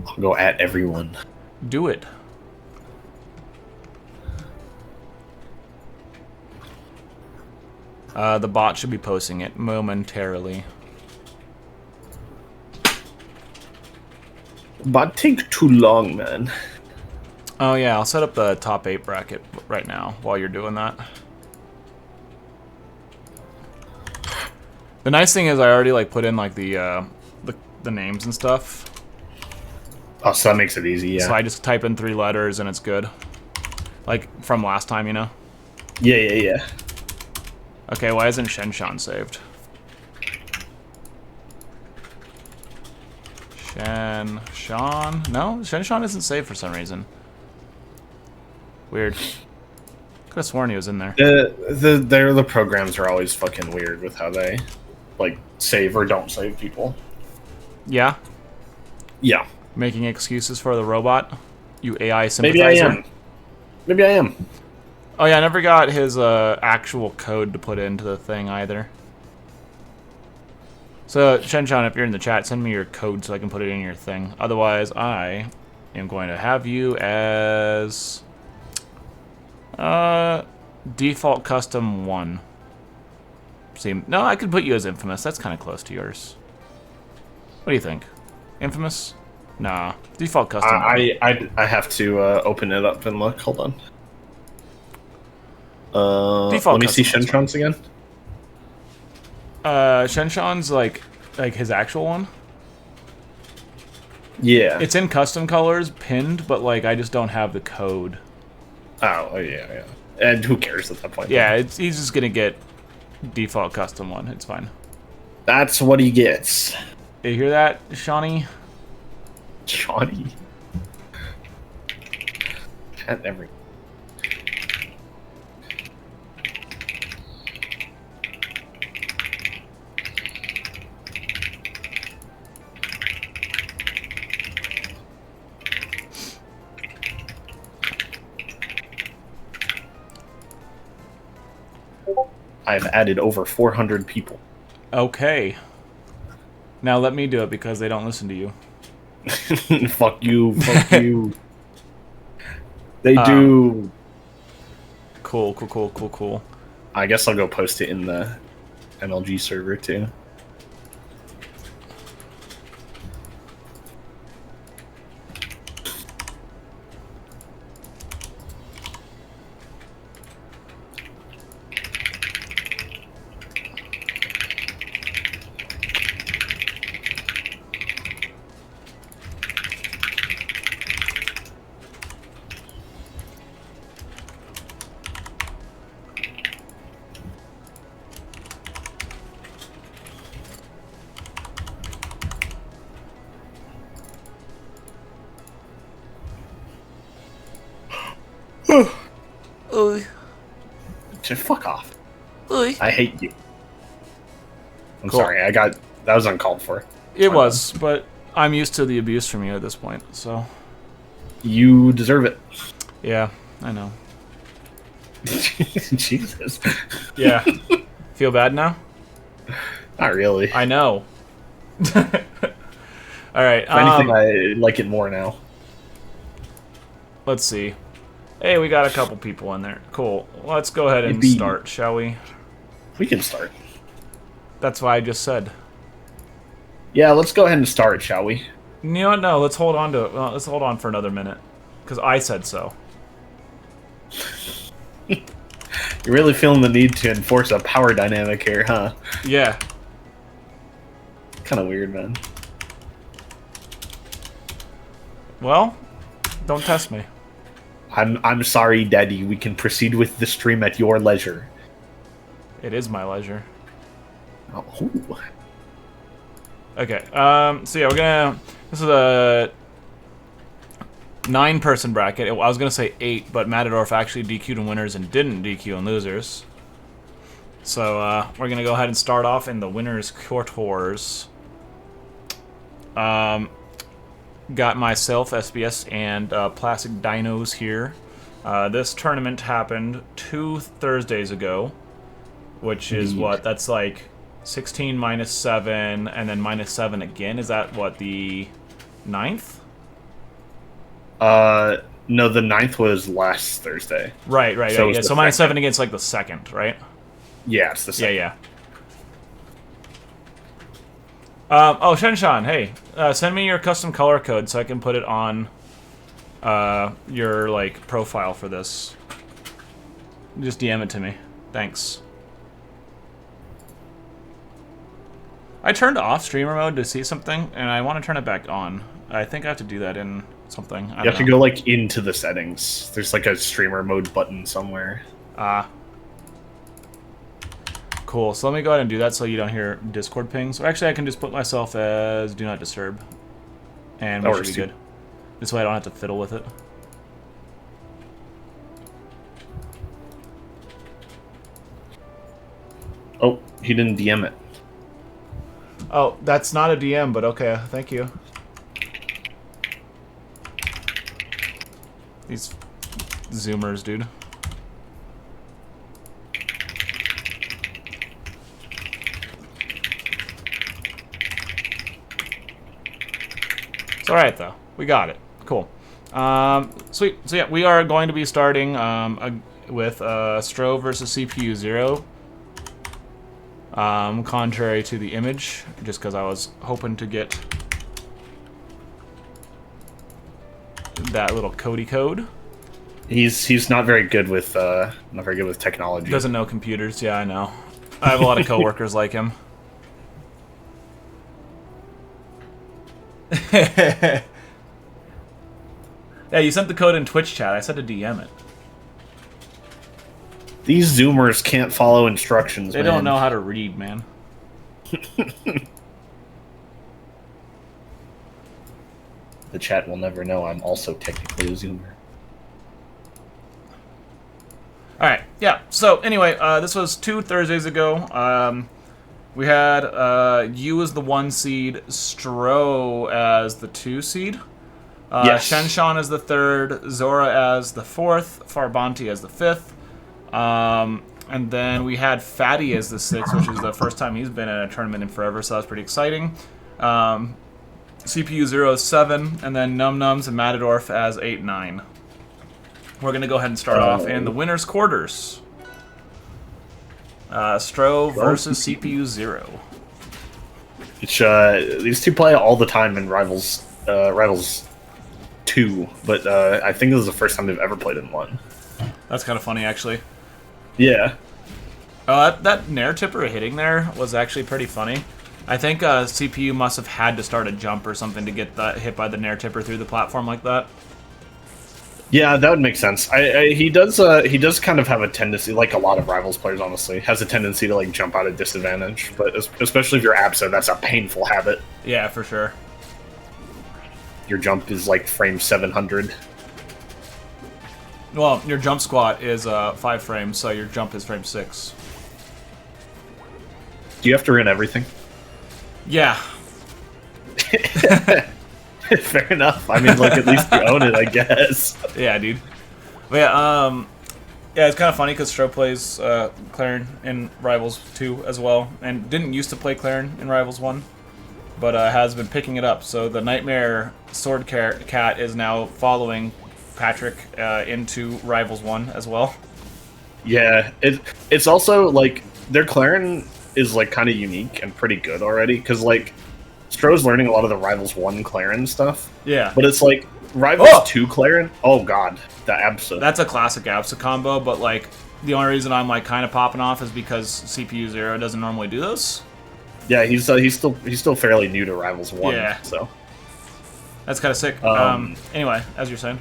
I'll go at everyone. Do it. The bot should be posting it momentarily. But take too long, man. Oh yeah, I'll set up the top 8 bracket right now while you're doing that. The nice thing is I already like put in like the names and stuff. Oh, so that makes it easy, yeah. So I just type in 3 letters and it's good. Like from last time, you know? Yeah. Okay, why isn't Shenshan saved? Shenshan? No, Shenshan isn't saved for some reason. Weird. Could have sworn he was in there. The programs are always fucking weird with how they like save or don't save people. Yeah? Yeah. Making excuses for the robot? You AI sympathizer? Maybe I am. Oh yeah, I never got his actual code to put into the thing either. So, Shenshan, if you're in the chat, send me your code so I can put it in your thing. Otherwise, I am going to have you as... default custom 1. See, no, I could put you as Infamous. That's kind of close to yours. What do you think? Infamous? Nah. Default custom 1. I have to open it up and look. Hold on. Default let me see custom Shenshan's again. Shenshan's like his actual one. Yeah. It's in custom colors, pinned, but like I just don't have the code. Oh yeah. And who cares at that point? Yeah, he's just gonna get default custom 1. It's fine. That's what he gets. You hear that, Shawnee? Shawnee. At every. I've added over 400 people. Okay. Now let me do it because they don't listen to you. Fuck you. They do. Cool. I guess I'll go post it in the MLG server too. Just fuck off. I hate you. I'm sorry, that was uncalled for. It was, but I'm used to the abuse from you at this point, so. You deserve it. Yeah, I know. Jesus. Yeah. Feel bad now? Not really. I know. Alright, If anything, I like it more now. Let's see. Hey, we got a couple people in there. Cool. Let's go ahead and start, shall we? We can start. That's what I just said. Yeah, let's go ahead and start, shall we? You know what? No, let's hold on to it. Well, let's hold on for another minute. Because I said so. You're really feeling the need to enforce a power dynamic here, huh? Yeah. Kind of weird, man. Well, don't test me. I'm sorry, Daddy. We can proceed with the stream at your leisure. It is my leisure. Oh. Ooh. Okay, so yeah, we're gonna... This is a 9-person bracket. I was gonna say 8, but Matadorf actually DQ'd in winners and didn't DQ in losers. So, we're gonna go ahead and start off in the winners' quarters. Got myself, SBS, and Plastic Dinos here. This tournament happened 2 Thursdays ago, which is what? That's like 16 minus 7, and then minus 7 again. Is that what, the 9th? No, the 9th was last Thursday. Right. So, Yeah. So -7 against like the 2nd, right? Yeah, it's the 2nd. Yeah. Oh, Shenshan, hey, send me your custom color code so I can put it on your like profile for this. Just DM it to me. Thanks. I turned off streamer mode to see something, and I want to turn it back on. I think I have to do that in something. You have to go like into the settings. There's like a streamer mode button somewhere. Cool. So let me go ahead and do that so you don't hear Discord pings. Or actually, I can just put myself as Do Not Disturb, and we should be good. This way I don't have to fiddle with it. Oh, he didn't DM it. Oh, that's not a DM, but okay, thank you. These Zoomers, dude. It's alright, though. We got it. Cool. Sweet. So yeah, we are going to be starting with Stro versus CPU 0. Contrary to the image, just because I was hoping to get that little Cody code. He's not very good with technology. Doesn't know computers. Yeah, I know. I have a lot of coworkers like him. Yeah, you sent the code in Twitch chat. I said to DM it. These Zoomers can't follow instructions, They don't know how to read, man. The chat will never know I'm also technically a Zoomer. Alright, yeah. So, anyway, this was 2 Thursdays ago. We had you as the 1 seed, Stro as the 2 seed. Yes. Shenshan as the 3rd, Zora as the 4th, Farbanti as the 5th. And then we had Fatty as the 6th, which is the first time he's been in a tournament in forever, so that was pretty exciting. CPU 0 is 7, and then Num Nums and Matadorf as 8, 9. We're going to go ahead and start off in the winner's quarters. Stro versus CPU 0. Which, these two play all the time in Rivals 2, but I think this is the first time they've ever played in 1. That's kind of funny, actually. Yeah. That Nair Tipper hitting there was actually pretty funny. I think CPU must have had to start a jump or something to get that hit by the Nair Tipper through the platform like that. Yeah, that would make sense. He does kind of have a tendency, like a lot of Rivals players, honestly, has a tendency to like jump out at disadvantage. But especially if you're Abso, that's a painful habit. Yeah, for sure. Your jump is like frame 700. Well, your jump squat is 5 frames, so your jump is frame 6. Do you have to run everything? Yeah. Fair enough. I mean, like, at least you own it, I guess. Yeah, dude. But yeah, it's kind of funny because Stro plays Clarin in Rivals 2 as well, and didn't used to play Clarin in Rivals 1, but has been picking it up. So the Nightmare Sword Cat is now following Patrick into Rivals 1 as well. Yeah, it's also, like, their Clarin is, like, kind of unique and pretty good already, because, like, Stro's learning a lot of the Rivals 1 Clarin stuff. Yeah. But it's, like, Rivals 2 Clarin, oh god, the Absa. That's a classic Absa combo, but, like, the only reason I'm, like, kind of popping off is because CPU 0 doesn't normally do this. Yeah, he's still fairly new to Rivals 1, yeah. So. That's kind of sick. Anyway, as you're saying.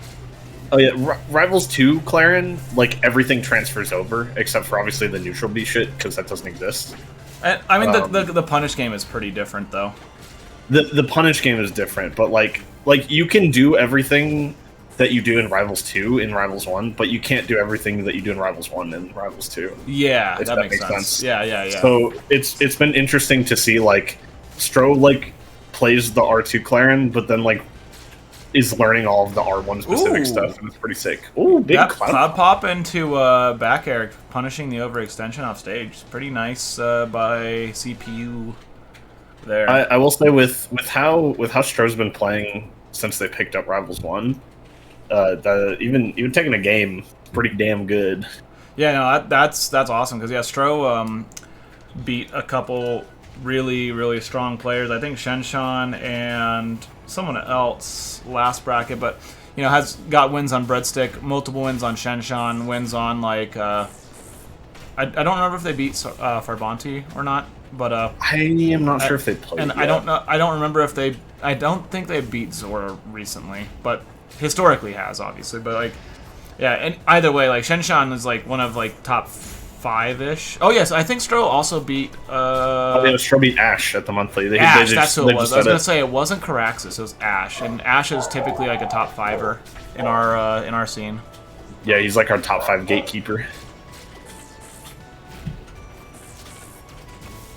Oh yeah, Rivals 2 Clarin, like, everything transfers over, except for obviously the neutral B shit, because that doesn't exist. I mean, the punish game is pretty different, though. The punish game is different, but, like, you can do everything that you do in Rivals 2 in Rivals 1, but you can't do everything that you do in Rivals 1 in Rivals 2. Yeah, that makes sense. Yeah. So, it's been interesting to see, like, Stro, like, plays the R2 Clarin, but then, like, is learning all of the R1 specific stuff, and it's pretty sick. Ooh, big cloud pop into back air, punishing the overextension off stage. Pretty nice by CPU there. I will say with how Stro's been playing since they picked up Rivals 1, Even taking a game, pretty damn good. Yeah, no, that's awesome because yeah, Stro beat a couple really strong players. I think Shenshan and someone else last bracket, but you know has got wins on Breadstick, multiple wins on Shenshan, wins on like I don't remember if they beat Farbanti or not, but I am not sure if they played. And yet. I don't know. I don't remember if they. I don't think they beat Zora recently, but historically has obviously. But like, yeah. And either way, like Shenshan is like one of like top 5-ish. Oh yes, I think Stro also beat. Stro beat Ash at the monthly. Ash, that's who it was. I was gonna say it wasn't Caraxis, it was Ash, and Ash is typically like a top 5er in our scene. Yeah, he's like our top 5 gatekeeper.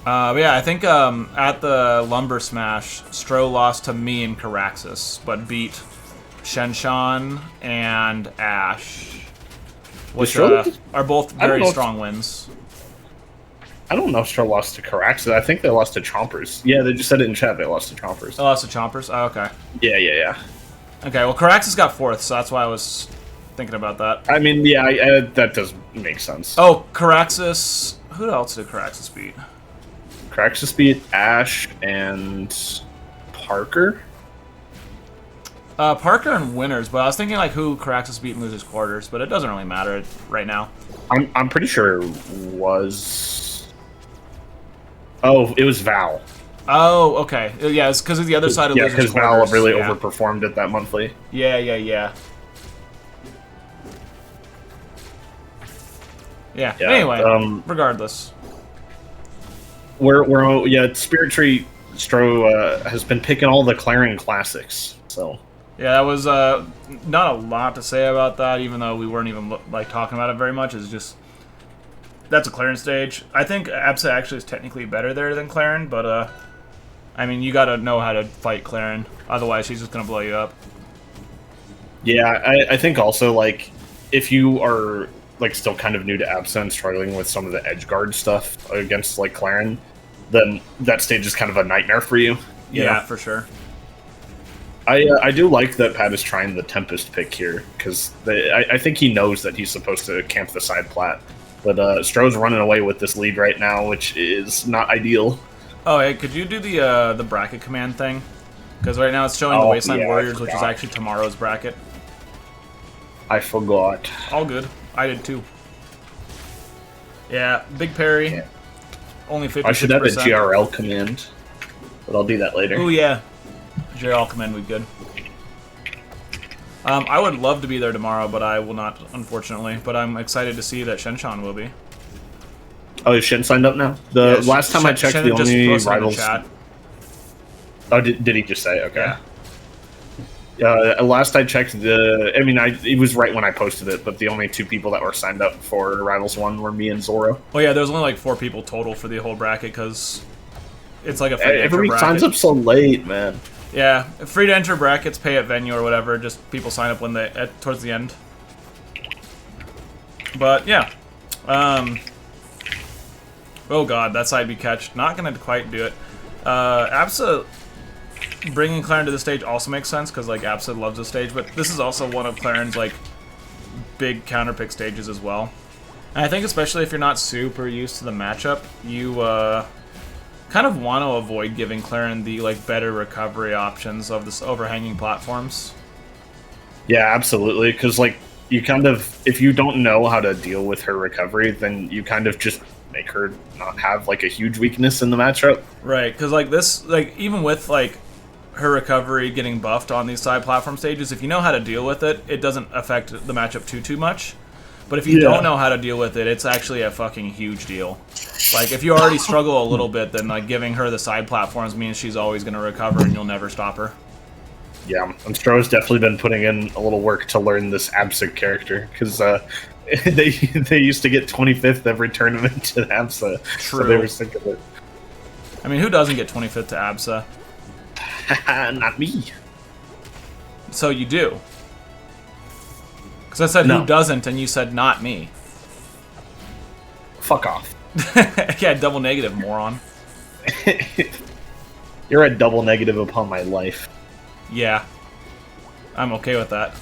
But yeah, I think at the Lumber Smash, Stro lost to me and Caraxis, but beat Shenshan and Ash, which are both very strong wins. I don't know if Stro lost to Caraxis. I think they lost to Chompers. Yeah, they just said it in chat. They lost to Chompers. They lost to Chompers? Oh, okay. Yeah. Okay, well, Caraxis got 4th, so that's why I was thinking about that. I mean, yeah, that does make sense. Oh, Caraxis... Who else did Caraxis beat? Caraxis beat Ash and Parker. Parker and winners, but I was thinking like who Caraxis beat in losers quarters, but it doesn't really matter right now. I'm pretty sure it was. Oh, it was Val. Oh, okay. Yeah, it's because of the other side of losers quarters. Yeah, because Val really overperformed at that monthly. Yeah. Yeah. Anyway, regardless. Spirit Tree Stro has been picking all the Clarion classics, so. Yeah, that was not a lot to say about that, even though we weren't even like talking about it very much. It's just that's a Clarion stage. I think Absa actually is technically better there than Clarion, but I mean you gotta know how to fight Clarion, otherwise she's just gonna blow you up. Yeah, I think also like if you are like still kind of new to Absa and struggling with some of the edge guard stuff against like Clarion, then that stage is kind of a nightmare for you. Yeah, for sure. I do like that Pat is trying the Tempest pick here, because I think he knows that he's supposed to camp the side plat. But Stro's running away with this lead right now, which is not ideal. Oh, hey, could you do the bracket command thing? Because right now it's showing the Wasteland Warriors, which is actually tomorrow's bracket. I forgot. All good. I did too. Yeah, big parry. Yeah. Only 56%. I should have a GRL command, but I'll do that later. Oh yeah, GRL command would be good. I would love to be there tomorrow, but I will not, unfortunately. But I'm excited to see that Shenshan will be. Oh, is Shen signed up now? The last time I checked, the only rivals. Oh, did he just say? Okay. Yeah. Last I checked, it was right when I posted it, but the only 2 people that were signed up for Rivals 1 were me and Zoro. Oh yeah, there's only like 4 people total for the whole bracket, because it's like a free to enter everybody bracket. signs up so late, man. Yeah, free to enter brackets, pay at venue or whatever, just people sign up when towards the end. But yeah. Oh god, that side B catch. Not gonna quite do it. Absa bringing Clarion to the stage also makes sense, because like Absa loves the stage, but this is also one of Clarion's like big counterpick stages as well. And I think especially if you're not super used to the matchup, you kind of want to avoid giving Clarion the like better recovery options of this overhanging platforms. Yeah, absolutely, because like you kind of, if you don't know how to deal with her recovery, then you kind of just make her not have like a huge weakness in the matchup. Right, because like this, like even with like her recovery getting buffed on these side platform stages, if you know how to deal with it, it doesn't affect the matchup too much. But if you don't know how to deal with it, it's actually a fucking huge deal. Like if you already struggle a little bit, then like giving her the side platforms means she's always going to recover and you'll never stop her. Yeah, and Stro's definitely been putting in a little work to learn this Absa character, because they used to get 25th every tournament to Absa. True. So they were sick of it. I mean, who doesn't get 25th to Absa? Not me. So you do. Because I said who doesn't, and you said not me. Fuck off. Yeah, double negative, moron. You're a double negative upon my life. Yeah. I'm okay with that.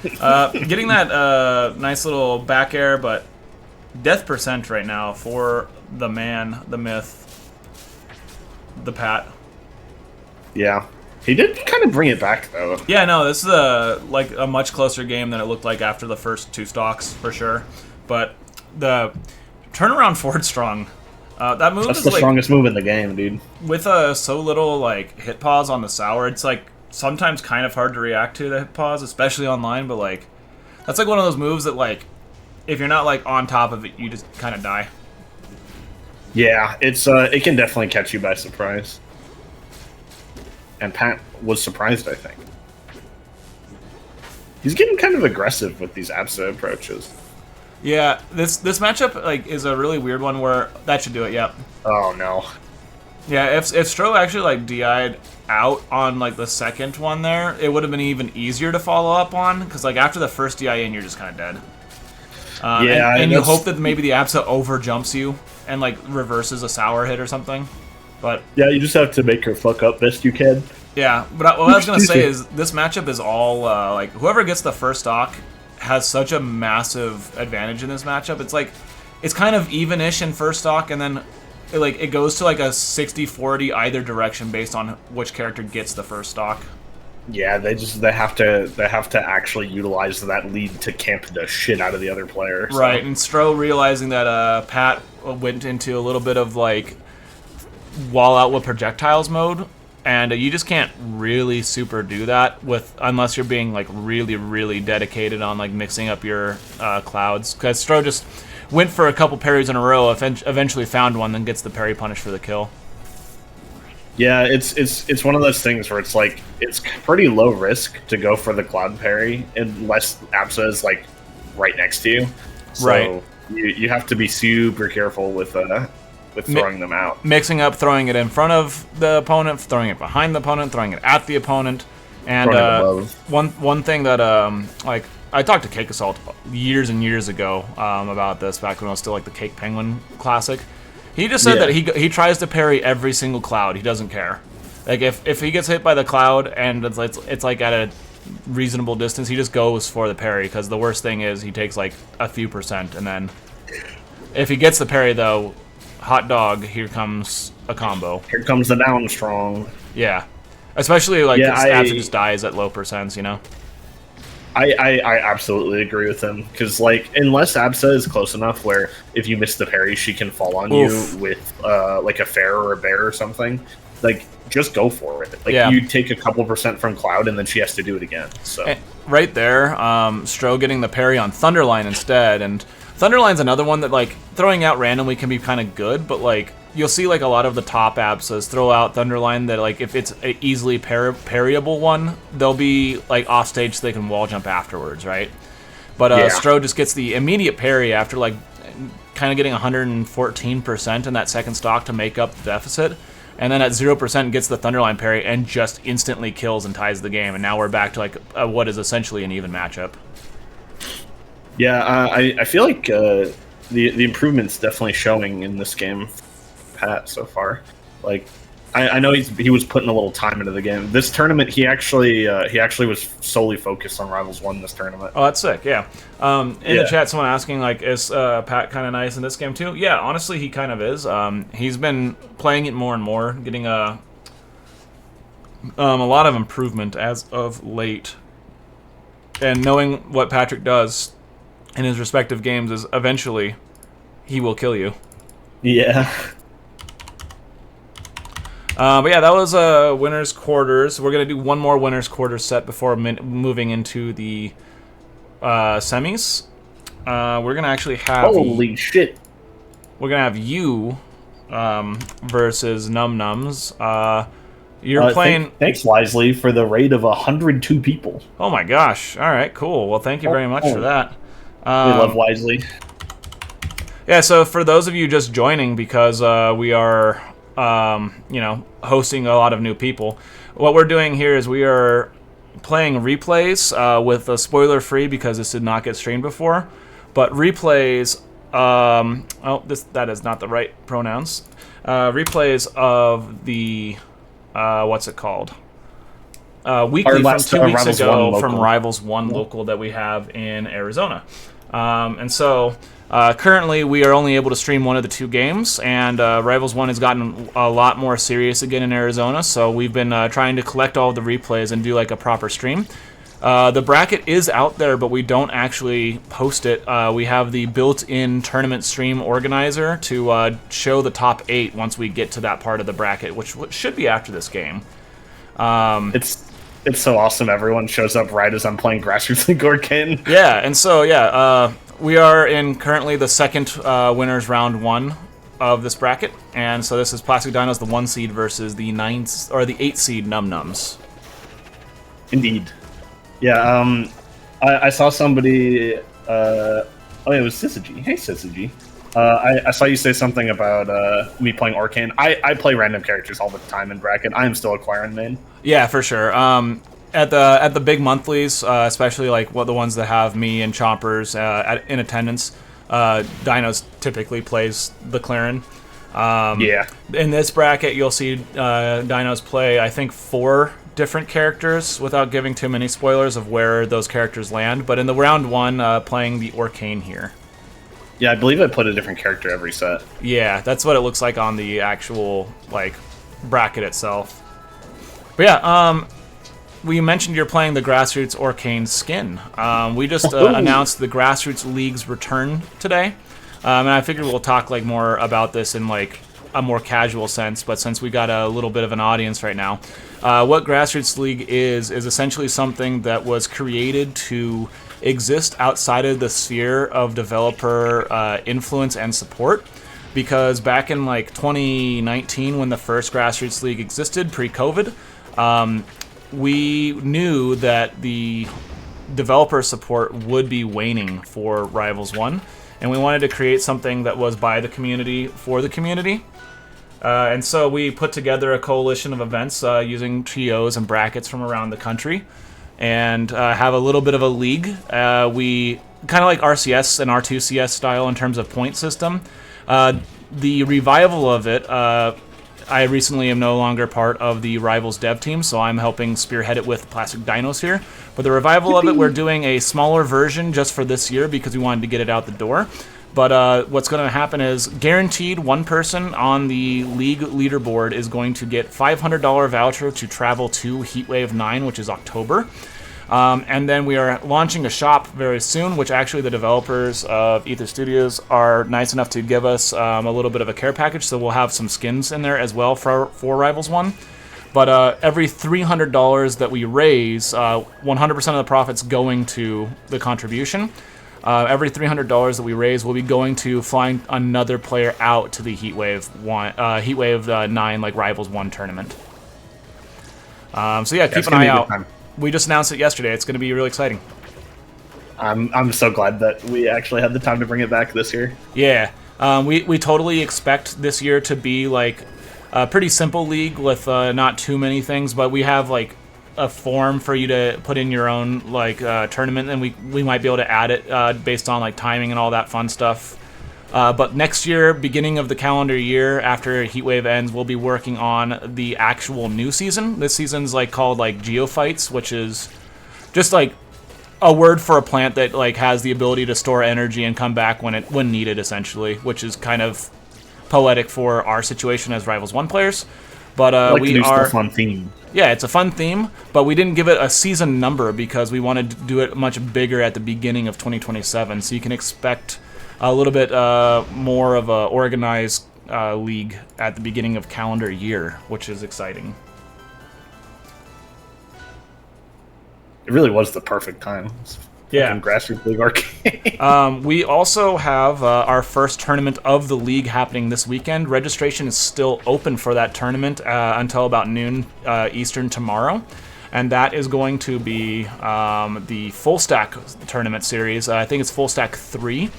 Getting that nice little back air, but death percent right now for the man, the myth, the Pat. Yeah. He did kind of bring it back, though. Yeah, no, this is a much closer game than it looked like after the first 2 stocks, for sure. But the turnaround forward strong, that move That's is the like, strongest move in the game, dude. with so little like hit pause on the sour, it's like sometimes kind of hard to react to the hit pause, especially online. But like, that's like one of those moves that like, if you're not like on top of it, you just kind of die. Yeah, it can definitely catch you by surprise. And Pat was surprised, I think. He's getting kind of aggressive with these Absa approaches. Yeah, this matchup like is a really weird one where that should do it. Yep. Oh no. Yeah, if Stro actually like DI'd out on like the second one there, it would have been even easier to follow up on, because like after the first DI in, you're just kind of dead. Yeah, and you hope that maybe the Absa over jumps you and like reverses a sour hit or something. But yeah, you just have to make her fuck up best you can. Yeah, but what I was gonna say is this matchup is all like whoever gets the first stock has such a massive advantage in this matchup. It's like it's kind of even-ish in first stock, and then it goes to like a 60-40 either direction based on which character gets the first stock. Yeah, they have to actually utilize that lead to camp the shit out of the other player. So. Right, and Stro realizing that Pat went into a little bit of like wall out with projectiles mode, and you just can't really super do that unless you're being like really, really dedicated on like mixing up your clouds. Because Stro just went for a couple parries in a row, eventually found one, then gets the parry punish for the kill. Yeah, it's one of those things where it's like it's pretty low risk to go for the cloud parry unless Absa is like right next to you. So right. You have to be super careful with throwing them out. Mixing up, throwing it in front of the opponent, throwing it behind the opponent, throwing it at the opponent. And one thing that like I talked to Cake Assault years and years ago about this, back when it was still like the Cake Penguin Classic. He just said that he tries to parry every single cloud. He doesn't care. Like if he gets hit by the cloud and it's like at a reasonable distance, he just goes for the parry, because the worst thing is he takes like a few percent, and then if he gets the parry though, hot dog, here comes a combo. Here comes the down strong. Yeah. Especially like Absa just dies at low percents, you know? I absolutely agree with him, because like unless Absa is close enough where if you miss the parry she can fall on you with like a fair or a bear or something, like just go for it. Like you take a couple percent from cloud and then she has to do it again. So and right there, Stro getting the parry on Thunderline instead, and Thunderline's another one that like throwing out randomly can be kind of good, but like you'll see like a lot of the top Absas throw out Thunderline that like if it's an easily parryable one, they'll be like off stage so they can wall jump afterwards, right? But Stro just gets the immediate parry after like kind of getting 114% in that second stock to make up the deficit, and then at 0% gets the Thunderline parry and just instantly kills and ties the game, and now we're back to like what is essentially an even matchup. Yeah, I feel like the improvement's definitely showing in this game, Pat, so far. Like, I know he was putting a little time into the game. This tournament, he actually was solely focused on Rivals 1 this tournament. Oh, that's sick, yeah. In the chat, someone asking, like, is Pat kind of nice in this game, too? Yeah, honestly, he kind of is. He's been playing it more and more, getting a lot of improvement as of late. And knowing what Patrick does in his respective games is eventually he will kill you. Yeah. But yeah, that was winner's quarters. We're gonna do one more winner's quarters set before moving into the semis. We're gonna actually have holy shit. We're gonna have you versus Num Nums. You're playing. Thanks, Wisely, for the raid of 102 people. Oh my gosh! All right, cool. Well, thank you very much for that. We love Wisely. Yeah, so for those of you just joining, because we are, hosting a lot of new people, what we're doing here is we are playing replays with a spoiler-free, because this did not get streamed before, but replays, that is not the right pronouns, replays of the, what's it called? weekly from 2 weeks Rivals ago 1 from local. Rivals 1 local that we have in Arizona. And so currently we are only able to stream one of the 2 games, and Rivals 1 has gotten a lot more serious again in Arizona, so we've been trying to collect all of the replays and do like a proper stream. The bracket is out there, but we don't actually post it. We have the built-in tournament stream organizer to show the top 8 once we get to that part of the bracket, which should be after this game. It's so awesome. Everyone shows up right as I'm playing Grassroots League Orcane. Yeah, and so we are in currently the second winners round 1 of this bracket, and so this is Plastic Dinos, the 1 seed versus the 8 seed Num Nums. Indeed. Yeah, I saw somebody, it was Syzygy. Hey, Syzygy. I saw you say something about me playing Orcane. I play random characters all the time in bracket. I am still acquiring main. Yeah, for sure. At the big monthlies, especially like the ones that have me and Chompers in attendance, Dinos typically plays the Clarin. Yeah. In this bracket, you'll see Dinos play, I think, 4 different characters without giving too many spoilers of where those characters land. But in the round 1, playing the Orcane here. Yeah, I believe I put a different character every set. Yeah, that's what it looks like on the actual bracket itself. But yeah, we mentioned you're playing the Grassroots Orcane skin. We just announced the Grassroots League's return today, and I figured we'll talk more about this in a more casual sense. But since we got a little bit of an audience right now, what Grassroots League is essentially something that was created to exist outside of the sphere of developer influence and support. Because back in 2019, when the first Grassroots League existed, pre-COVID, we knew that the developer support would be waning for Rivals 1, and we wanted to create something that was by the community for the community. And so we put together a coalition of events using trios and brackets from around the country, and have a little bit of a league. We kind of like RCS and R2CS style in terms of point system. The revival of it, I recently am no longer part of the Rivals dev team, so I'm helping spearhead it with Plastic Dinos here. But the revival of it, we're doing a smaller version just for this year because we wanted to get it out the door. But what's going to happen is guaranteed one person on the league leaderboard is going to get $500 voucher to travel to Heatwave 9, which is October. And then we are launching a shop very soon, which actually the developers of Aether Studios are nice enough to give us a little bit of a care package, so we'll have some skins in there as well for Rivals 1. But every $300 that we raise, 100% of the profits going to the contribution. Every $300 that we raise will be going to flying another player out to the Heatwave 9 Rivals 1 tournament. So yeah, keep an eye out. We just announced it yesterday. It's going to be really exciting. I'm so glad that we actually had the time to bring it back this year. Yeah, we totally expect this year to be a pretty simple league with not too many things, but we have a form for you to put in your own tournament, and we might be able to add it based on timing and all that fun stuff. But next year, beginning of the calendar year, after Heatwave ends, we'll be working on the actual new season. This season's called Geophytes, which is just a word for a plant that has the ability to store energy and come back when needed, essentially, which is kind of poetic for our situation as Rivals 1 players. But a fun theme. Yeah, it's a fun theme, but we didn't give it a season number because we wanted to do it much bigger at the beginning of 2027, so you can expect a little bit more of a organized league at the beginning of calendar year, which is exciting. It really was the perfect time. Yeah. Grassroots League Arcade. We also have our first tournament of the league happening this weekend. Registration is still open for that tournament until about noon Eastern tomorrow. And that is going to be the Full Stack tournament series. I think it's Full Stack 3.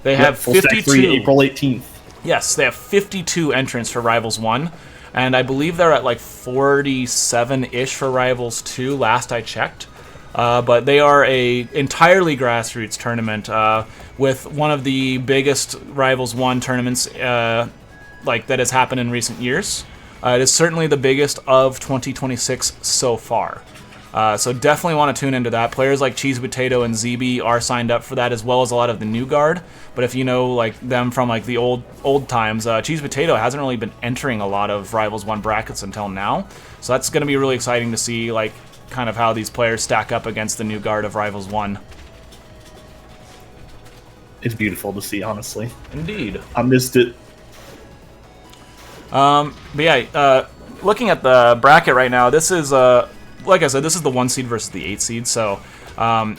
They have 52. 3, April 18th. Yes, they have 52 entrants for Rivals 1, and I believe they're at 47-ish for Rivals 2, last I checked. But they are a entirely grassroots tournament with one of the biggest Rivals 1 tournaments that has happened in recent years. It is certainly the biggest of 2026 so far. So definitely want to tune into that. Players like Cheese Potato and ZB are signed up for that, as well as a lot of the new guard. But if you know like them from like the old times, Cheese Potato hasn't really been entering a lot of Rivals 1 brackets until now. So that's going to be really exciting to see like kind of how these players stack up against the new guard of Rivals 1. It's beautiful to see, honestly. Indeed. I missed it. But yeah, looking at the bracket right now, this is like I said, this is the 1 seed versus the 8 seed. So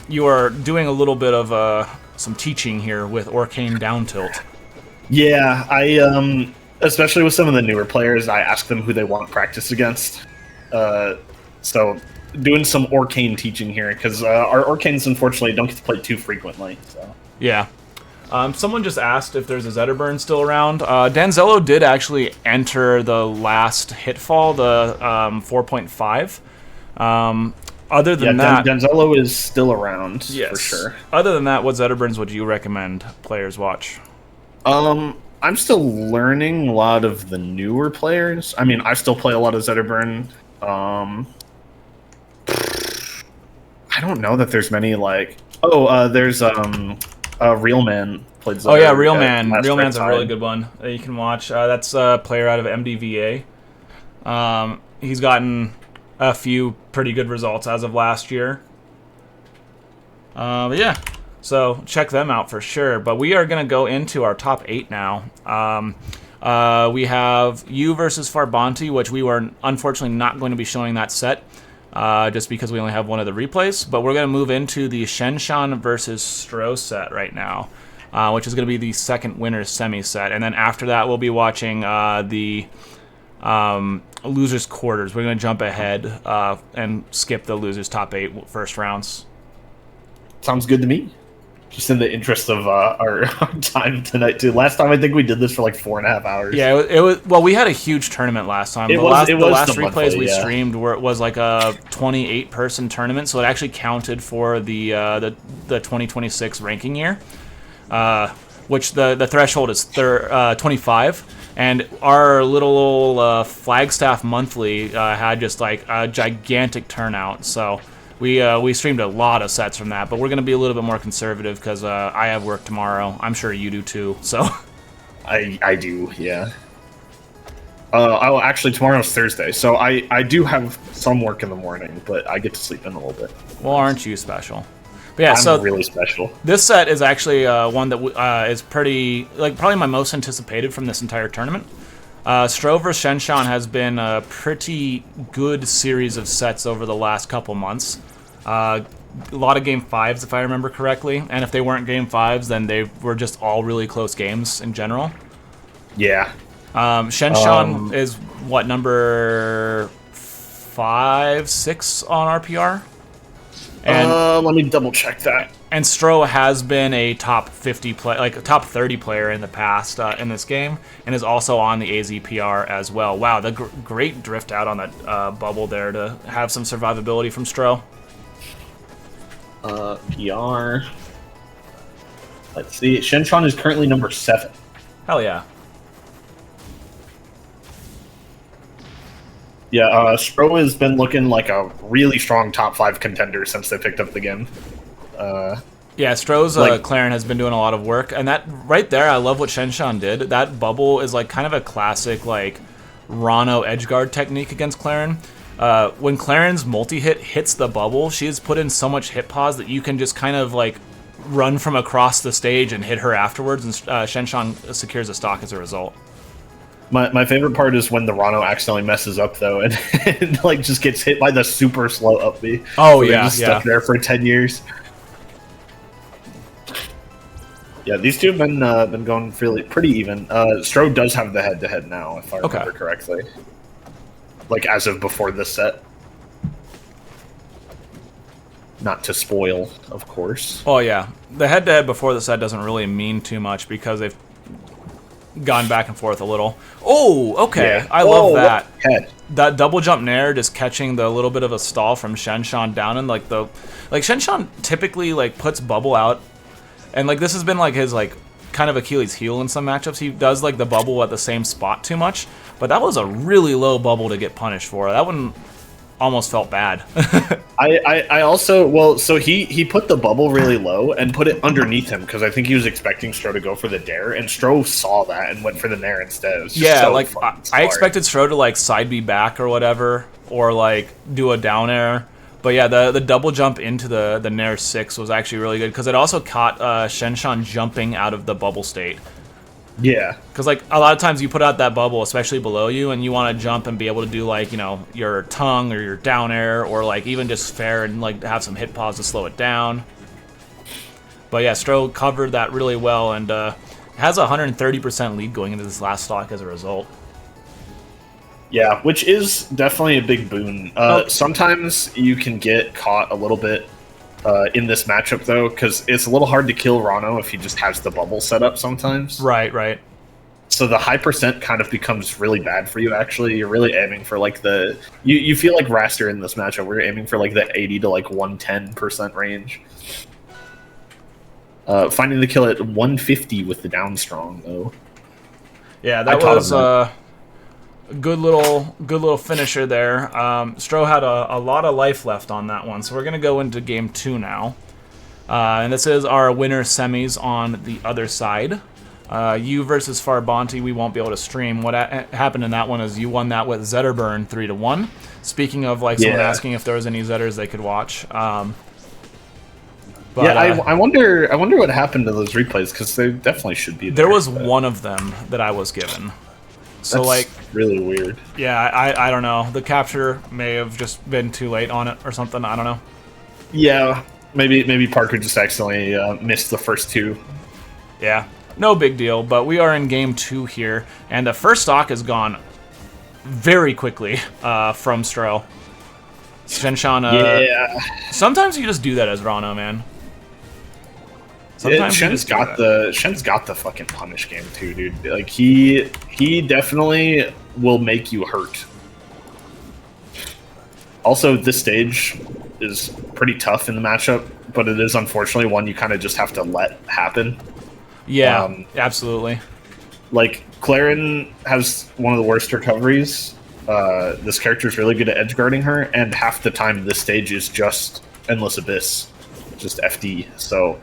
you are doing a little bit of some teaching here with Orcane Down Tilt. Yeah, I especially with some of the newer players, I ask them who they want practice against. So doing some Orcane teaching here, because our Orcanes unfortunately don't get to play too frequently. So yeah. Someone just asked if there's a Zetterburn still around. Danzello did actually enter the last Hitfall, the 4.5. Other than that... Danzello is still around, yes, for sure. Other than that, what Zetterburns would you recommend players watch? I'm still learning a lot of the newer players. I mean, I still play a lot of Zetterburn. I don't know that there's many, like... Oh, there's... Real Man played Zetterburn. Oh yeah, Real Man. Real Man's a really good one that you can watch. That's a player out of MDVA. He's gotten a few pretty good results as of last year. But yeah, so check them out for sure. But we are going to go into our top 8 now. We have you versus Farbonti, which we were unfortunately not going to be showing that set. Just because we only have one of the replays. But we're going to move into the Shenshan versus Stro set right now, which is going to be the second winner's semi set. And then after that, we'll be watching the losers quarters. We're going to jump ahead and skip the losers top 8 first rounds. Sounds good to me. Just in the interest of our time tonight, too. Last time, I think we did this for like 4.5 hours. Yeah, it was. Well, we had a huge tournament last time. The last replays we streamed was like a 28-person tournament, so it actually counted for the 2026 ranking year, which the threshold is 25. And our little old Flagstaff monthly had just like a gigantic turnout, so. We streamed a lot of sets from that, but we're going to be a little bit more conservative because I have work tomorrow. I'm sure you do too, so... I do, yeah. Oh, actually, tomorrow's Thursday, so I do have some work in the morning, but I get to sleep in a little bit. Well, aren't you special? But yeah, I'm really special. This set is actually one that is pretty... like, probably my most anticipated from this entire tournament. Stro vs. Shenshan has been a pretty good series of sets over the last couple months. A lot of Game 5s, if I remember correctly. And if they weren't Game 5s, then they were just all really close games in general. Yeah. Shenshan is, what, number 5, 6 on RPR? And, let me double check that. And Stro has been a top 50 play, like a top 30 player in the past in this game, and is also on the AZPR as well. Wow, the great drift out on that bubble there to have some survivability from Stro. PR. Let's see. Shenshan is currently number 7. Hell yeah. Yeah, Stro has been looking like a really strong top 5 contender since they picked up the game. Yeah, Stro's Claren has been doing a lot of work, and that right there, I love what Shenshan did. That bubble is like kind of a classic like Rano edgeguard technique against Claren. When Claren's multi-hit hits the bubble, she has put in so much hit pause that you can just kind of like run from across the stage and hit her afterwards, and Shenshan secures a stock as a result. My favorite part is when the Rano accidentally messes up though, and like just gets hit by the super slow up B. Oh so yeah, just stuck there for 10 years. Yeah, these two have been going pretty even. Stro does have the head-to-head now, if I remember correctly. Like as of before this set. Not to spoil, of course. Oh yeah, the head-to-head before the set doesn't really mean too much because they've gone back and forth a little. Oh, okay. Yeah. I love that. Head. That double jump nair just catching the little bit of a stall from Shenshan down and like Shenshan typically like puts bubble out, and like this has been like his like kind of Achilles heel in some matchups. He does like the bubble at the same spot too much, but that was a really low bubble to get punished for. That one almost felt bad. I also, well, so he put the bubble really low and put it underneath him because I think he was expecting Stro to go for the dare, and Stro saw that and went for the nair instead. It was just so like I expected Stro to like side B back or whatever, or like do a down air. But yeah, the double jump into the nair 6 was actually really good because it also caught Shenshan jumping out of the bubble state. Yeah. Because, like, a lot of times you put out that bubble, especially below you, and you want to jump and be able to do, like, you know, your tongue or your down air, or, like, even just fair and, like, have some hit pause to slow it down. But, yeah, Stro covered that really well and has a 130% lead going into this last stock as a result. Yeah, which is definitely a big boon. Sometimes you can get caught a little bit in this matchup, though, because it's a little hard to kill Rano if he just has the bubble set up sometimes. Right. So the high percent kind of becomes really bad for you, actually. You're really aiming for, like, the... You feel like Raster in this matchup, where you're aiming for, like, the 80 to, like, 110% range. Finding the kill at 150 with the down strong, though. Yeah, that was a good little finisher there. Stro had a lot of life left on that one, so we're going to go into game 2 now. And this is our winner semis on the other side. You versus Farbonti, we won't be able to stream. What happened in that one is you won that with Zetterburn 3-1. Speaking of, like, someone asking if there was any Zetters they could watch. But, I wonder what happened to those replays, because they definitely should be there. There was one of them that I was given. So, that's like, really weird. Yeah, I don't know. The capture may have just been too late on it or something. I don't know. Yeah, maybe Parker just accidentally missed the first two. Yeah, no big deal. But we are in game 2 here, and the first stock has gone very quickly from Stro. Shenshan, yeah. Sometimes you just do that as Rano, man. Sometimes Shen's got the fucking punish game too, dude. Like he definitely will make you hurt. Also, this stage is pretty tough in the matchup, but it is unfortunately one you kind of just have to let happen. Yeah, absolutely. Like Clarin has one of the worst recoveries. This character is really good at edge guarding her, and half the time this stage is just Endless Abyss, just FD. So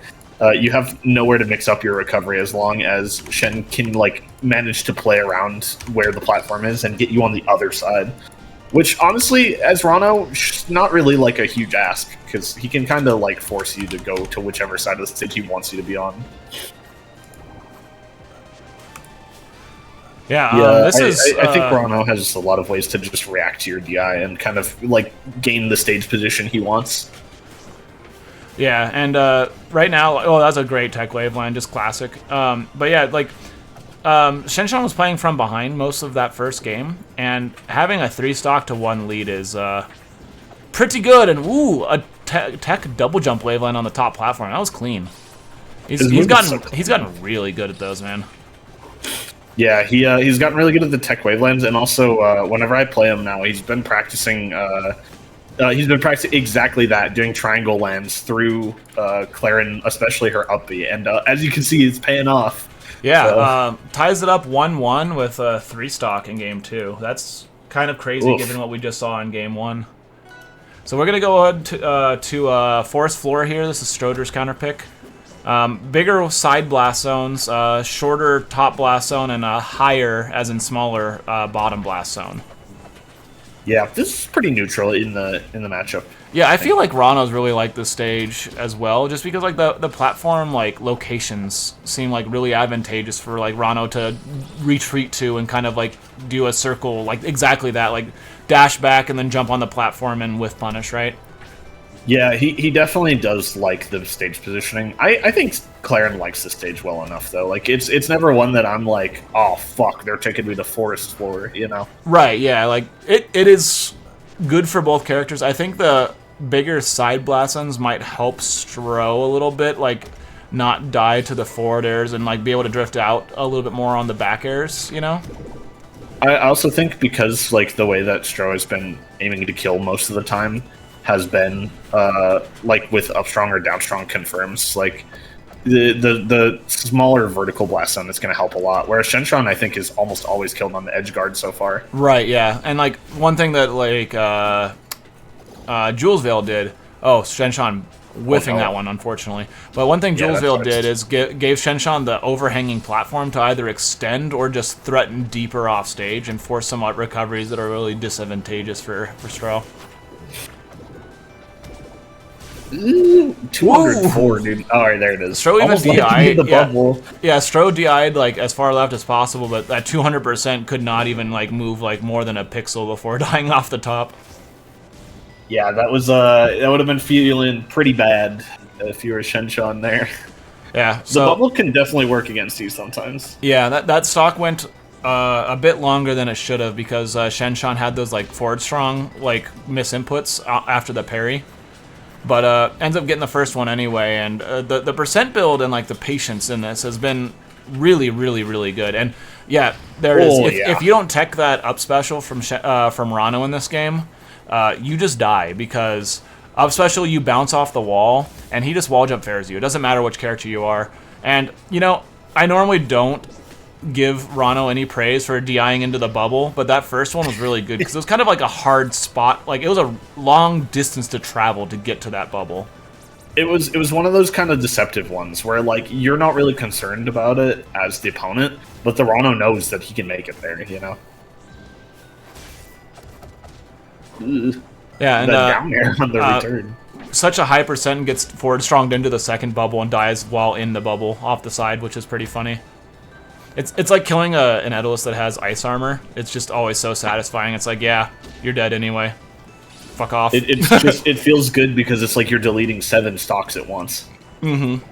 you have nowhere to mix up your recovery as long as Shen can, like, manage to play around where the platform is and get you on the other side. Which, honestly, as Rano, not really, like, a huge ask, because he can kind of, like, force you to go to whichever side of the stage he wants you to be on. Yeah, I think Rano has just a lot of ways to just react to your DI and kind of, like, gain the stage position he wants. Yeah, and right now, that's a great tech wave line, just classic. But yeah, like, Shenshan was playing from behind most of that first game, and having a 3-stock to 1 lead is pretty good. And a tech double jump wave line on the top platform. That was clean. He's gotten really good at those, man. Yeah, he's gotten really good at the tech wavelines, and also whenever I play him now, he's been practicing. He's been practicing exactly that, doing triangle lands through Clarin, especially her up B, and as you can see, it's paying off. Yeah, so. Ties it up 1-1 with a 3-stock in game 2. That's kind of crazy given what we just saw in game 1. So we're gonna go ahead to Forest Floor here. This is Stroder's counter pick. Bigger side blast zones, shorter top blast zone, and a higher, as in smaller, bottom blast zone. Yeah, this is pretty neutral in the matchup. Yeah, I feel like Rano's really like this stage as well, just because like the platform like locations seem like really advantageous for like Rano to retreat to and kind of like do a circle, like exactly that, like dash back and then jump on the platform and with punish, right? Yeah, he definitely does like the stage positioning. I think Clarin likes the stage well enough, though. Like, it's never one that I'm like, oh, fuck, they're taking me to Forest Floor, you know? Right, yeah, like, it is good for both characters. I think the bigger side blast zones might help Stro a little bit, like, not die to the forward airs and, like, be able to drift out a little bit more on the back airs, you know? I also think because, like, the way that Stro has been aiming to kill most of the time has been like with up strong or down strong confirms, like the smaller vertical blast zone is going to help a lot, whereas Shenshan I think is almost always killed on the edge guard so far. Right, yeah. And like one thing that like Jules Veil did. Oh, Shenshan whiffing that one, unfortunately. But one thing Jules Veil did is gave Shenshan the overhanging platform to either extend or just threaten deeper off stage and force some recoveries that are really disadvantageous for Stro. 204, dude. All right, there it is. Stro even DI'd the bubble. Yeah, Stro DI'd like as far left as possible, but that 200% could not even like move like more than a pixel before dying off the top. Yeah, that was that would have been feeling pretty bad if you were Shenshan there. Yeah, so the bubble can definitely work against you sometimes. Yeah, that stock went a bit longer than it should have because Shenshan had those like forward strong like misinputs after the parry. But ends up getting the first one anyway, and the percent build and like the patience in this has been really, really, really good. And yeah, there it is. If you don't tech that up special from Rano in this game, you just die because up special you bounce off the wall, and he just wall jump fairs you. It doesn't matter which character you are. And you know, I normally don't give Rano any praise for DIing into the bubble, but that first one was really good because it was kind of like a hard spot. Like it was a long distance to travel to get to that bubble. It was one of those kind of deceptive ones where like you're not really concerned about it as the opponent, but the Rano knows that he can make it there, you know. Yeah, and down air on the return. Such a high percent gets forward stronged into the second bubble and dies while in the bubble off the side, which is pretty funny. It's like killing an Edelus that has ice armor. It's just always so satisfying. It's like, yeah, you're dead anyway. Fuck off. It's just, it feels good because it's like you're deleting 7 stocks at once. Mm-hmm.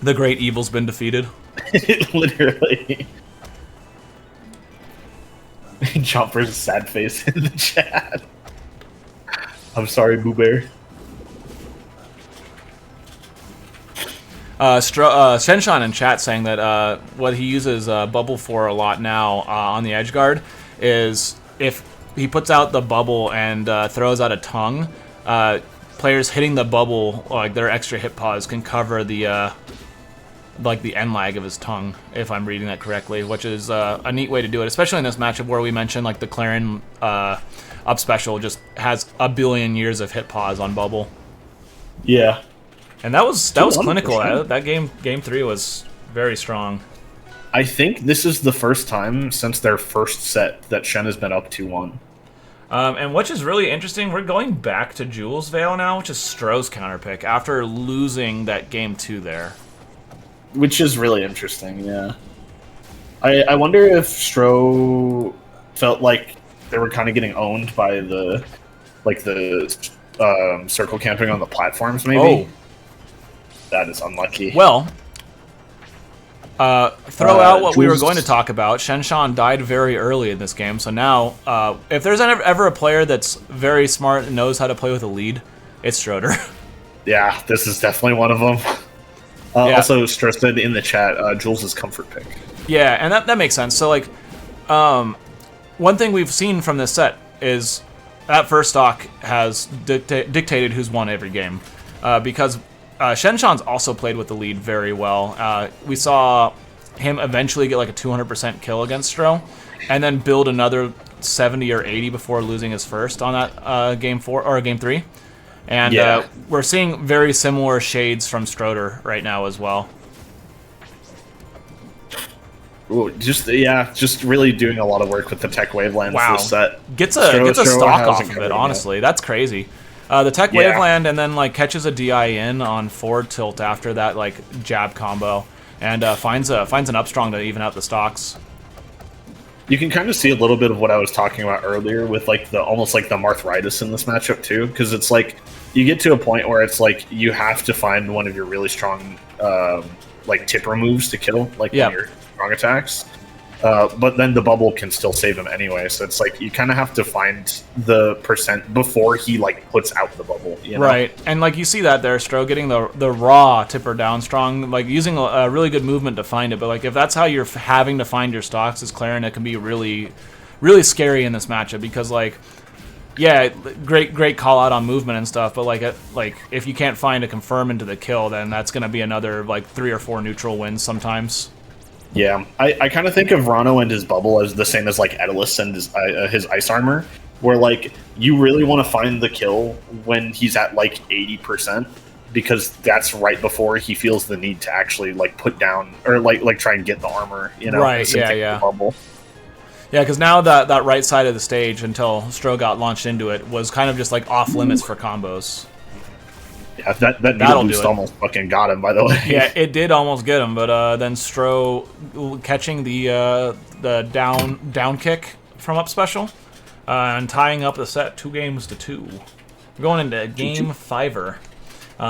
The great evil's been defeated. Literally. Chomper's sad face in the chat. I'm sorry, Boo Bear. Shenshan in chat saying that what he uses bubble for a lot now on the edge guard is if he puts out the bubble and throws out a tongue, players hitting the bubble, like their extra hit pause, can cover the like the end lag of his tongue, if I'm reading that correctly, which is a neat way to do it, especially in this matchup where we mentioned like the Clarin up special just has a billion years of hit pause on bubble. Yeah. And that was clinical. That game 3 was very strong. I think this is the first time since their first set that Shen has been up 2-1. And which is really interesting, we're going back to Jules Veil now, which is Stro's counterpick after losing that game 2 there. Which is really interesting, yeah. I wonder if Stro felt like they were kind of getting owned by the circle camping on the platforms, maybe. Oh. That is unlucky. Well, throw out what we were going to talk about. Shenshan died very early in this game, so now, if there's ever a player that's very smart and knows how to play with a lead, it's Schroeder. Yeah, this is definitely one of them. Yeah. Also, Stro said in the chat, Jules' comfort pick. Yeah, and that makes sense. So, like, one thing we've seen from this set is that first stock has dictated who's won every game, because Shenshan's also played with the lead very well. We saw him eventually get like a 200% kill against Stro, and then build another 70 or 80 before losing his first on that game 4 or game 3. And yeah. We're seeing very similar shades from Stroder right now as well. Ooh, just really doing a lot of work with the tech wavelands this set. Gets a stock off of it, honestly. That's crazy. The tech waveland and then like catches a DI in on forward tilt after that like jab combo, and finds an up strong to even out the stocks. You can kind of see a little bit of what I was talking about earlier with like almost like the Marthritis in this matchup too, because it's like you get to a point where it's like you have to find one of your really strong like tipper moves to kill, like one of your strong attacks. But then the bubble can still save him anyway, so it's like you kind of have to find the percent before he like puts out the bubble, you know? Right, and like you see that there, Stro getting the raw tipper down strong, like using a really good movement to find it. But like if that's how you're having to find your stocks as Clarin, it can be really, really scary in this matchup because like, yeah, great call out on movement and stuff, but like if you can't find a confirm into the kill, then that's gonna be another like 3 or 4 neutral wins sometimes. Yeah, I kind of think of Rano and his bubble as the same as like Edelus and his ice armor, where like you really want to find the kill when he's at like 80%, because that's right before he feels the need to actually like put down or like try and get the armor, you know? Right, yeah. Bubble. Yeah, because now that right side of the stage, until Stro got launched into it, was kind of just like off limits for combos. Yeah, that needle boost almost fucking got him, by the way. Yeah, it did almost get him, but then Stro catching the down kick from up special and tying up the set 2-2. We're going into game 5er.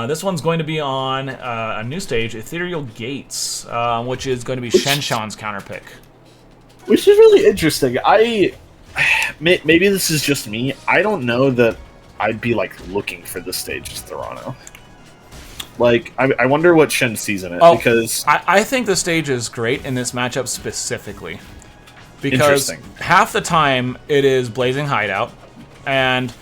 This one's going to be on a new stage, Ethereal Gates, which is going to be Shenshan's counter pick. Which is really interesting. Maybe this is just me. I don't know that I'd be like looking for this stage as Thorano. Like, I wonder what Shen sees in it, because I think the stage is great in this matchup specifically. Because half the time it is Blazing Hideout, and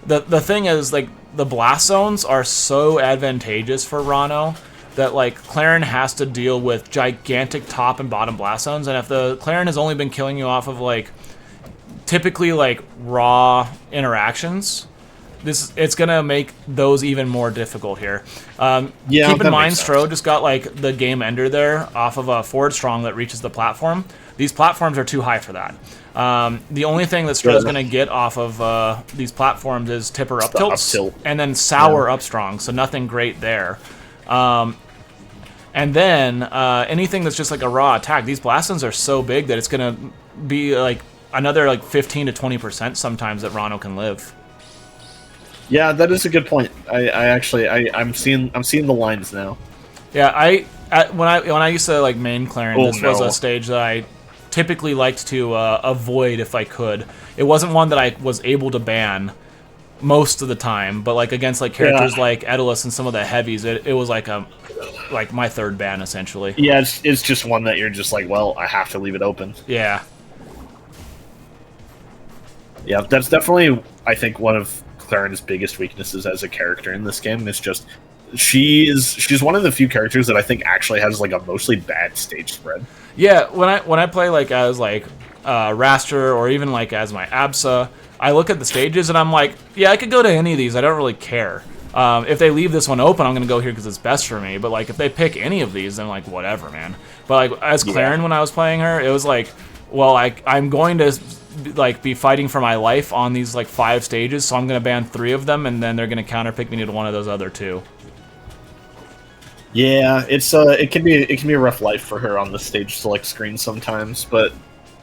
the thing is, like, the blast zones are so advantageous for Rano that like Clarin has to deal with gigantic top and bottom blast zones, and if the Clarin has only been killing you off of like typically like raw interactions, it's gonna make those even more difficult here. Keep in mind, Stro just got like the game ender there off of a forward strong that reaches the platform. These platforms are too high for that. The only thing that Stro's going to get off of these platforms is tipper up tilts and then sour up strong, so nothing great there. And then anything that's just like a raw attack, these blast zones are so big that it's going to be like another like 15 to 20% sometimes that Rano can live. Yeah, that is a good point. I'm seeing the lines now. Yeah, when I used to like main Clarin, this was a stage that I typically liked to avoid if I could. It wasn't one that I was able to ban most of the time, but like against like characters like Edalus and some of the heavies, it was like my third ban essentially. Yeah, it's just one that you're just like, well, I have to leave it open. Yeah. Yeah, that's definitely, I think, one of Clarin's biggest weaknesses as a character in this game. It's just she's one of the few characters that I think actually has like a mostly bad stage spread. Yeah, when I play like as like Raster or even like as my Absa, I look at the stages and I'm like, yeah, I could go to any of these. I don't really care. If they leave this one open, I'm gonna go here because it's best for me. But like if they pick any of these, then like whatever, man. But like as Clarin, when I was playing her, it was like, well, I'm going to like be fighting for my life on these like 5 stages, so I'm gonna ban 3 of them, and then they're gonna counterpick me to one of those other 2. Yeah, it can be a rough life for her on the stage select screen sometimes, but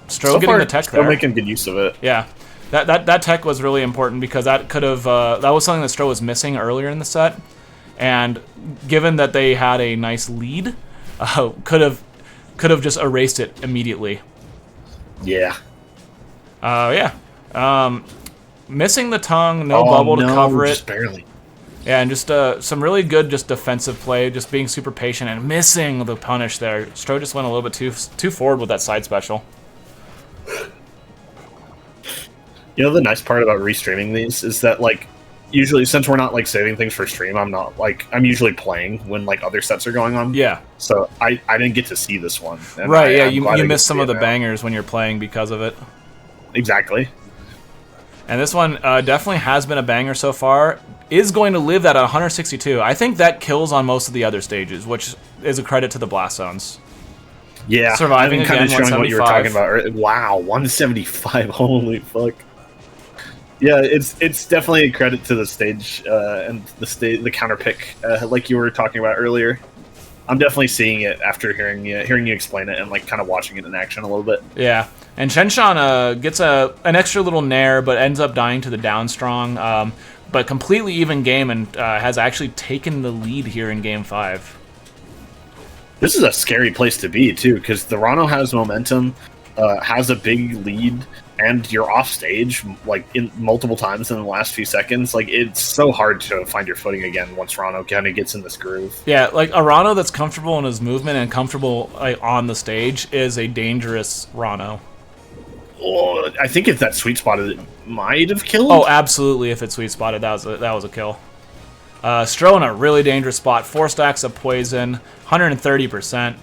Stro getting the tech there, Stro making good use of it. Yeah, that tech was really important because that could have that was something that Stro was missing earlier in the set, and given that they had a nice lead, could have just erased it immediately. Yeah. Missing the tongue, no bubble to cover it. Just barely. Yeah, and just some really good just defensive play, just being super patient and missing the punish there. Stro just went a little bit too forward with that side special. You know, the nice part about restreaming these is that, like, usually since we're not like saving things for stream, I'm usually playing when like other sets are going on. Yeah. So I didn't get to see this one. Right. Yeah. You missed some of the bangers when you're playing because of it. Exactly. And this one definitely has been a banger so far. Is going to live at 162. I think that kills on most of the other stages, which is a credit to the blast zones. Yeah, surviving again, kind of showing what you were talking about. Wow, 175. Holy fuck. Yeah, it's definitely a credit to the stage and the counter pick, like you were talking about earlier. I'm definitely seeing it after hearing you explain it and like kind of watching it in action a little bit. Yeah, and Shenshan gets an extra little nair, but ends up dying to the down strong. But completely even game and has actually taken the lead here in Game 5. This is a scary place to be, too, because the Rano has momentum, has a big lead, and you're off stage like in multiple times in the last few seconds. Like, it's so hard to find your footing again once Rano kind of gets in this groove. Yeah, like a Rano that's comfortable in his movement and comfortable on the stage is a dangerous Rano. Oh, I think if that sweet spot it might have killed. Oh, absolutely! If it sweet spotted, that was a kill. Stro in a really dangerous spot. 4 stacks of poison, 130%.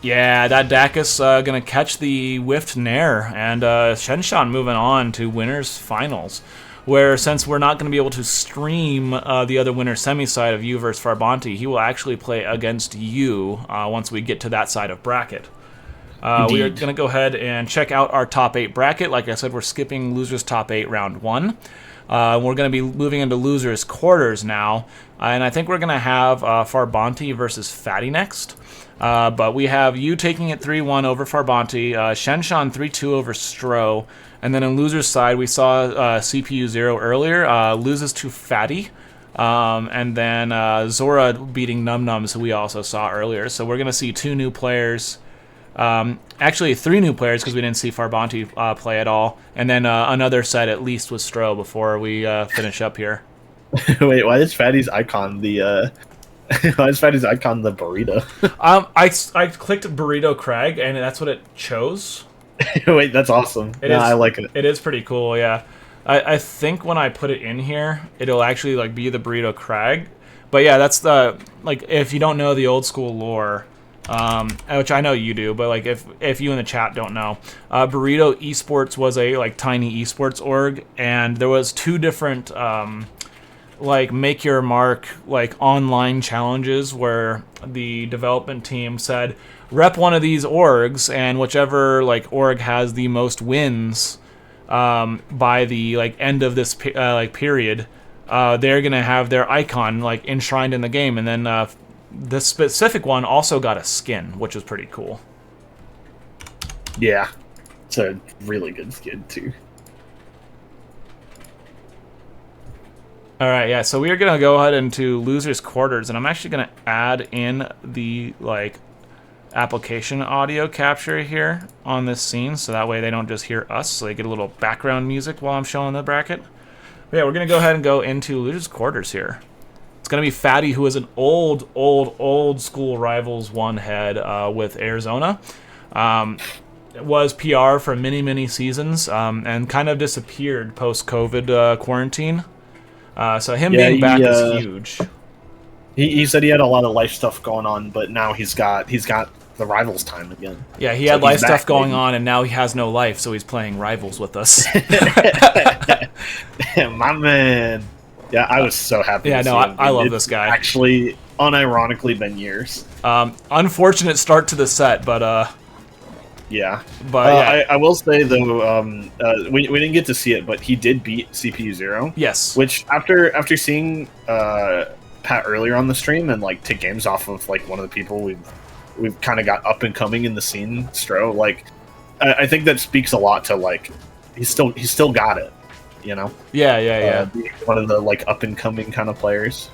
Yeah, that Dacus going to catch the Whiffed Nair, and Shenshan moving on to winners finals, where since we're not going to be able to stream the other winner semi-side of you versus Farbanti, he will actually play against you once we get to that side of bracket. We are going to go ahead and check out our top 8 bracket. Like I said, we're skipping losers top 8 round 1. We're going to be moving into losers quarters now, and I think we're going to have Farbanti versus Fatty next. But we have you taking it 3-1 over Farbanti, Shenshan 3-2 over Stro, and then on loser's side, we saw CPU Zero earlier, loses to Fatty, and then Zora beating Num Nums, who we also saw earlier. So we're going to see 2 new players, actually 3 new players because we didn't see Farbanti play at all, and then another set at least with Stro before we finish up here. Wait, why is Fatty's icon the... Why is Fatty's icon the burrito? I clicked burrito Crag and that's what it chose. Wait, that's awesome. I like it. It is pretty cool, yeah. I think when I put it in here, it'll actually like be the burrito Crag. But yeah, that's the like if you don't know the old school lore, which I know you do, but like if you in the chat don't know, Burrito Esports was a like tiny esports org, and there was 2 different like make your mark like online challenges where the development team said rep one of these orgs, and whichever like org has the most wins by the like end of this like period, they're gonna have their icon like enshrined in the game. And then this specific one also got a skin, which was pretty cool. Yeah, it's a really good skin too. All right, yeah, so we are going to go ahead into losers quarters, and I'm actually going to add in the like application audio capture here on this scene, so that way they don't just hear us, so they get a little background music while I'm showing the bracket. But yeah, we're going to go ahead and go into losers quarters here. It's going to be Fatty, who is an old school Rivals 1 head with Arizona. Was PR for many seasons and kind of disappeared post-COVID quarantine. So him being back is huge. He said he had a lot of life stuff going on, but now he's got the Rivals time again. Yeah, he had life stuff going on, and now he has no life, so he's playing Rivals with us. My man. Yeah, I was so happy. Yeah, no, I love this guy. Actually, unironically, been years. Unfortunate start to the set, but yeah. But yeah. I will say though, we didn't get to see it, but he did beat CPU Zero. Yes. Which after seeing Pat earlier on the stream and like take games off of like one of the people we've kind of got up and coming in the scene, Stro, like I think that speaks a lot to like he's still got it, you know. Yeah. One of the like up and coming kind of players.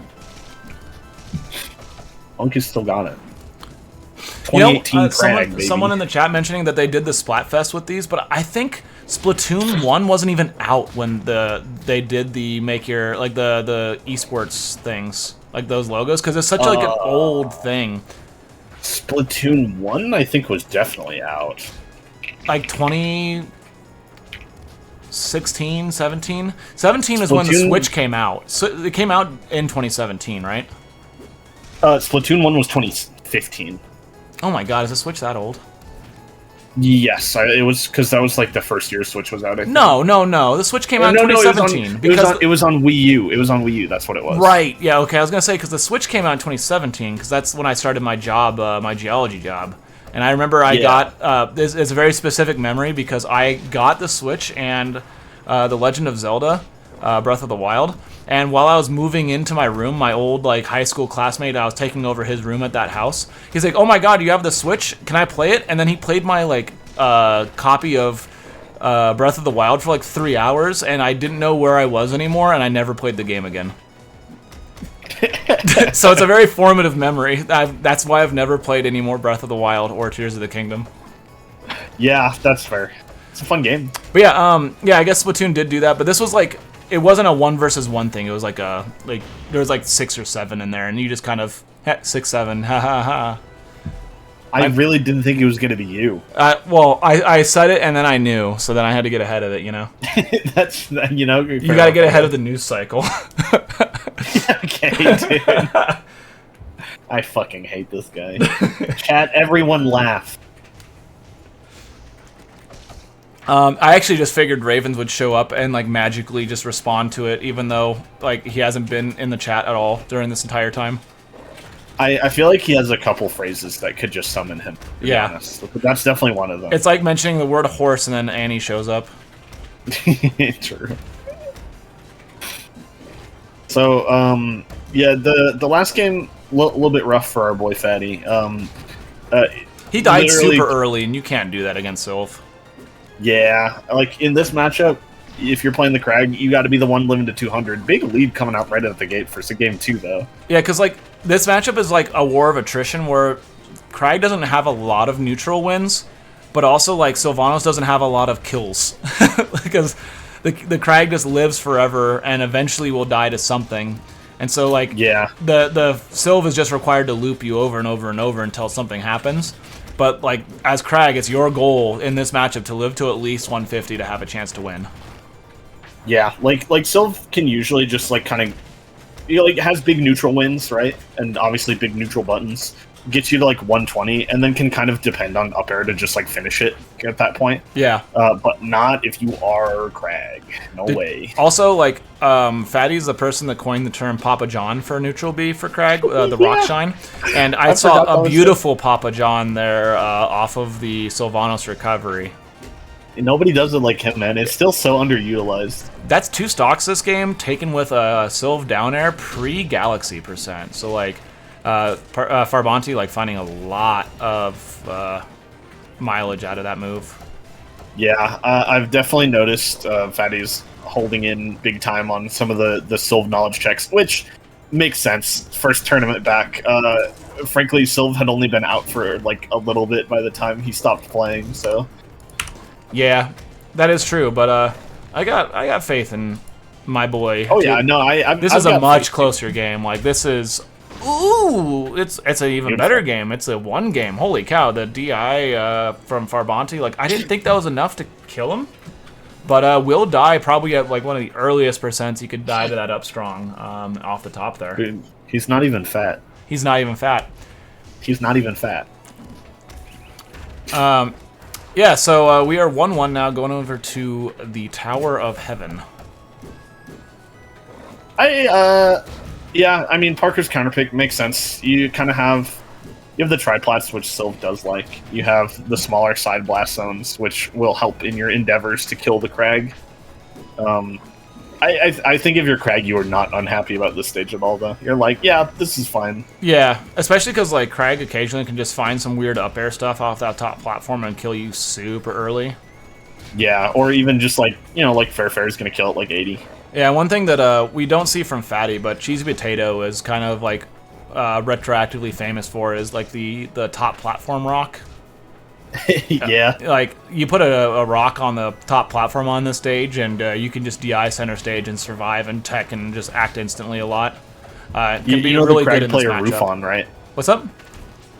Monk has still got it. 2018 someone in the chat mentioning that they did the Splatfest with these, but I think Splatoon 1 wasn't even out when they did the make your like the esports things, like those logos, because it's such like an old thing. Splatoon 1 I think was definitely out. Like 2016, 17? 17 is when the Switch came out. So it came out in 2017, right? Splatoon 1 was 2015. Oh my god, is the Switch that old? Yes, it was because that was like the first year Switch was out. I think. No. The Switch came out in 2017. It was on Wii U. It was on Wii U. That's what it was. Right. Yeah. Okay. I was gonna say because the Switch came out in 2017 because that's when I started my job, my geology job, and I remember I got it's a very specific memory because I got the Switch and the Legend of Zelda, Breath of the Wild. And while I was moving into my room, my old like high school classmate, I was taking over his room at that house. He's like, "Oh my god, you have the Switch? Can I play it?" And then he played my like copy of Breath of the Wild for like 3 hours, and I didn't know where I was anymore, and I never played the game again. So it's a very formative memory. That's why I've never played any more Breath of the Wild or Tears of the Kingdom. Yeah, that's fair. It's a fun game. But yeah, I guess Splatoon did do that, but this was like. It wasn't a 1 versus 1 thing. It was like there was like 6 or 7 in there, and you just kind of 6, 7, ha ha ha. I really didn't think it was gonna be you. Well, I said it and then I knew, so then I had to get ahead of it. You know. That's you got to get ahead of the news cycle. Okay, dude. I fucking hate this guy. Chat, everyone laugh. I actually just figured Ravens would show up and like magically just respond to it, even though like he hasn't been in the chat at all during this entire time. I feel like he has a couple phrases that could just summon him. To be honest. But that's definitely one of them. It's like mentioning the word horse and then Annie shows up. True. So, yeah, the last game, a little bit rough for our boy Fatty. He died super early, and you can't do that against Sylph. Yeah, like in this matchup, if you're playing the Crag, you got to be the one living to 200. Big lead coming out right out the gate for game 2, though. Yeah, because like this matchup is like a war of attrition where Crag doesn't have a lot of neutral wins, but also like Sylvanos doesn't have a lot of kills because the Crag just lives forever and eventually will die to something. And so like the Sylv is just required to loop you over and over and over until something happens. But like as Crag, it's your goal in this matchup to live to at least 150 to have a chance to win. Yeah, like Sylv can usually just like kind of, you know, like has big neutral wins, right? And obviously big neutral buttons. Gets you to like 120 and then can kind of depend on up air to just like finish it at that point. Yeah. But not if you are Crag. No way. Also, like, Fatty's the person that coined the term Papa John for neutral B for Crag, the Rock Shine. And I saw a beautiful Papa John there off of the Sylvanos recovery. Nobody does it like him, man. It's still so underutilized. That's 2 stocks this game, taken with a Sylv down air pre-Galaxy %. So, like, Farbanti like finding a lot of mileage out of that move. Yeah, I've definitely noticed Fatty's holding in big time on some of the Sylv knowledge checks, which makes sense. First tournament back. Frankly, Sylv had only been out for like a little bit by the time he stopped playing, so. Yeah, that is true, but I got faith in my boy. Oh yeah, no, this is a much closer game. Like this is. Ooh, it's an even better game. It's a 1 game. Holy cow, the DI from Farbanti. Like, I didn't think that was enough to kill him. But will die probably at, like, one of the earliest percents he could die to that up strong off the top there. Dude, he's not even fat. He's not even fat. He's not even fat. Yeah, so we are 1-1 now, going over to the Tower of Heaven. Yeah, I mean, Parker's counterpick makes sense. You kind of have the triplats, which Sylv does like. You have the smaller side blast zones, which will help in your endeavors to kill the Crag. I think if you're Crag, you are not unhappy about this stage at all, though. You're like, yeah, this is fine. Yeah, especially because like Crag occasionally can just find some weird up air stuff off that top platform and kill you super early. Yeah, or even just like, you know, like Fair is going to kill it like 80. Yeah, one thing that we don't see from Fatty, but Cheesy Potato is kind of like retroactively famous for is like the top platform rock. Yeah. Like you put a rock on the top platform on this stage, and you can just DI center stage and survive and tech and just act instantly a lot. Can be know really the Crag good in this player matchup. Rufon, right? What's up?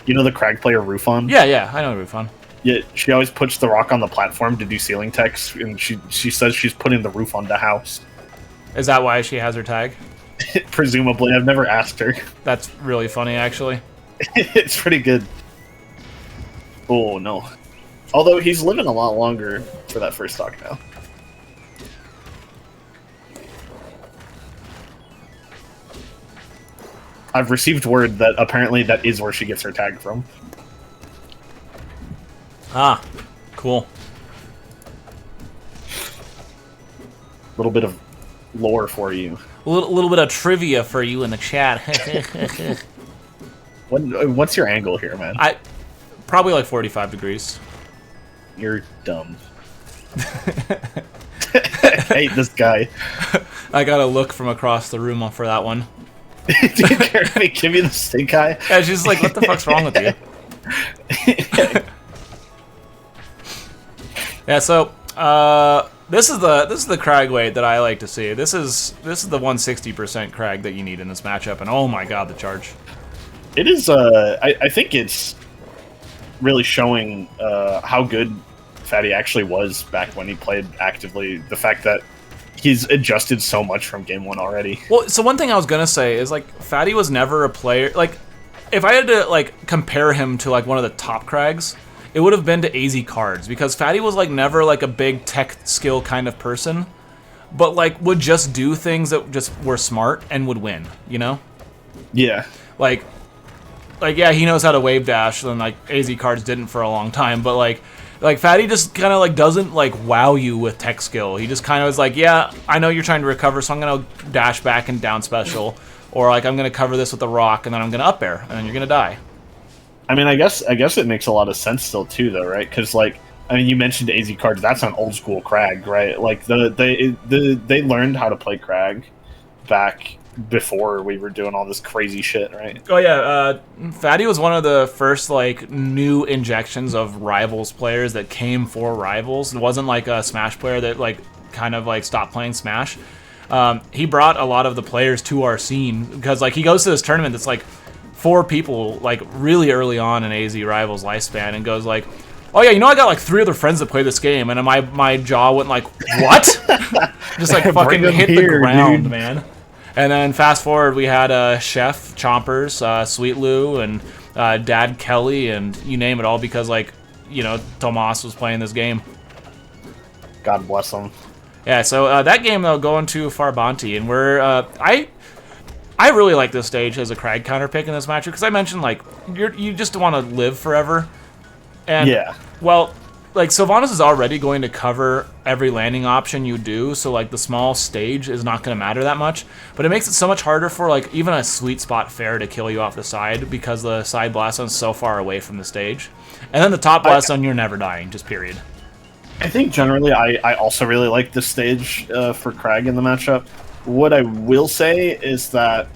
You know the Crag player Rufon? Yeah, I know Rufon. Yeah, she always puts the rock on the platform to do ceiling techs, and she says she's putting the roof on the house. Is that why she has her tag? Presumably. I've never asked her. That's really funny, actually. It's pretty good. Oh, no. Although, he's living a lot longer for that first stock now. I've received word that apparently that is where she gets her tag from. Ah, cool. A little bit of lore for you. A little bit of trivia for you in the chat. What's your angle here, man? Probably like 45 degrees. You're dumb. I hate this guy. I got a look from across the room for that one. Do you care if I give you the stink eye? Yeah, she's like, what the fuck's wrong with you? Yeah, so this is the Crag weight that I like to see. This is the 160% Crag that you need in this matchup, and oh my god, the charge. It is. I think it's really showing how good Fatty actually was back when he played actively. The fact that he's adjusted so much from game 1 already. Well, so one thing I was gonna say is like Fatty was never a player like if I had to like compare him to like one of the top Crags, it would have been to AZ Cards, because Fatty was like never like a big tech skill kind of person, but like would just do things that just were smart and would win, you know? Yeah. Like yeah, he knows how to wave dash, and like AZ Cards didn't for a long time, but like Fatty just kind of like doesn't like wow you with tech skill. He just kind of is like, yeah, I know you're trying to recover, so I'm gonna dash back and down special, or like I'm gonna cover this with a rock, and then I'm gonna up air, and then you're gonna die. I mean, I guess it makes a lot of sense still too, though, right? Because like, I mean, you mentioned AZ Cards. That's an old school Crag, right? Like they learned how to play Crag back before we were doing all this crazy shit, right? Oh yeah, Fatty was one of the first like new injections of Rivals players that came for Rivals. It wasn't like a Smash player that like kind of like stopped playing Smash. He brought a lot of the players to our scene, because like he goes to this tournament that's like 4 people like really early on in AZ Rivals lifespan, and goes like, oh yeah, you know, I got like 3 other friends that play this game, and my jaw went like, what? Just like fucking hit the ground, dude. Man. And then fast forward, we had Chef Chompers, Sweet Lou, and Dad Kelly, and you name it all, because like, you know, Tomas was playing this game. God bless him. Yeah, so that game though, going to Farbanti, and we're I really like this stage as a Crag counter pick in this matchup, because I mentioned like you just want to live forever, and yeah, well, like Sylvanas is already going to cover every landing option you do, so like the small stage is not going to matter that much, but it makes it so much harder for like even a sweet spot fair to kill you off the side, because the side blast zone's so far away from the stage, and then the top blast zone, you're never dying, just period. I think generally I also really like this stage for Crag in the matchup. What I will say is that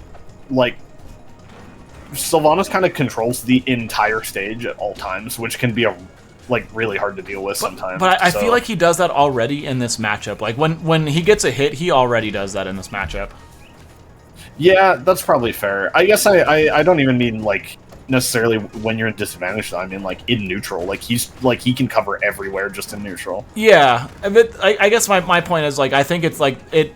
like Sylvanas kind of controls the entire stage at all times, which can be really hard to deal with sometimes. But I feel like he does that already in this matchup. Like when he gets a hit, he already does that in this matchup. Yeah, that's probably fair. I guess I don't even mean like necessarily when you're in disadvantage, though. I mean like in neutral. Like he can cover everywhere just in neutral. Yeah, but I guess my point is like I think it's like it.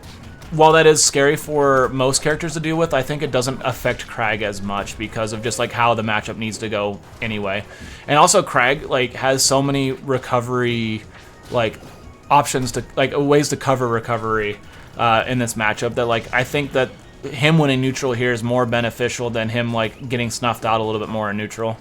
While that is scary for most characters to deal with, I think it doesn't affect Crag as much, because of just like how the matchup needs to go anyway. And also Crag like has so many recovery like options to like ways to cover recovery in this matchup, that like I think that him winning neutral here is more beneficial than him like getting snuffed out a little bit more in neutral.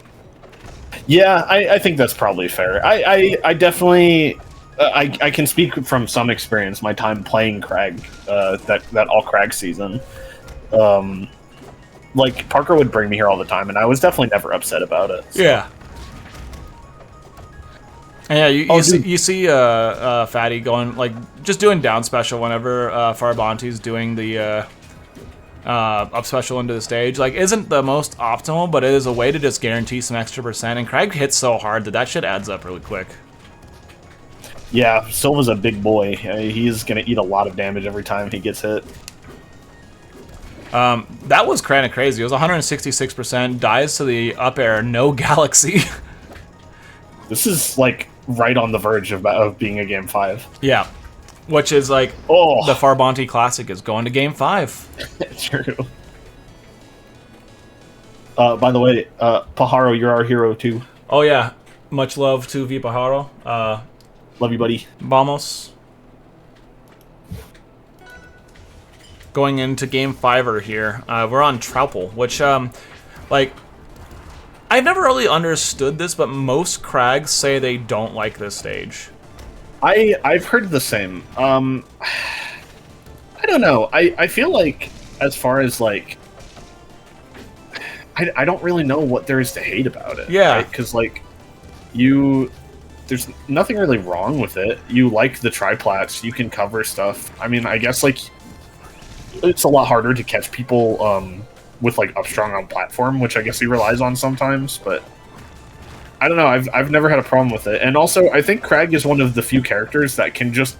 Yeah, I think that's probably fair. I definitely I can speak from some experience, my time playing Crag, that all Crag season. Like Parker would bring me here all the time, and I was definitely never upset about it. So. Yeah. And yeah, you see Fatty going like just doing down special whenever Farbanti's doing the up special into the stage. Like, isn't the most optimal, but it is a way to just guarantee some extra %. And Crag hits so hard that shit adds up really quick. Yeah, Silva's a big boy. He's gonna eat a lot of damage every time he gets hit. That was kind of crazy. It was 166%, dies to the up air, no galaxy. This is like right on the verge of being a game 5. Yeah, which is like the Farbanti Classic is going to game 5. True. By the way, Pajaro, you're our hero too. Oh yeah, much love to V Pajaro. Love you, buddy. Vamos. Going into game 5 here, we're on Troupple, which, like, I've never really understood this, but most Crags say they don't like this stage. I've heard the same. I don't know. I feel like, as far as, like, I don't really know what there is to hate about it. Yeah. Because, like, there's nothing really wrong with it. You like the triplats, you can cover stuff. I mean, I guess, like, it's a lot harder to catch people with, like, up strong on platform, which I guess he relies on sometimes, but I don't know. I've never had a problem with it. And also, I think Crag is one of the few characters that can just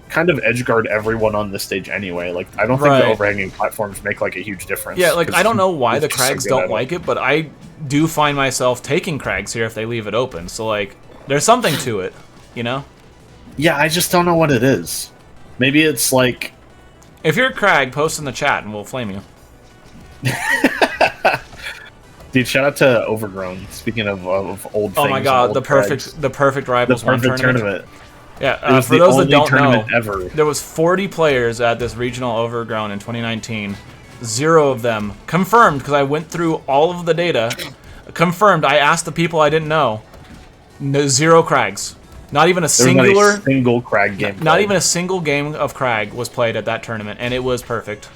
kind of edgeguard everyone on this stage anyway. Like, I don't think the overhanging platforms make, like, a huge difference. Yeah, like, I don't know why the Crags don't like it, but I do find myself taking Crags here if they leave it open. So, like, there's something to it, you know? Yeah, I just don't know what it is. Maybe it's like... If you're Crag, post in the chat and we'll flame you. Dude, shout out to Overgrown. Speaking of old things. Oh my god, the perfect Rivals 1 tournament. Yeah, for those that don't know, there was 40 players at this regional Overgrown in 2019. 0 of them confirmed, because I went through all of the data. Confirmed. I asked the people I didn't know. No, 0 Crags. Not even a single Crag game. Not even a single game of Crag was played at that tournament, and it was perfect.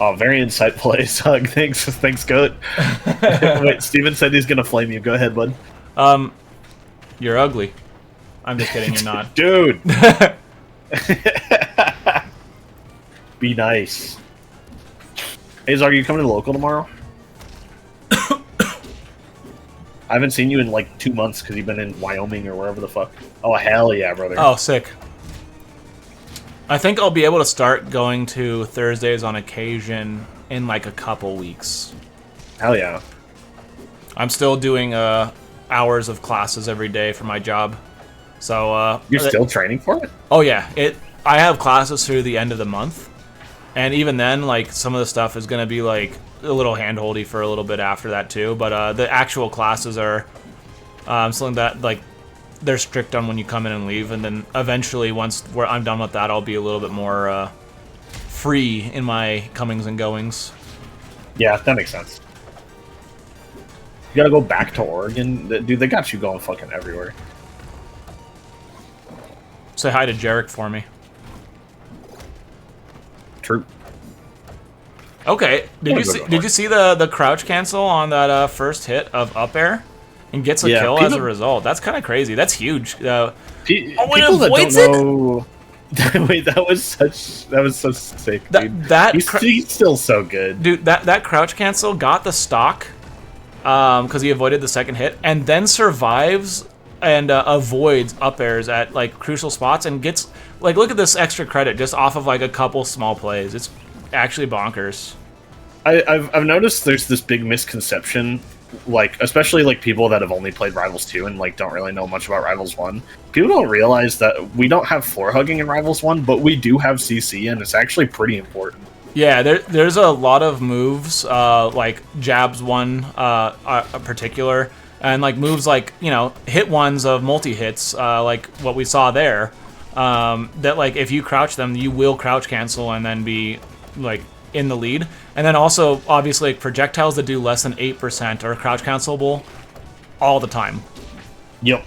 Oh, very insightful ace hug. Thanks, Goat. Wait, Steven said he's gonna flame you. Go ahead, bud. You're ugly. I'm just kidding, you're not. Dude! Be nice. Azar, are you coming to the local tomorrow? I haven't seen you in like 2 months because you've been in Wyoming or wherever the fuck. Oh, hell yeah, brother. Oh, sick. I think I'll be able to start going to Thursdays on occasion in like a couple weeks. Hell yeah. I'm still doing hours of classes every day for my job. So you're still training for it? Oh yeah. I have classes through the end of the month. And even then, like, some of the stuff is going to be like a little handholdy for a little bit after that too, but the actual classes are something that like they're strict on when you come in and leave, and then eventually once I'm done with that, I'll be a little bit more free in my comings and goings. Yeah, that makes sense. You gotta go back to Oregon? Dude, they got you going fucking everywhere. Say hi to Jarek for me. True. Okay, did you see the crouch cancel on that first hit of up air? And gets a kill as a result. That's kind of crazy. That's huge. People that don't know. Wait, that was so sick, dude. He's still so good, dude. That crouch cancel got the stock, because he avoided the second hit, and then survives and avoids up airs at like crucial spots, and gets like, look at this extra credit just off of like a couple small plays. It's actually bonkers. I've noticed there's this big misconception. Like, especially like people that have only played Rivals 2 and like don't really know much about Rivals 1. People don't realize that we don't have floor hugging in Rivals 1, but we do have CC, and it's actually pretty important. Yeah, there's a lot of moves, like jabs 1 particular, and like moves like, you know, hit ones of multi-hits, like what we saw there, that like if you crouch them, you will crouch cancel and then be like in the lead. And then also, obviously, like, projectiles that do less than 8% are crouch cancelable all the time. Yep.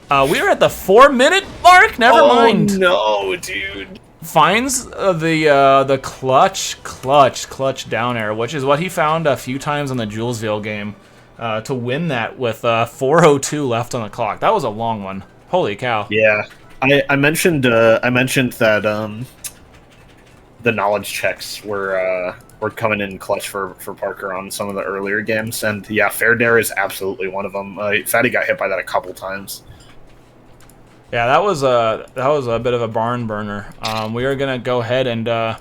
We are at the 4-minute mark? Never mind. Oh, no, dude. Finds the clutch down air, which is what he found a few times in the Julesville game, to win that with 4:02 left on the clock. That was a long one. Holy cow. Yeah. I mentioned that the knowledge checks were coming in clutch for Parker on some of the earlier games, and yeah, Fair Dare is absolutely one of them. Fatty got hit by that a couple times. Yeah, that was a bit of a barn burner. We are gonna go ahead and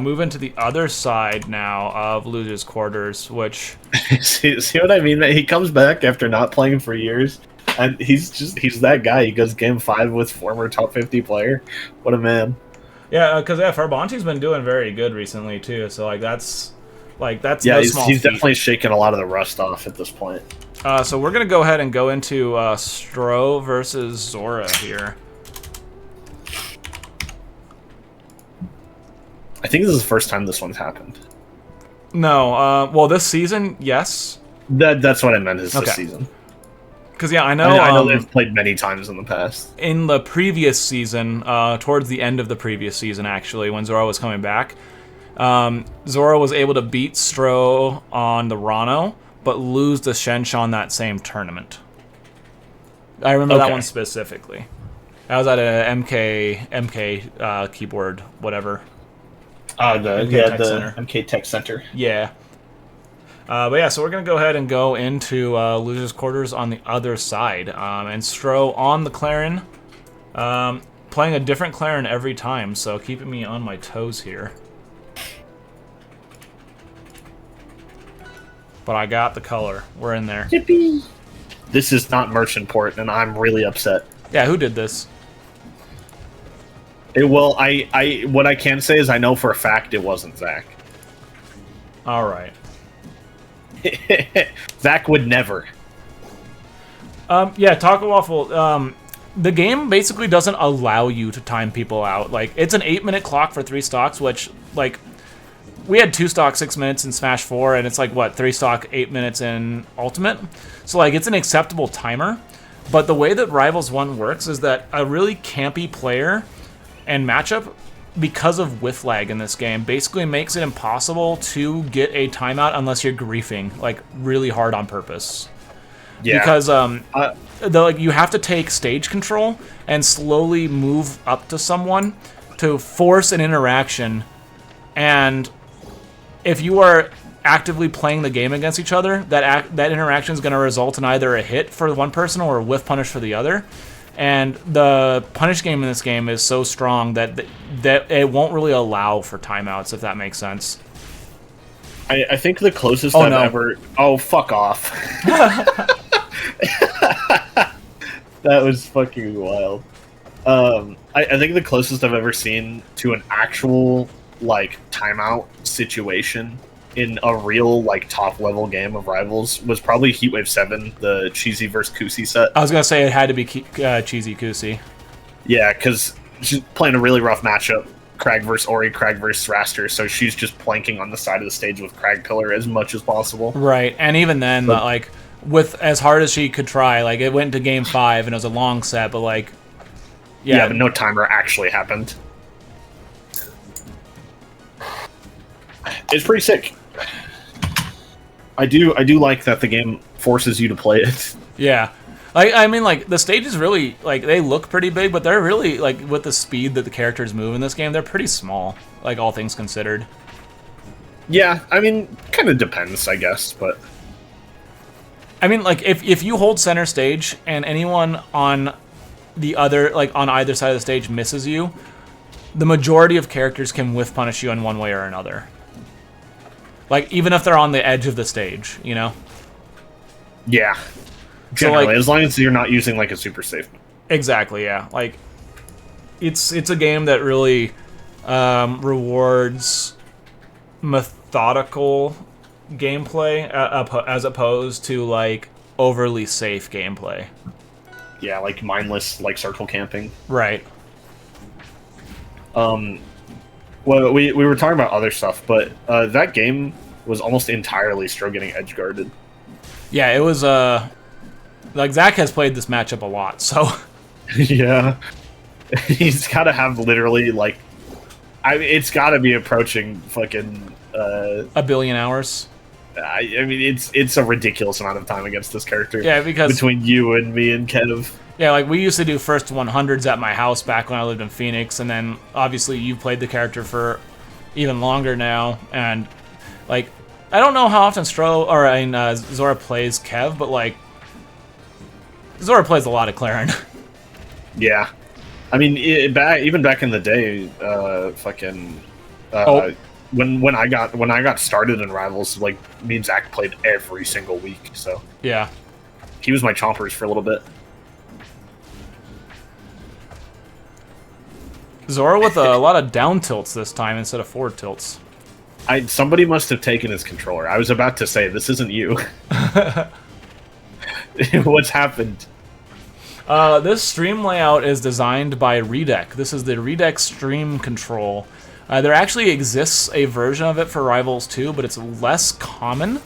move into the other side now of Losers Quarters, which see what I mean? He comes back after not playing for years, and he's that guy. He goes game 5 with former top 50 player. What a man. Yeah, because Farbonti's been doing very good recently too. So that's yeah, he's definitely shaking a lot of the rust off at this point. So we're gonna go ahead and go into Stro versus Zora here. I think this is the first time this one's happened. No, well, this season, yes. That's what I meant. Is this season? Because yeah, I know. I know they've played many times in the past. In the previous season, towards the end of the previous season, actually, when Zora was coming back, Zora was able to beat Stro on the Rano, but lose to Shenshawn that same tournament. I remember that one specifically. I was at a MK keyboard, whatever. The MK Tech Center. Yeah. But yeah, so we're going to go ahead and go into Losers Quarters on the other side. And Stro on the Clarin. Playing a different Clarin every time, so keeping me on my toes here. But I got the color. We're in there. Yippee! This is not Merchant Port, and I'm really upset. Yeah, who did this? Well, what I can say is I know for a fact it wasn't Zach. All right. Zach would never. Yeah, Taco Waffle. The game basically doesn't allow you to time people out. Like, it's an 8-minute clock for 3 stocks, which, like, we had 2 stock 6 minutes in Smash 4, and it's like, what, 3 stock 8 minutes in Ultimate? So, like, it's an acceptable timer. But the way that Rivals 1 works is that a really campy player and matchup, because of whiff lag in this game, basically makes it impossible to get a timeout unless you're griefing, like, really hard on purpose. Yeah. Because you have to take stage control and slowly move up to someone to force an interaction, and if you are actively playing the game against each other, that interaction is going to result in either a hit for one person or a whiff punish for the other. And the punish game in this game is so strong that it won't really allow for timeouts, if that makes sense. I think the closest I've ever... Oh, fuck off. That was fucking wild. I think the closest I've ever seen to an actual, like, timeout situation in a real, like, top-level game of Rivals was probably Heatwave 7, the Cheesy vs. Kusi set. I was going to say it had to be Cheesy Kusi. Yeah, because she's playing a really rough matchup. Crag vs. Ori, Crag vs. Raster, so she's just planking on the side of the stage with Crag Pillar as much as possible. Right, and even then, like, with as hard as she could try, like, it went to game 5, and it was a long set, but, like... Yeah, but no timer actually happened. It's pretty sick. I do like that the game forces you to play it. Yeah. Like, I mean, like, the stages really, like, they look pretty big, but they're really, like, with the speed that the characters move in this game, they're pretty small, like, all things considered. Yeah, I mean, kind of depends, I guess, but... I mean, like, if you hold center stage and anyone on the other, like, on either side of the stage misses you, the majority of characters can whiff punish you in one way or another. Like, even if they're on the edge of the stage, you know? Yeah. Generally, so, like, as long as you're not using, like, a super safe. Exactly, yeah. Like, it's a game that really rewards methodical gameplay as opposed to, like, overly safe gameplay. Yeah, like mindless, like, circle camping. Right. Well, we were talking about other stuff, but that game was almost entirely Stro getting edge guarded. Yeah, it was, like, Zach has played this matchup a lot, so... Yeah. He's got to have literally, like... it's got to be approaching fucking... a billion hours? I mean, it's a ridiculous amount of time against this character. Yeah, because... Between you and me and Kev. Yeah, like, we used to do first 100s at my house back when I lived in Phoenix, and then, obviously, you've played the character for even longer now, and, like, I don't know how often Zora plays Kev, but, like, Zora plays a lot of Clarin. Yeah. I mean, even back in the day, when I got started in Rivals, like, me and Zach played every single week, so... Yeah. He was my chompers for a little bit. Zora with a lot of down tilts this time instead of forward tilts. Somebody must have taken his controller. I was about to say, this isn't you. What's happened? This stream layout is designed by Redeck. This is the Redeck stream control. There actually exists a version of it for Rivals 2, but it's less common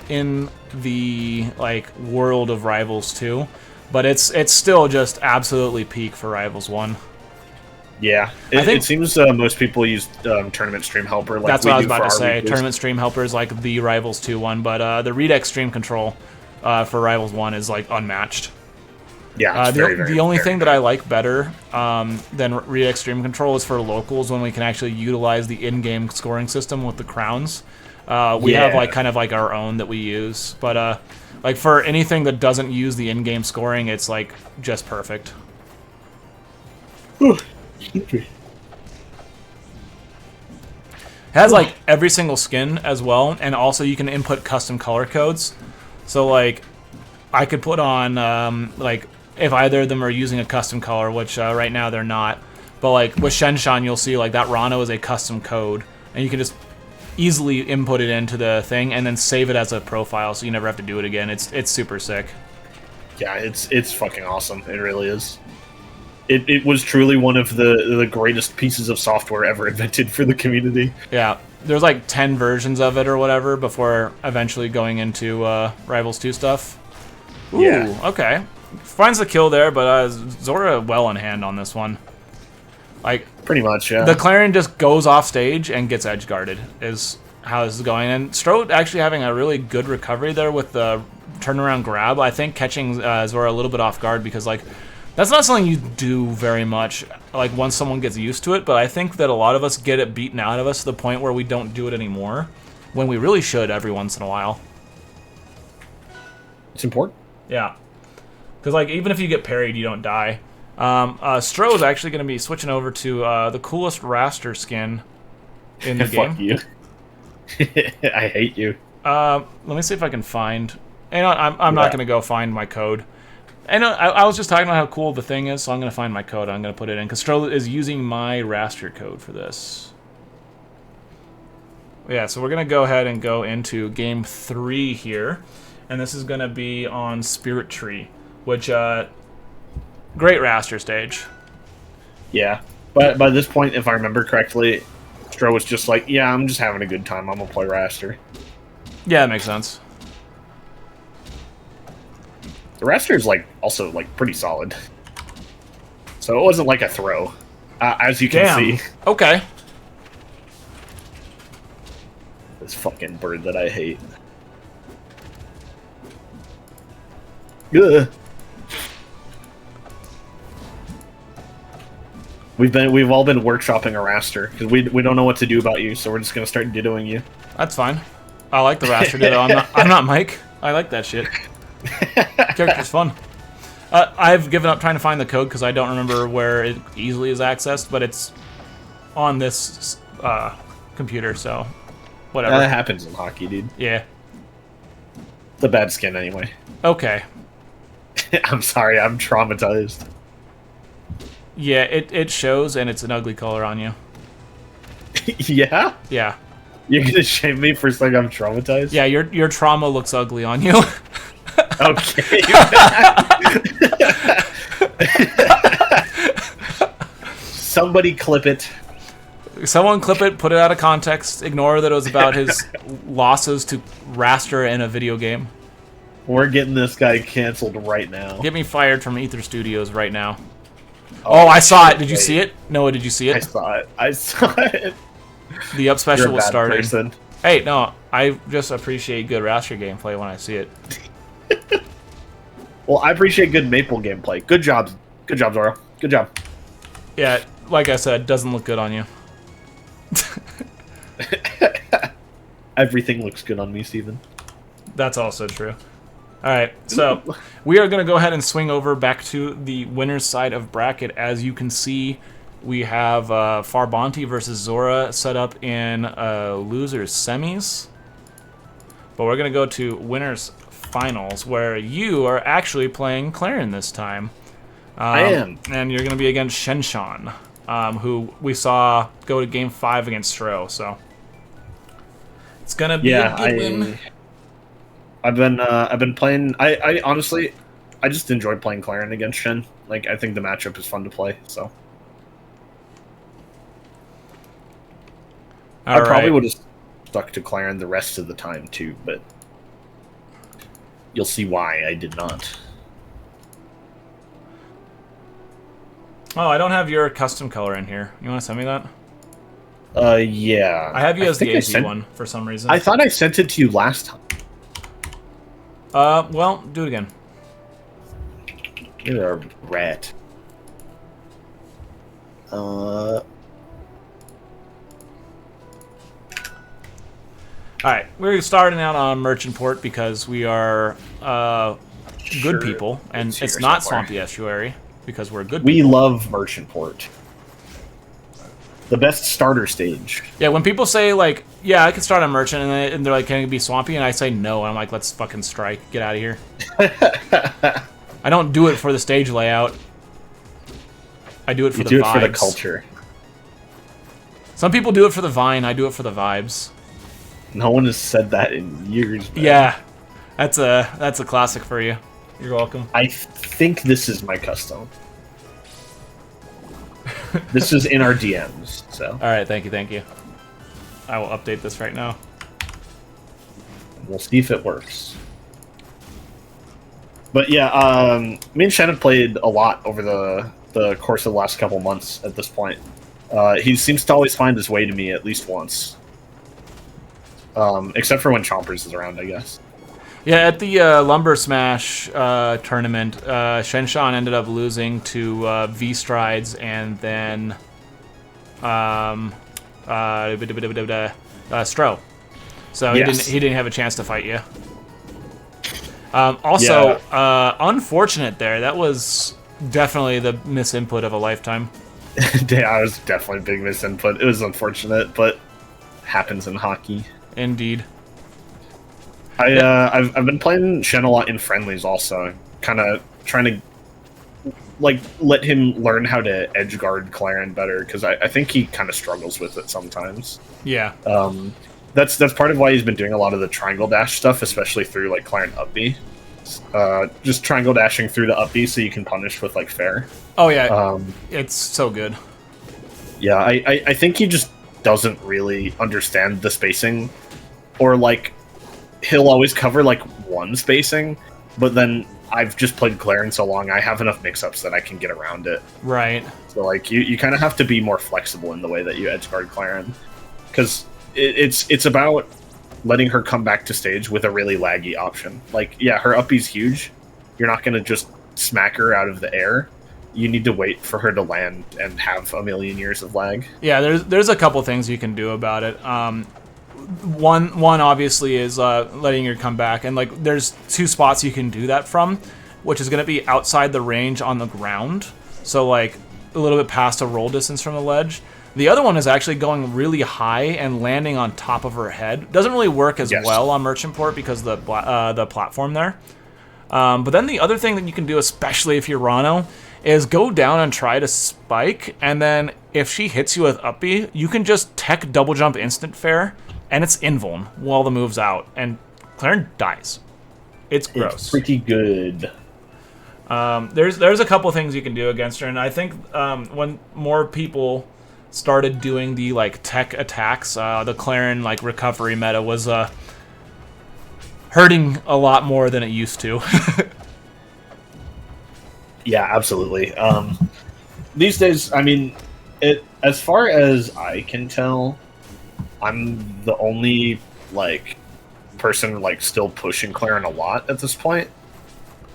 in the, like, world of Rivals 2. But it's still just absolutely peak for Rivals 1. Yeah, it seems most people use Tournament Stream Helper. Like that's what I was about to say. Tournament Stream Helper is like the Rivals 2 one, but the Redeck Stream Control for Rivals 1 is, like, unmatched. Yeah, it's the only thing that I like better than Redeck Stream Control is for locals when we can actually utilize the in-game scoring system with the crowns. We have, like, kind of like our own that we use, but like, for anything that doesn't use the in-game scoring, it's, like, just perfect. It has, like, every single skin as well, and also you can input custom color codes. So, like, I could put on, like, if either of them are using a custom color, which right now they're not. But like with Shenshan, you'll see like that Rano is a custom code, and you can just easily input it into the thing and then save it as a profile, so you never have to do it again. It's super sick. Yeah, it's fucking awesome. It really is. It was truly one of the greatest pieces of software ever invented for the community. Yeah, there's like 10 versions of it or whatever before eventually going into Rivals 2 stuff. Ooh, yeah. Okay. Finds the kill there, but Zora well in hand on this one. Like pretty much, yeah. The Clarion just goes off stage and gets edge guarded is how this is going. And Strode actually having a really good recovery there with the turnaround grab. I think catching Zora a little bit off guard because like that's not something you do very much, like once someone gets used to it, but I think that a lot of us get it beaten out of us to the point where we don't do it anymore, when we really should every once in a while. It's important. Yeah. Because like even if you get parried, you don't die. Stro is actually going to be switching over to the coolest Raster skin in the game. Fuck you. I hate you. Let me see if I can find... And I'm not going to go find my code. And I was just talking about how cool the thing is, so I'm going to find my code. I'm going to put it in, because Stro is using my Raster code for this. Yeah, so we're going to go ahead and go into Game 3 here. And this is going to be on Spirit Tree, which, great Raster stage. Yeah, but by this point, if I remember correctly, Stro was just like, yeah, I'm just having a good time. I'm going to play Raster. Yeah, that makes sense. The Raster is like also like pretty solid, so it wasn't like a throw, as you can see. Okay. This fucking bird that I hate. Ugh. We've all been workshopping a Raster because we don't know what to do about you, so we're just gonna start dittoing you. That's fine. I like the Raster ditto. I'm not Mike. I like that shit. Character's fun. I've given up trying to find the code because I don't remember where it easily is accessed, but it's on this computer, so whatever. That happens in hockey, dude. Yeah. It's a bad skin anyway. Okay. I'm sorry, I'm traumatized. Yeah, it shows, and it's an ugly color on you. Yeah? Yeah. You're gonna shame me for saying I'm traumatized? Yeah, your trauma looks ugly on you. Okay. Somebody clip it. Someone clip it, put it out of context, ignore that it was about his losses to Raster in a video game. We're getting this guy canceled right now. Get me fired from Aether Studios right now. Oh, I saw it. Did you see it? Noah, did you see it? I saw it. I saw it. The up special was starting. Person. Hey, no, I just appreciate good Raster gameplay when I see it. Well, I appreciate good Maple gameplay. Good job. Good job, Zoro. Good job. Yeah, like I said, doesn't look good on you. Everything looks good on me, Steven. That's also true. Alright, so we are going to go ahead and swing over back to the winner's side of bracket. As you can see, we have Farbonti versus Zora set up in losers semis. But we're going to go to winners finals, where you are actually playing Clarion this time. I am. And you're going to be against Shenshan, who we saw go to Game 5 against Stro, so it's going to be a good win. I've been playing. I honestly, I just enjoy playing Clarion against Shen. Like, I think the matchup is fun to play. So I probably would have stuck to Clarion the rest of the time too, but you'll see why I did not. Oh, I don't have your custom color in here. You want to send me that? Yeah. I have you as the AZ one for some reason. I thought I sent it to you last time. Well, do it again. You're a rat. Alright, we're starting out on Merchant Port because we are good people, and it's not Swampy Estuary because we're good people. We love Merchant Port. The best starter stage. Yeah, when people say, like, yeah, I can start on Merchant, and they're like, can it be Swampy? And I say no, and I'm like, let's fucking strike. Get out of here. I don't do it for the stage layout. I do it for the vibes. You do it for the culture. Some people do it for the vine. I do it for the vibes. No one has said that in years, man. Yeah. That's a classic for you. You're welcome. I think this is my custom. This is in our DMs, so. Alright, thank you. I will update this right now. We'll see if it works. But yeah, me and Shen have played a lot over the course of the last couple months at this point. He seems to always find his way to me at least once. Except for when Chompers is around, I guess. Yeah, at the Lumber Smash tournament, Shenshan ended up losing to V-Strides and then Stro. So yes. he didn't have a chance to fight you. Also, unfortunate there. That was definitely the misinput of a lifetime. Yeah, it was definitely a big misinput. It was unfortunate, but happens in hockey. Indeed. I've been playing Shen a lot in friendlies also, kind of trying to like let him learn how to edge guard Claren better, because I think he kind of struggles with it sometimes. Yeah. That's part of why he's been doing a lot of the triangle dash stuff, especially through like Claren up B. Just triangle dashing through the up B so you can punish with like fair. Oh yeah. It's so good. Yeah, I think he just doesn't really understand the spacing, or like he'll always cover like one spacing, but then I've just played Claren so long, I have enough mix-ups that I can get around it. Right. So like you kind of have to be more flexible in the way that you edge guard Claren, because it's about letting her come back to stage with a really laggy option. Like, yeah, her up B's huge. You're not going to just smack her out of the air. You need to wait for her to land and have a million years of lag. Yeah, there's a couple things you can do about it. One obviously is letting her come back, and like there's two spots you can do that from, which is going to be outside the range on the ground, so like a little bit past a roll distance from the ledge. The other one is actually going really high and landing on top of her head. Doesn't really work as well on Merchant Port because the platform there. But then the other thing that you can do, especially if you're Rano, is go down and try to spike, and then if she hits you with up B, you can just tech double jump instant fair, and it's invuln while the move's out, and Claren dies. It's gross. It's pretty good. There's a couple things you can do against her, and I think when more people started doing the like tech attacks, the Claren like recovery meta was hurting a lot more than it used to. Yeah, absolutely. These days, I mean, as far as I can tell, I'm the only like person like still pushing Claren a lot at this point.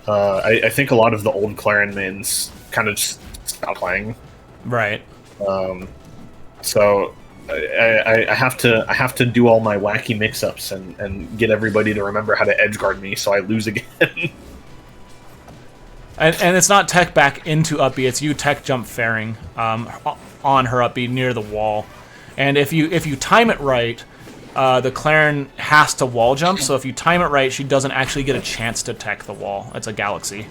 I think a lot of the old Claren mains kind of just stopped playing. Right. So I have to do all my wacky mix-ups and get everybody to remember how to edge guard me so I lose again. And it's not tech back into up B, it's you tech jump fairing on her up B near the wall. And if you time it right, the Claren has to wall jump, so if you time it right, she doesn't actually get a chance to tech the wall. It's a galaxy.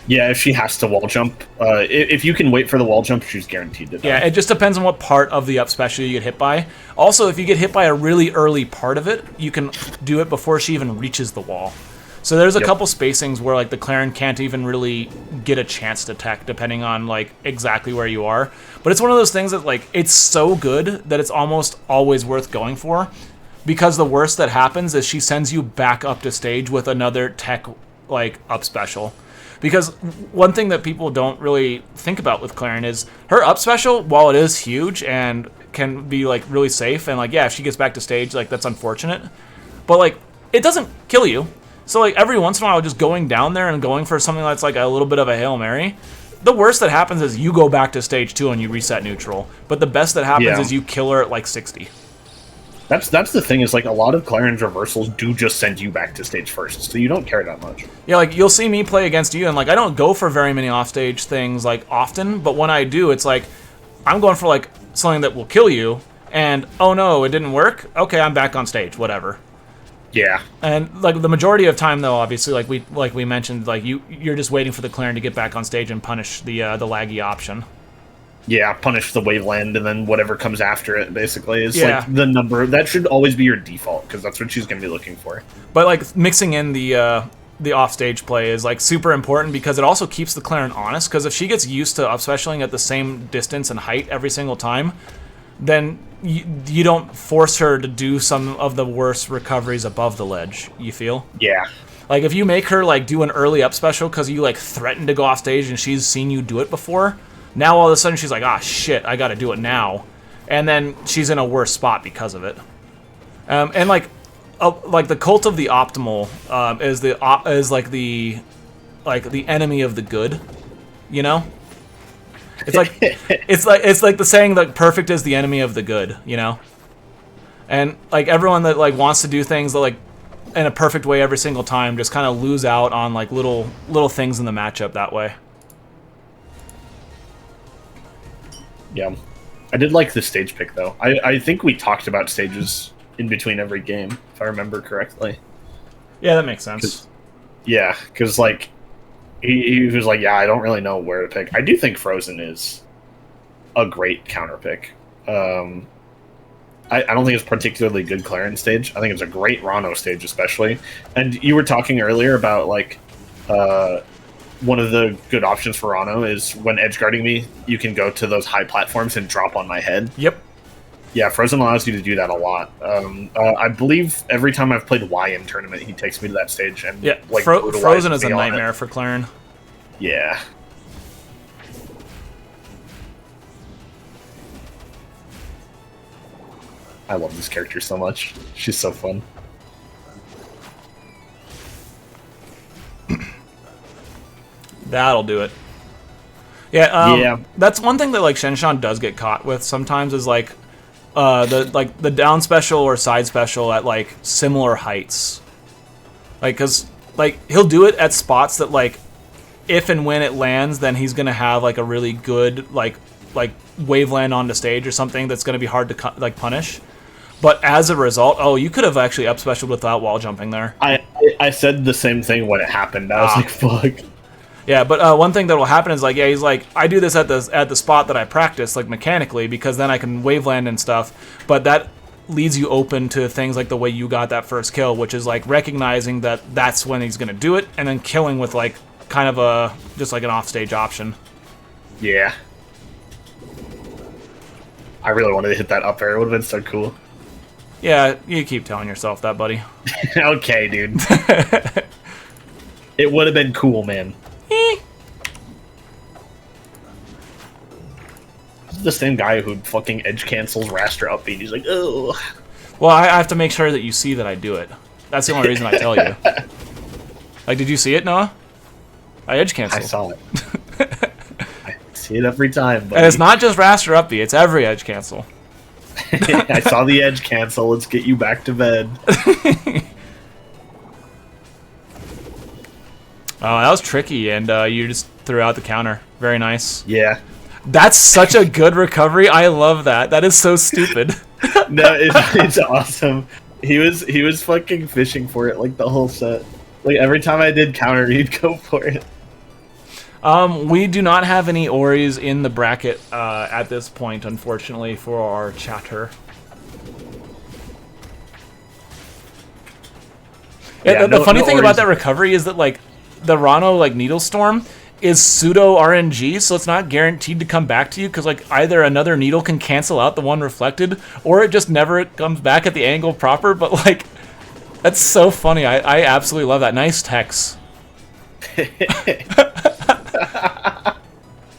Yeah, if she has to wall jump. If you can wait for the wall jump, she's guaranteed to die. Yeah, it just depends on what part of the up special you get hit by. Also, if you get hit by a really early part of it, you can do it before she even reaches the wall. So there's a couple spacings where like the Claren can't even really get a chance to tech, depending on like exactly where you are. But it's one of those things that like it's so good that it's almost always worth going for, because the worst that happens is she sends you back up to stage with another tech like up special. Because one thing that people don't really think about with Claren is her up special, while it is huge and can be like really safe, and like yeah, if she gets back to stage, like that's unfortunate, but like it doesn't kill you. So like every once in a while, just going down there and going for something that's like a little bit of a Hail Mary, the worst that happens is you go back to stage 2 and you reset neutral. But the best that happens is you kill her at like 60. That's the thing, is like a lot of Claren's reversals do just send you back to stage first, so you don't care that much. Yeah, like you'll see me play against you, and like I don't go for very many offstage things like often, but when I do, it's like I'm going for like something that will kill you, and oh no, it didn't work. Okay, I'm back on stage, whatever. Yeah. And like the majority of time, though, obviously, like we mentioned, like you're just waiting for the Clarion to get back on stage and punish the laggy option. Yeah, punish the Wasteland, and then whatever comes after it, basically, is like the number. That should always be your default, because that's what she's going to be looking for. But like mixing in the offstage play is like super important, because it also keeps the Clarion honest, because if she gets used to up-specialing at the same distance and height every single time, then you don't force her to do some of the worst recoveries above the ledge, you feel? Yeah. Like, if you make her, like, do an early up special because you, like, threaten to go off stage and she's seen you do it before, now all of a sudden she's like, ah, shit, I gotta do it now. And then she's in a worse spot because of it. And, like the Cult of the Optimal is like the enemy of the good, you know? It's like the saying that perfect is the enemy of the good, you know? And like everyone that like wants to do things that, like in a perfect way every single time just kind of lose out on like little things in the matchup that way. Yeah. I did like the stage pick though. I think we talked about stages in between every game, if I remember correctly. Yeah, that makes sense. Because like he was like, yeah, I don't really know where to pick. I do think Frozen is a great counter pick. I don't think it's particularly good Clarion stage. I think it's a great Rano stage, especially. And you were talking earlier about like one of the good options for Rano is when edge guarding me, you can go to those high platforms and drop on my head. Yep. Yeah, Frozen allows you to do that a lot. I believe every time I've played Y in tournament, he takes me to that stage and like Frozen is a nightmare for Clarion. Yeah. I love this character so much. She's so fun. That'll do it. Yeah, that's one thing that like Shenshan does get caught with sometimes is like the down special or side special at like similar heights. Like, cause like he'll do it at spots that like if and when it lands, then he's gonna have like a really good like Waveland on the stage or something that's gonna be hard to like punish. But as a result, oh, you could have actually up specialed without wall jumping there. I said the same thing when it happened. I was like, fuck. Yeah, but one thing that will happen is like, yeah, he's like, I do this at the spot that I practice, like mechanically, because then I can waveland and stuff. But that leaves you open to things like the way you got that first kill, which is like recognizing that that's when he's gonna do it, and then killing with like kind of just like an offstage option. Yeah. I really wanted to hit that up air. It would have been so cool. Yeah, you keep telling yourself that, buddy. Okay, dude. It would have been cool, man. This is the same guy who fucking edge cancels Raster up beat. He's like, oh. Well, I have to make sure that you see that I do it. That's the only reason I tell you. Like, did you see it, Noah? I edge cancel. I saw it. I see it every time, buddy. And it's not just Raster up B, it's every edge cancel. I saw the edge cancel. Let's get you back to bed. Oh, that was tricky, and you just threw out the counter. Very nice. Yeah. That's such a good recovery. I love that. That is so stupid. No, it's awesome. He was fucking fishing for it like the whole set. Like every time I did counter, he'd go for it. We do not have any Oris in the bracket at this point, unfortunately, for our chatter. Yeah, the funny thing about that recovery is that like the Rano like Needle Storm is pseudo RNG, so it's not guaranteed to come back to you because like either another needle can cancel out the one reflected, or it just never comes back at the angle proper. But like, that's so funny. I absolutely love that. Nice Tex.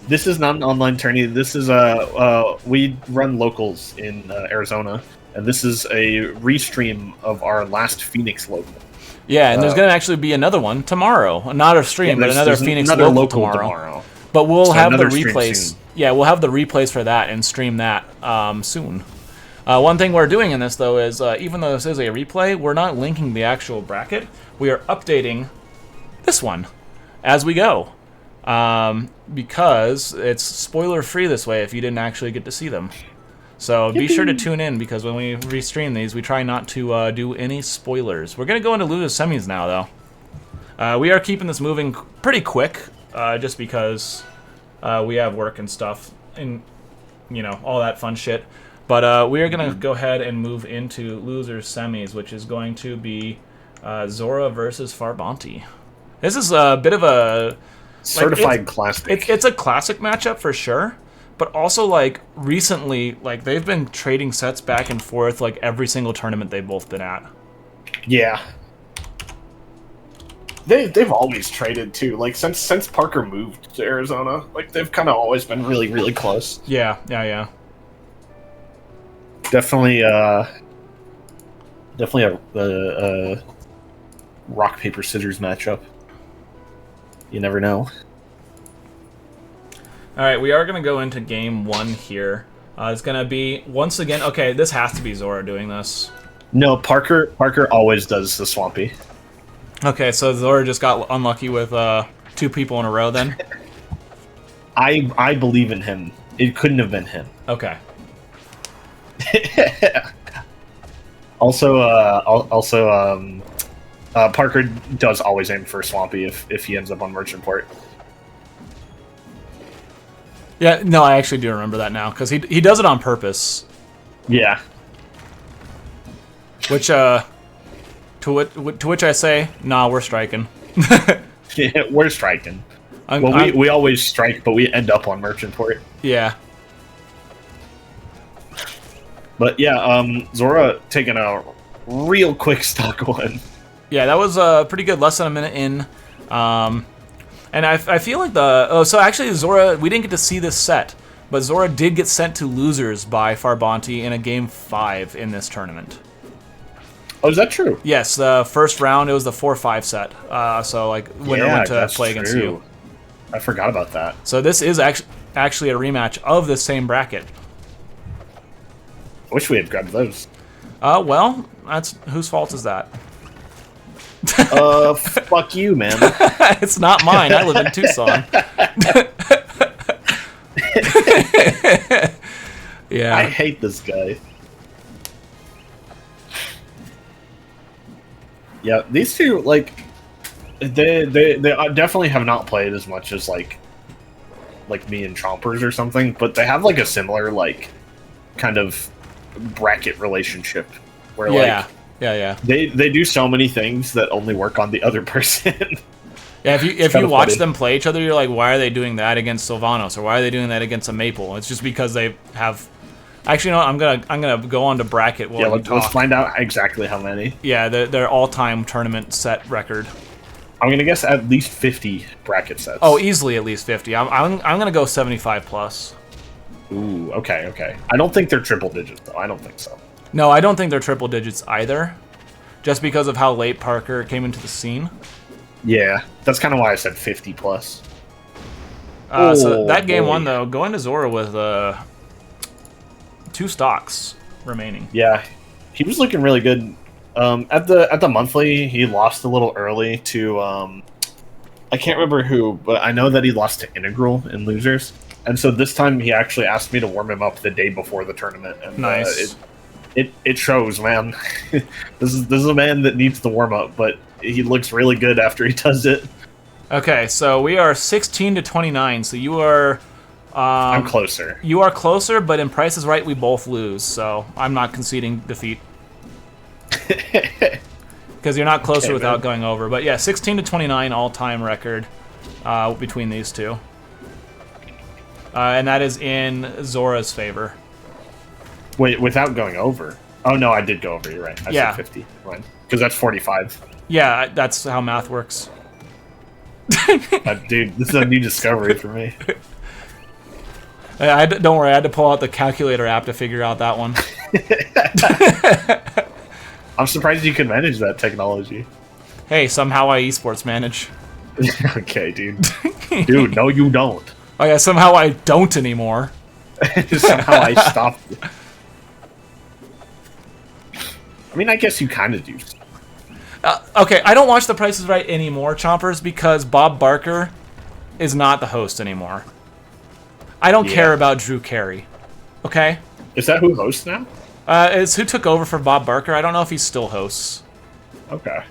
This is not an online tourney. This is we run locals in Arizona, and this is a restream of our last Phoenix local. Yeah, and there's going to actually be another one tomorrow. Not a stream, but another Phoenix local tomorrow. But we'll have the replays. Yeah, we'll have the replays for that and stream that soon. One thing we're doing in this, though, is even though this is a replay, we're not linking the actual bracket. We are updating this one as we go. Because it's spoiler-free this way if you didn't actually get to see them. So be sure to tune in, because when we restream these, we try not to do any spoilers. We're going to go into losers semis now, though. We are keeping this moving pretty quick, just because we have work and stuff, and, you know, all that fun shit. But we are going to go ahead and move into losers semis, which is going to be Zora versus Farbanti. This is a bit of a... certified classic. It's a classic matchup for sure. But also, like, recently, like, they've been trading sets back and forth, like, every single tournament they've both been at. Yeah. They've always traded, too. Like, since Parker moved to Arizona, like, they've kind of always been really, really close. Yeah. Definitely a rock, paper, scissors matchup. You never know. Alright, we are going to go into game 1 here. It's going to be, once again... Okay, this has to be Zora doing this. No, Parker always does the Swampy. Okay, so Zora just got unlucky with 2 people in a row, then? I believe in him. It couldn't have been him. Okay. Also, Parker does always aim for Swampy if he ends up on Merchant Port. Yeah, no, I actually do remember that now, because he does it on purpose. Yeah. Which, to which I say, nah, we're striking. Yeah, we're striking. We always strike, but we end up on Merchant Port. Yeah. But yeah, Zora taking a real quick stock one. Yeah, that was pretty good, less than a minute in. And I feel like so actually Zora, we didn't get to see this set, but Zora did get sent to losers by Farbanti in a game 5 in this tournament. Oh, is that true? Yes, the first round, it was the 4-5 set. So, like, winner went to play against you. I forgot about that. So this is actually a rematch of the same bracket. I wish we had grabbed those. Well, whose fault is that? Fuck you, man. It's not mine. I live in Tucson. Yeah. I hate this guy. Yeah, these two, like, they definitely have not played as much as like me and Chompers or something, but they have like a similar like kind of bracket relationship where yeah. They do so many things that only work on the other person. Yeah, if you watch them play each other, you're like, why are they doing that against Sylvanos, or why are they doing that against a Maple? It's just because they have. Actually, no, I'm gonna go on to bracket. Yeah, let's find out exactly how many. Yeah, their all-time tournament set record. I'm gonna guess at least 50 bracket sets. Oh, easily at least 50. I'm gonna go 75 plus. Ooh, okay. I don't think they're triple digits though. I don't think so. No, I don't think they're triple digits either, just because of how late Parker came into the scene. Yeah, that's kind of why I said 50 plus. So that game one though, going to Zora with 2 stocks remaining. Yeah, he was looking really good. At the monthly, he lost a little early to I can't remember who, but I know that he lost to Integral in losers, and so this time he actually asked me to warm him up the day before the tournament. And, nice. It shows, man. This is a man that needs the warm up, but he looks really good after he does it. Okay, so we are 16 to 29. So you are. I'm closer. You are closer, but in Price is Right, we both lose. So I'm not conceding defeat. Because you're not closer without going over. But yeah, 16 to 29 all-time record between these two. And that is in Zora's favor. Wait, without going over? Oh, no, I did go over. You're right. I said 50. Because that's 45. Yeah, that's how math works. Dude, this is a new discovery for me. Don't worry, I had to pull out the calculator app to figure out that one. I'm surprised you can manage that technology. Hey, somehow I esports manage. Okay, dude. Dude, no you don't. Oh yeah, somehow I don't anymore. Somehow I stopped. I mean, I guess you kind of do. Okay, I don't watch The Price is Right anymore, Chompers, because Bob Barker is not the host anymore. I don't care about Drew Carey. Okay? Is that who hosts now? It's who took over for Bob Barker. I don't know if he still hosts. Okay.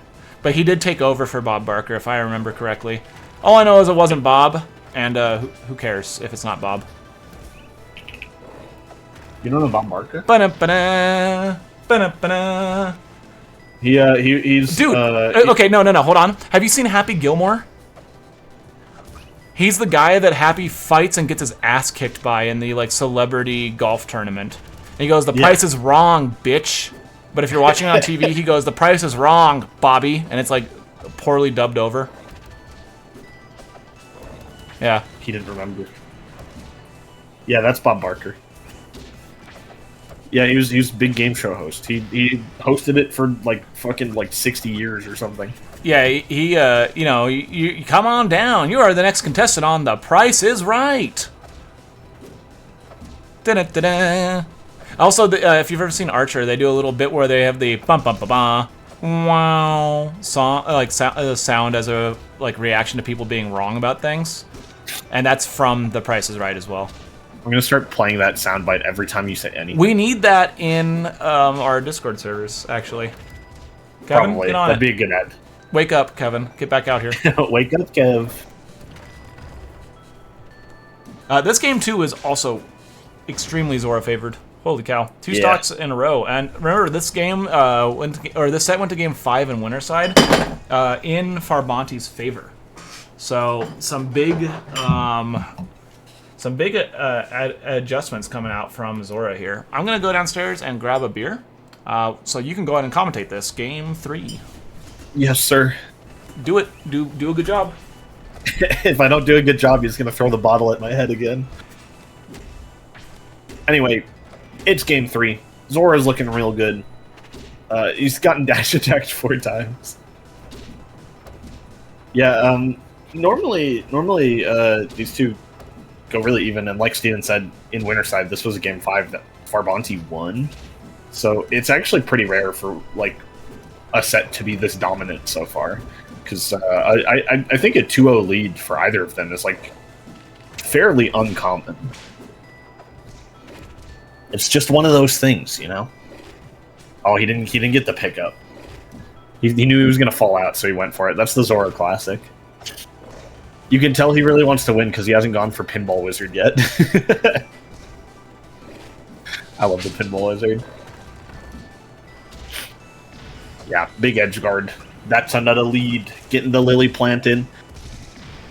But he did take over for Bob Barker, if I remember correctly. All I know is it wasn't Bob, and who cares if it's not Bob? You don't know Bob Barker? Ba-da-ba-da, ba-da-ba-da. He's... Dude, okay, no, hold on. Have you seen Happy Gilmore? He's the guy that Happy fights and gets his ass kicked by in the, like, celebrity golf tournament. And he goes, the price is wrong, bitch. But if you're watching on TV, he goes, the price is wrong, Bobby. And it's, like, poorly dubbed over. Yeah. He didn't remember. Yeah, that's Bob Barker. Yeah, he was a big game show host. He hosted it for, like, fucking, like, 60 years or something. Yeah, he you know, you come on down. You are the next contestant on The Price is Right. Da-da-da-da. Also, if you've ever seen Archer, they do a little bit where they have the bum bum ba ba wow song, like sound as a like reaction to people being wrong about things, and that's from The Price is Right as well. I'm gonna start playing that soundbite every time you say anything. We need that in our Discord servers, actually. Kevin, Probably. get on That'd it. be a good ad. Wake up, Kevin. Get back out here. Wake up, Kev. This game too is also extremely Zora favored. Holy cow! Two stocks in a row, and remember this game this set went to game 5 in Winterside, in Farbanti's favor. So some big adjustments coming out from Zora here. I'm gonna go downstairs and grab a beer, so you can go ahead and commentate this game 3. Yes, sir. Do it. Do a good job. If I don't do a good job, he's gonna throw the bottle at my head again. Anyway, it's game 3. Zora's looking real good. He's gotten dash attacked 4 times. Yeah, normally these two go really even, and like Steven said, in Winterside, this was a game 5 that Farbanti won. So it's actually pretty rare for, like, a set to be this dominant so far. Because I think a 2-0 lead for either of them is, like, fairly uncommon. It's just one of those things, you know? Oh, he didn't get the pickup. He knew he was going to fall out, so he went for it. That's the Zora classic. You can tell he really wants to win because he hasn't gone for Pinball Wizard yet. I love the Pinball Wizard. Yeah, big edge guard. That's another lead. Getting the lily planted.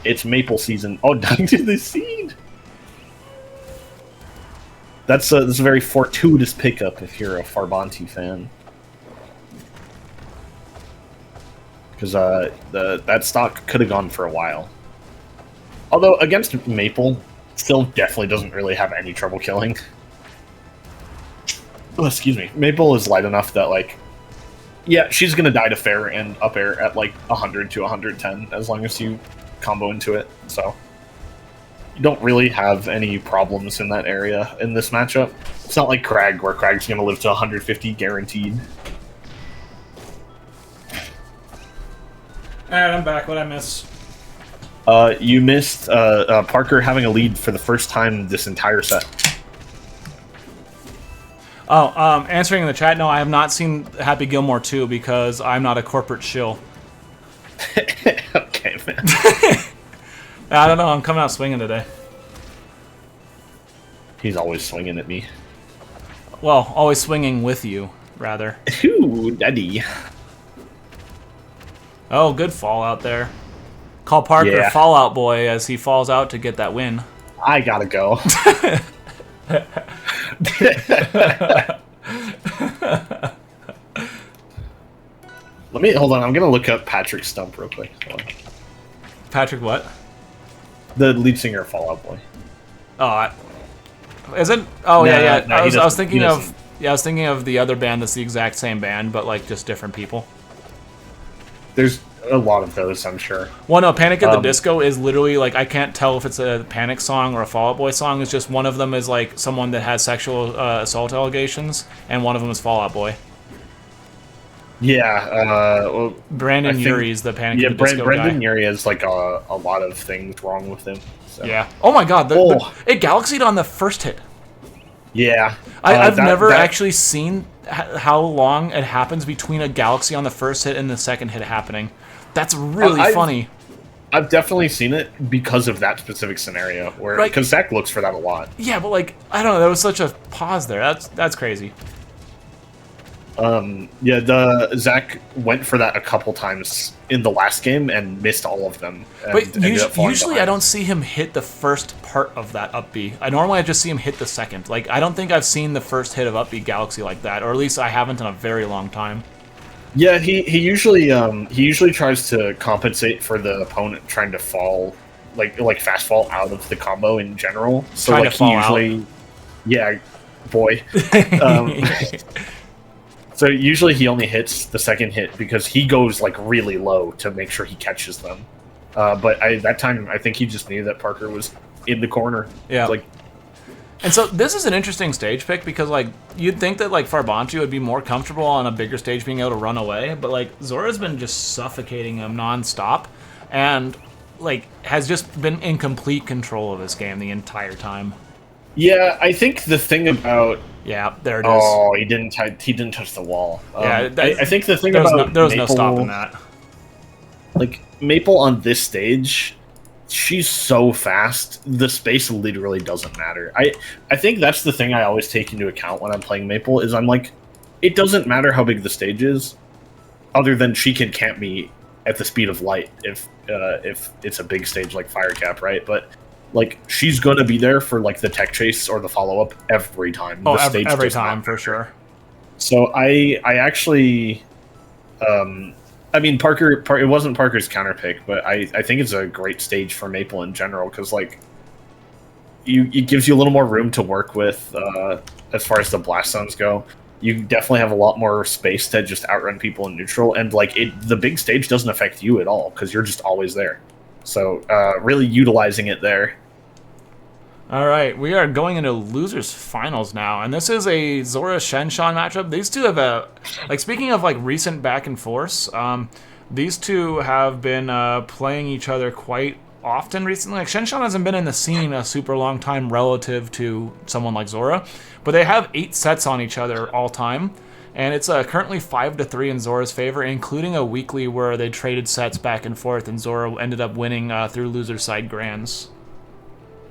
It's maple season. Oh, dying to the seed! That's a very fortuitous pickup if you're a Farbanti fan. Because that stock could have gone for a while. Although, against Maple, still definitely doesn't really have any trouble killing. Oh, excuse me. Maple is light enough that, like, yeah, she's going to die to fair and up air at, like, 100 to 110, as long as you combo into it, so... You don't really have any problems in that area in this matchup. It's not like Crag, where Crag's going to live to 150 guaranteed. Alright, I'm back. What'd I miss? You missed Parker having a lead for the first time this entire set. Oh, answering in the chat, no, I have not seen Happy Gilmore 2 because I'm not a corporate shill. Okay, man. I don't know, I'm coming out swinging today. He's always swinging at me. Well, always swinging with you, rather. Ooh, daddy. Oh, good fall out there. Call Parker Fallout Boy as he falls out to get that win. I gotta go. Hold on, I'm gonna look up Patrick Stump real quick. Patrick what? The lead singer of Fall Out Boy. Oh, is it? Oh, no, yeah. No, I was thinking of the other band that's the exact same band, but like just different people. There's a lot of those, I'm sure. Well, no, Panic at the Disco is literally like I can't tell if it's a Panic song or a Fall Out Boy song. It's just one of them is like someone that has sexual assault allegations, and one of them is Fall Out Boy. Yeah, well, Brandon Urie is the Panic at the Disco Brandon guy. Urie has like a lot of things wrong with him. So. Yeah. Oh my God, it galaxied on the first hit. Yeah. I've never actually seen how long it happens between a galaxy on the first hit and the second hit happening. That's really funny. I've definitely seen it because of that specific scenario, where because Zach looks for that a lot. Yeah, but like I don't know, there was such a pause there. That's crazy. Yeah, Zach went for that a couple times in the last game and missed all of them. But usually I don't see him hit the first part of that up B. I just see him hit the second. Like I don't think I've seen the first hit of up B Galaxy like that, or at least I haven't in a very long time. Yeah, he usually tries to compensate for the opponent trying to fall, like fast fall out of the combo in general. So trying like to fall he usually, out. Yeah, boy. So usually he only hits the second hit because he goes like really low to make sure he catches them. But that time I think he just knew that Parker was in the corner. Yeah. Like, and so this is an interesting stage pick because like you'd think that like Farbanchi would be more comfortable on a bigger stage being able to run away, but like Zora's been just suffocating him nonstop, and like has just been in complete control of this game the entire time. Yeah, I think the thing about there it is. Oh, he didn't touch the wall. Yeah, I think the thing about there was Maple, no stopping that. Like Maple on this stage, she's so fast. The space literally doesn't matter. I think that's the thing I always take into account when I'm playing Maple is I'm like, it doesn't matter how big the stage is, other than she can camp me at the speed of light if it's a big stage like Firecap, right? But like she's gonna be there for like the tech chase or the follow up every time. Oh, every time for sure. So I actually, I mean Parker. It wasn't Parker's counter pick, but I think it's a great stage for Maple in general because like it gives you a little more room to work with as far as the blast zones go. You definitely have a lot more space to just outrun people in neutral, and like the big stage doesn't affect you at all because you're just always there. So really utilizing it there. All right, we are going into losers finals now, and this is a Zora Shenshan matchup. These two have speaking of like recent back and forth, these two have been playing each other quite often recently. Like Shenshan hasn't been in the scene a super long time relative to someone like Zora, but they have 8 sets on each other all time. And it's currently 5-3 in Zora's favor, including a weekly where they traded sets back and forth, and Zora ended up winning through loser side grands.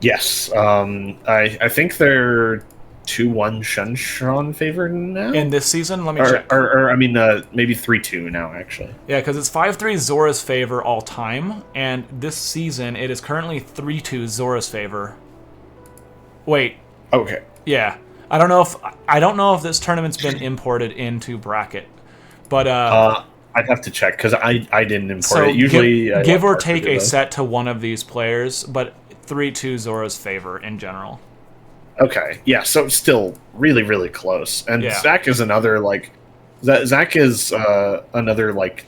Yes, I think they're 2-1 Shenshan favor now in this season. Let me check. Or I mean, maybe 3-2 now actually. Yeah, because it's 5-3 Zora's favor all time, and this season it is currently 3-2 Zora's favor. Wait. Okay. Yeah. I don't know if this tournament's been imported into bracket, but I'd have to check because I didn't import it. Usually, give or take a set to one of these players, but 3-2 Zora's favor in general. Okay, yeah, so it's still really really close. And Zach is another like Zach is another like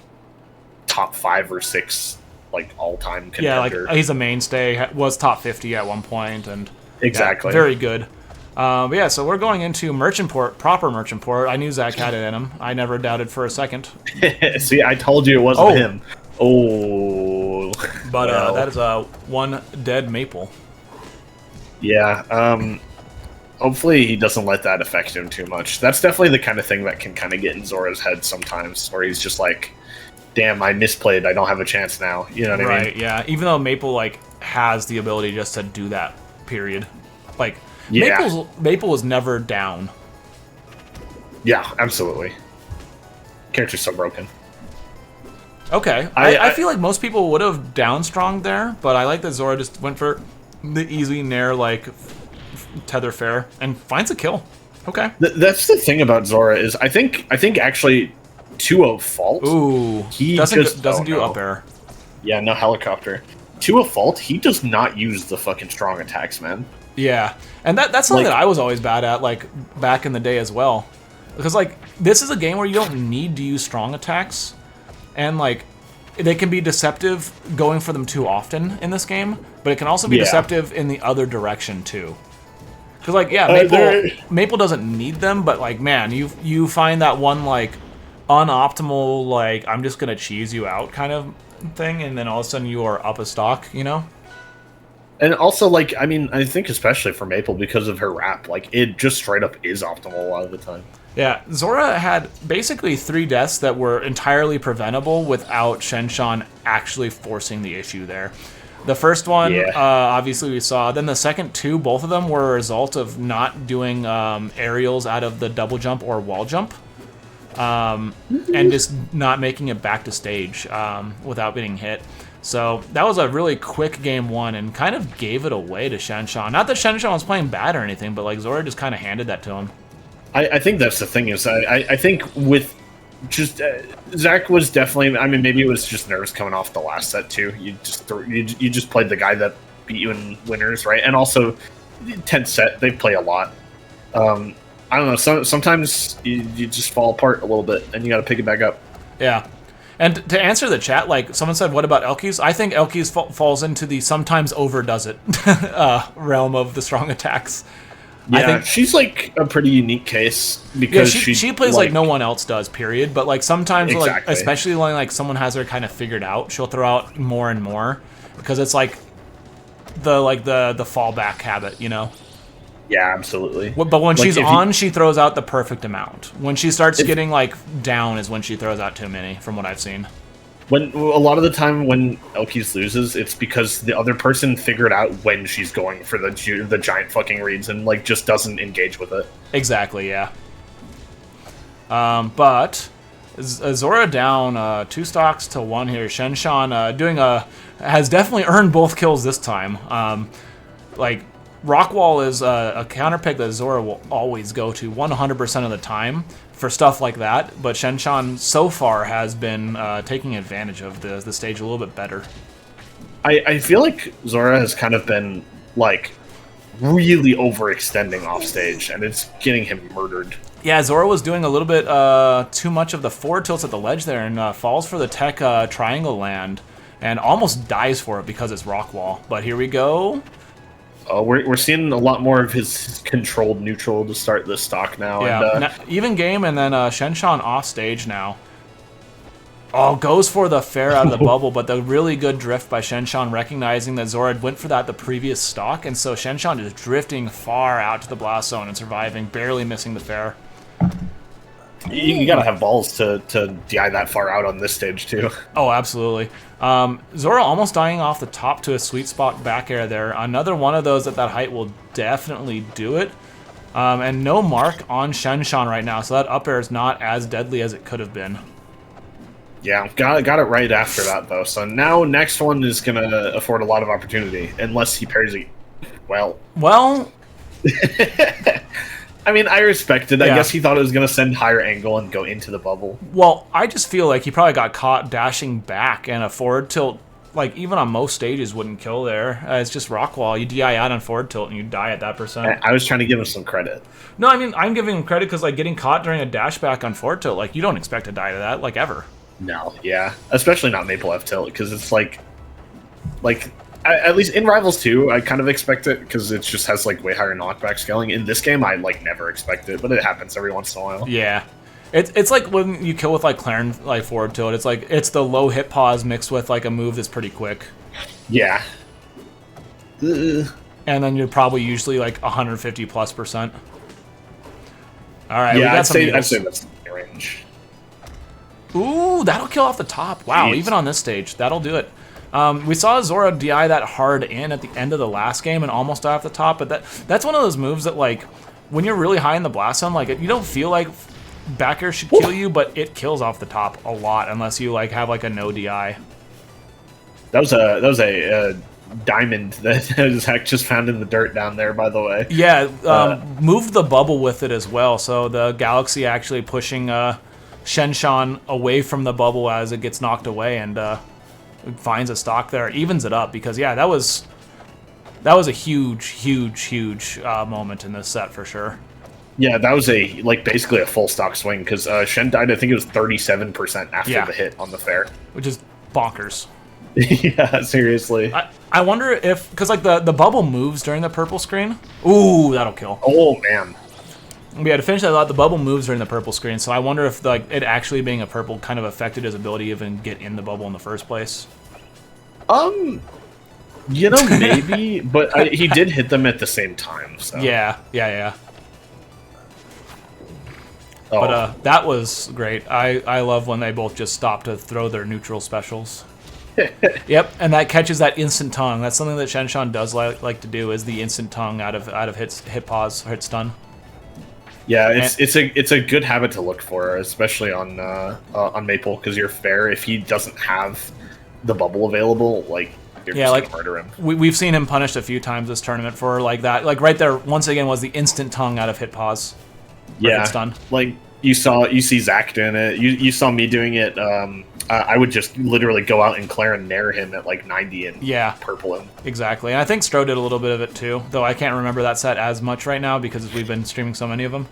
top 5 or 6 like all time contender. Yeah, like he's a mainstay. Was top 50 at one point, and exactly very good. But yeah, so we're going into Merchant Port, proper Merchant Port. I knew Zach had it in him. I never doubted for a second. See, I told you it wasn't him. Oh. But that is one dead Maple. Yeah, hopefully he doesn't let that affect him too much. That's definitely the kind of thing that can kind of get in Zora's head sometimes, where he's just like, damn, I misplayed, I don't have a chance now. You know what I mean? Right, yeah. Even though Maple, like, has the ability just to do that, period. Like, Maple was never down. Yeah, absolutely. Character's so broken. Okay. I feel like most people would have down strong there, but I like that Zora just went for the easy nair, like, tether fair, and finds a kill. Okay. That's the thing about Zora is I think actually 2-0 fault. Ooh. He doesn't do up air. Yeah, no helicopter. 2-0 fault, he does not use the fucking strong attacks, man. Yeah, and that's something that I was always bad at, like, back in the day as well. Because, like, this is a game where you don't need to use strong attacks, and, like, they can be deceptive going for them too often in this game, but it can also be deceptive in the other direction, too. Because, like, Maple doesn't need them, but, like, man, you find that one, like, unoptimal, like, I'm just gonna cheese you out kind of thing, and then all of a sudden you are up a stock, you know? And also, like, I mean, I think especially for Maple, because of her wrap, like, it just straight up is optimal a lot of the time. Yeah, Zora had basically 3 deaths that were entirely preventable without Shenshan actually forcing the issue there. The first one, obviously we saw. Then the second 2, both of them were a result of not doing aerials out of the double jump or wall jump. And just not making it back to stage without getting hit. So that was a really quick game 1 and kind of gave it away to Shenshan. Not that Shenshan was playing bad or anything, but like Zora just kind of handed that to him. I think that's the thing is I think with just Zach was definitely, I mean, maybe it was just nerves coming off the last set too. You just played the guy that beat you in winners, right? And also 10th set they play a lot. I don't know. Sometimes you just fall apart a little bit and you got to pick it back up. Yeah. And to answer the chat, like someone said, what about Elkies? I think Elkies falls into the sometimes overdoes it realm of the strong attacks. Yeah, I think she's like a pretty unique case because she plays like no one else does, period. But like sometimes, like especially when like someone has her kind of figured out, she'll throw out more and more because it's like the fallback habit, you know. Yeah, absolutely. But when she's on, she throws out the perfect amount. When she starts getting like down is when she throws out too many, from what I've seen. When a lot of the time when Elkies loses, it's because the other person figured out when she's going for the giant fucking reads and like just doesn't engage with it. Exactly, yeah. But Zora down 2 stocks to 1 here. Shenshan has definitely earned both kills this time. Like Rockwall is a counter pick that Zora will always go to 100% of the time for stuff like that, but Shenshan so far has been taking advantage of the stage a little bit better. I feel like Zora has kind of been like really overextending off stage, and it's getting him murdered. Yeah, Zora was doing a little bit too much of the forward tilts at the ledge there, and falls for the tech triangle land, and almost dies for it because it's Rockwall. But here we go. We're seeing a lot more of his controlled neutral to start this stock now. Yeah, and, even game, and then Shenshan off stage now. Oh, goes for the fair out of the bubble, but the really good drift by Shenshan, recognizing that Zora went for that the previous stock, and so Shenshan is drifting far out to the blast zone and surviving, barely missing the fair. You gotta have balls to DI that far out on this stage too. Oh, absolutely. Zora almost dying off the top to a sweet spot back air there. Another one of those at that height will definitely do it. And no mark on Shenshan right now, so that up air is not as deadly as it could have been. Yeah, got it right after that though. So now next one is gonna afford a lot of opportunity, unless he parries it. Well. I mean, I respect it. I guess he thought it was going to send higher angle and go into the bubble. Well, I just feel like he probably got caught dashing back, and a forward tilt, like, even on most stages, wouldn't kill there. It's just Rockwall. You DI out on forward tilt, and you die at that percent. I was trying to give him some credit. No, I mean, I'm giving him credit because, like, getting caught during a dash back on forward tilt, like, you don't expect to die to that, like, ever. No, yeah. Especially not Maple F tilt, because it's like at least in Rivals 2, I kind of expect it because it just has like way higher knockback scaling. In this game, I like never expect it, but it happens every once in a while. Yeah, it's like when you kill with like Claren like forward tilt. It's like it's the low hit pause mixed with like a move that's pretty quick. Yeah. And then you're probably usually like 150+%. All right, yeah, I'd say that's the range. Ooh, that'll kill off the top. Wow, even on this stage, that'll do it. We saw Zora DI that hard in at the end of the last game and almost off the top, but that's one of those moves that, like, when you're really high in the blast zone, like, you don't feel like back air should kill you, but it kills off the top a lot unless you, like, have, like, a no DI. That was a diamond that Zach just found in the dirt down there, by the way. Yeah, moved the bubble with it as well, so the Galaxy actually pushing Shenshan away from the bubble as it gets knocked away, and finds a stock there, evens it up, because yeah, that was a huge moment in this set for sure. Yeah, that was basically a full stock swing, because Shen died, I think it was 37% after the hit on the fair, which is bonkers. Yeah, seriously. I wonder if, because like the bubble moves during the purple screen. Ooh, that'll kill. Oh man. Yeah, to finish that thought, the bubble moves during the purple screen, so I wonder if like it actually being a purple kind of affected his ability to even get in the bubble in the first place. You know, maybe, but he did hit them at the same time. So. Yeah. Oh. But that was great. I love when they both just stop to throw their neutral specials. Yep, and that catches that instant tongue. That's something that Shenshan does like to do, is the instant tongue out of hit pause or hit stun. Yeah, it's a good habit to look for, especially on Maple, because you're fair. If he doesn't have the bubble available, like you're just gonna murder him. We've seen him punished a few times this tournament for like that. Like right there, once again, was the instant tongue out of hit pause. Yeah, hit stun. Like you see Zach doing it. You saw me doing it. I would just literally go out and Claire and nair him at like 90 and purple him. Exactly, and I think Stro did a little bit of it too, though I can't remember that set as much right now because we've been streaming so many of them.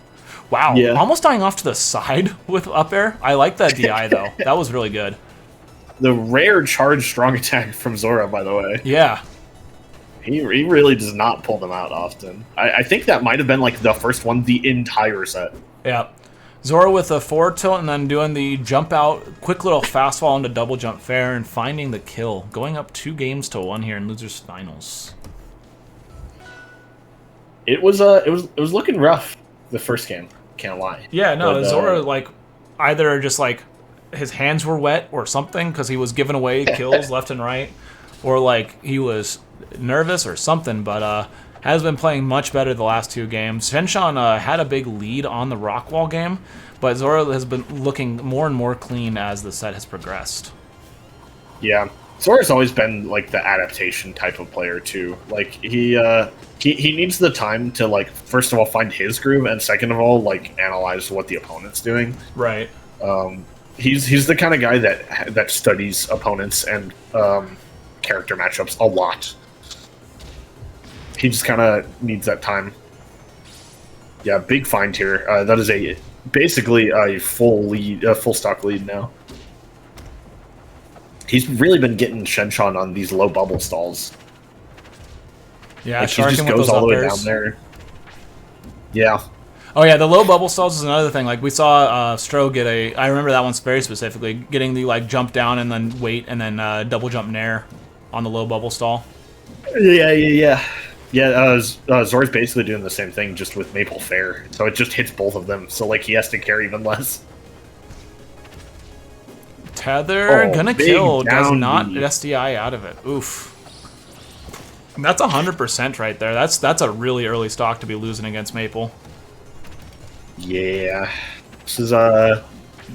Wow, almost dying off to the side with up air. I like that DI though. That was really good. The rare charge strong attack from Zora, by the way. Yeah. He really does not pull them out often. I think that might have been like the first one the entire set. Yeah. Zora with a forward tilt and then doing the jump out, quick little fastfall into double jump fair and finding the kill. Going up 2-1 here in losers finals. It was looking rough the first game, can't lie. Yeah, no, but, Zora like either just like his hands were wet or something because he was giving away kills left and right, or like he was nervous or something, but has been playing much better the last 2 games. Shenshan had a big lead on the Rockwall game, but Zora has been looking more and more clean as the set has progressed. Yeah, Zora's always been like the adaptation type of player too. Like he needs the time to like first of all find his groove and second of all like analyze what the opponent's doing. Right. He's the kind of guy that studies opponents and character matchups a lot. He just kind of needs that time. Yeah, big find here. That is basically a full stock lead now. He's really been getting Shenshan on these low bubble stalls. Yeah, like he just goes all the way down there. Yeah. Oh yeah, the low bubble stalls is another thing. Like we saw Stro get I remember that one very specifically, getting the like jump down and then wait and then double jump nair on the low bubble stall. Yeah. Zora's basically doing the same thing, just with Maple Fair. So it just hits both of them. So like he has to care even less. Tether gonna kill, does not SDI out of it. Oof. That's 100% right there. That's a really early stock to be losing against Maple. Yeah, this is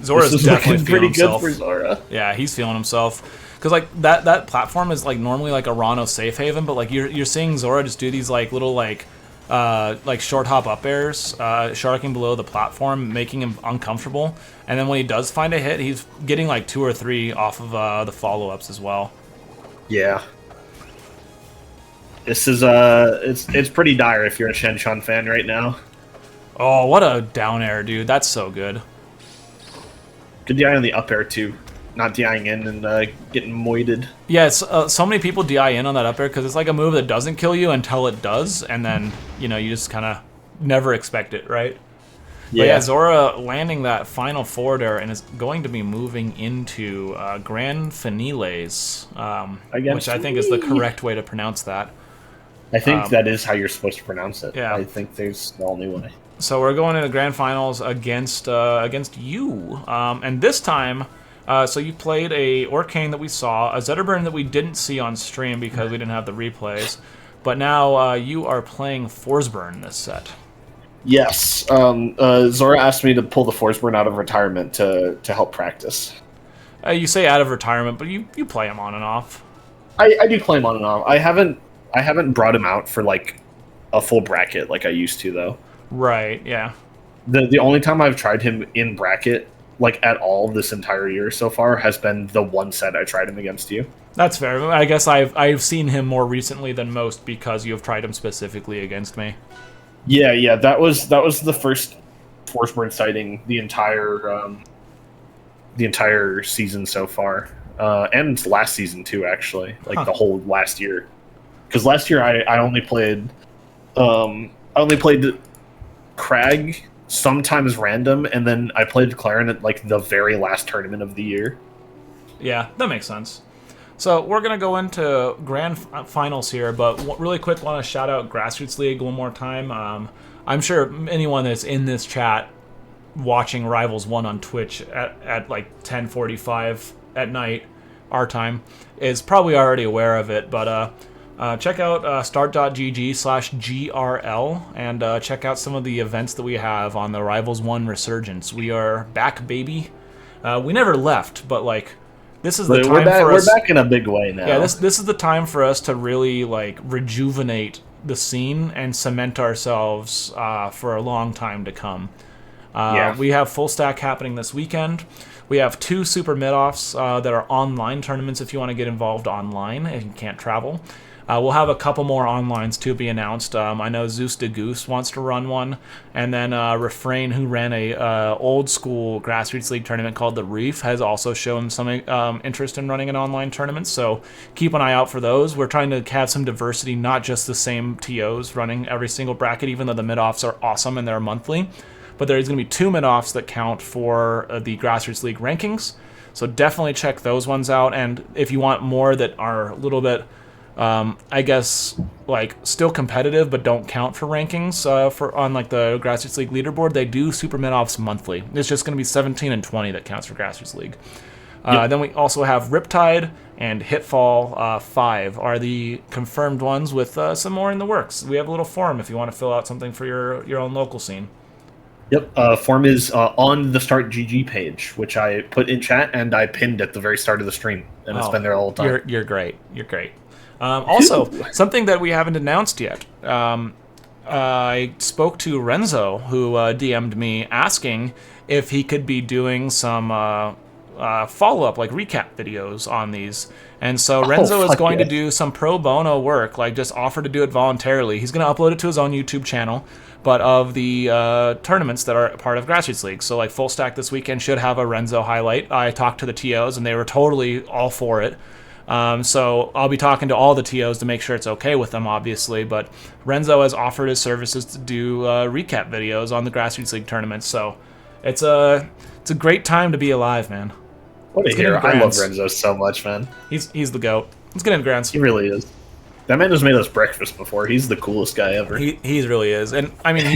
Zora's definitely pretty himself. Good for Zora. Yeah, he's feeling himself. Because like that platform is like normally like a Rano safe haven, but like you're seeing Zora just do these like little like short hop up airs, sharking below the platform, making him uncomfortable. And then when he does find a hit, he's getting like 2 or 3 off of the follow ups as well. Yeah. This is it's pretty dire if you're a Shenshan fan right now. Oh, what a down air, dude! That's so good. Good DI on the up air too. Not DIing in and getting moited. Yeah, so many people DI in on that up air because it's like a move that doesn't kill you until it does, and then, you know, you just kind of never expect it, right? Yeah. But yeah, Zora landing that final forward air and is going to be moving into Grand Finiles, which I think is the correct way to pronounce that. I think that is how you're supposed to pronounce it. Yeah. I think there's the only way. So we're going into Grand Finals against you, and this time... so you played a Orcane that we saw, a Zetterburn that we didn't see on stream because we didn't have the replays, but now you are playing Forsburn this set. Yes. Zora asked me to pull the Forsburn out of retirement to help practice. You say out of retirement, but you play him on and off. I do play him on and off. I haven't brought him out for like a full bracket like I used to though. Right. Yeah. The only time I've tried him in bracket, like at all this entire year so far, has been the one set I tried him against you. That's fair. I guess I've seen him more recently than most because you have tried him specifically against me. Yeah. That was the first Forsburn sighting the entire season so far, and last season too. Actually, like the whole last year, because last year I only played Crag. Sometimes random, and then I played Clarin at like the very last tournament of the year. Yeah, that makes sense. So we're going to go into grand finals here, but really quick, want to shout out Grassroots League one more time. I'm sure anyone that's in this chat watching Rivals 1 on Twitch at like 10:45 at night, our time, is probably already aware of it, but check out start.gg/GRL and check out some of the events that we have on the Rivals 1 Resurgence. We are back, baby. We never left, but like, this is the time for us. We're back in a big way now. Yeah, this is the time for us to really like rejuvenate the scene and cement ourselves for a long time to come. We have full stack happening this weekend. We have 2 super mid-offs that are online tournaments if you want to get involved online and you can't travel. We'll have a couple more onlines to be announced. I know Zeus de Goose wants to run one, and then Refrain, who ran a old school Grassroots League tournament called the Reef, has also shown some interest in running an online tournament. So keep an eye out for those. We're trying to have some diversity, not just the same TOs running every single bracket, even though the mid-offs are awesome and they're monthly. But there's going to be 2 mid-offs that count for the Grassroots League rankings. So definitely check those ones out. And if you want more that are a little bit, I guess, like still competitive but don't count for rankings on like the Grassroots League leaderboard, they do super mid-offs monthly. It's just going to be 17 and 20 that counts for Grassroots League. Then we also have Riptide and Hitfall 5 are the confirmed ones, with some more in the works. We have a little forum if you want to fill out something for your own local scene. Yep, form is on the Start GG page, which I put in chat and I pinned at the very start of the stream, and it's been there all the time. You're great. You're great. Also, something that we haven't announced yet. I spoke to Renzo, who DM'd me asking if he could be doing some follow-up, like recap videos on these. And so Renzo is going to do some pro bono work, like just offer to do it voluntarily. He's going to upload it to his own YouTube channel, but of the tournaments that are part of Grassroots League. So like Full Stack this weekend should have a Renzo highlight. I talked to the TOs and they were totally all for it. So I'll be talking to all the TOs to make sure it's okay with them, obviously. But Renzo has offered his services to do recap videos on the Grassroots League tournaments. So it's a great time to be alive, man. What a hero. I love Renzo so much, man. He's the GOAT. Let's get in grants. He really is. That man has made us breakfast before. He's the coolest guy ever. He really is. And I mean,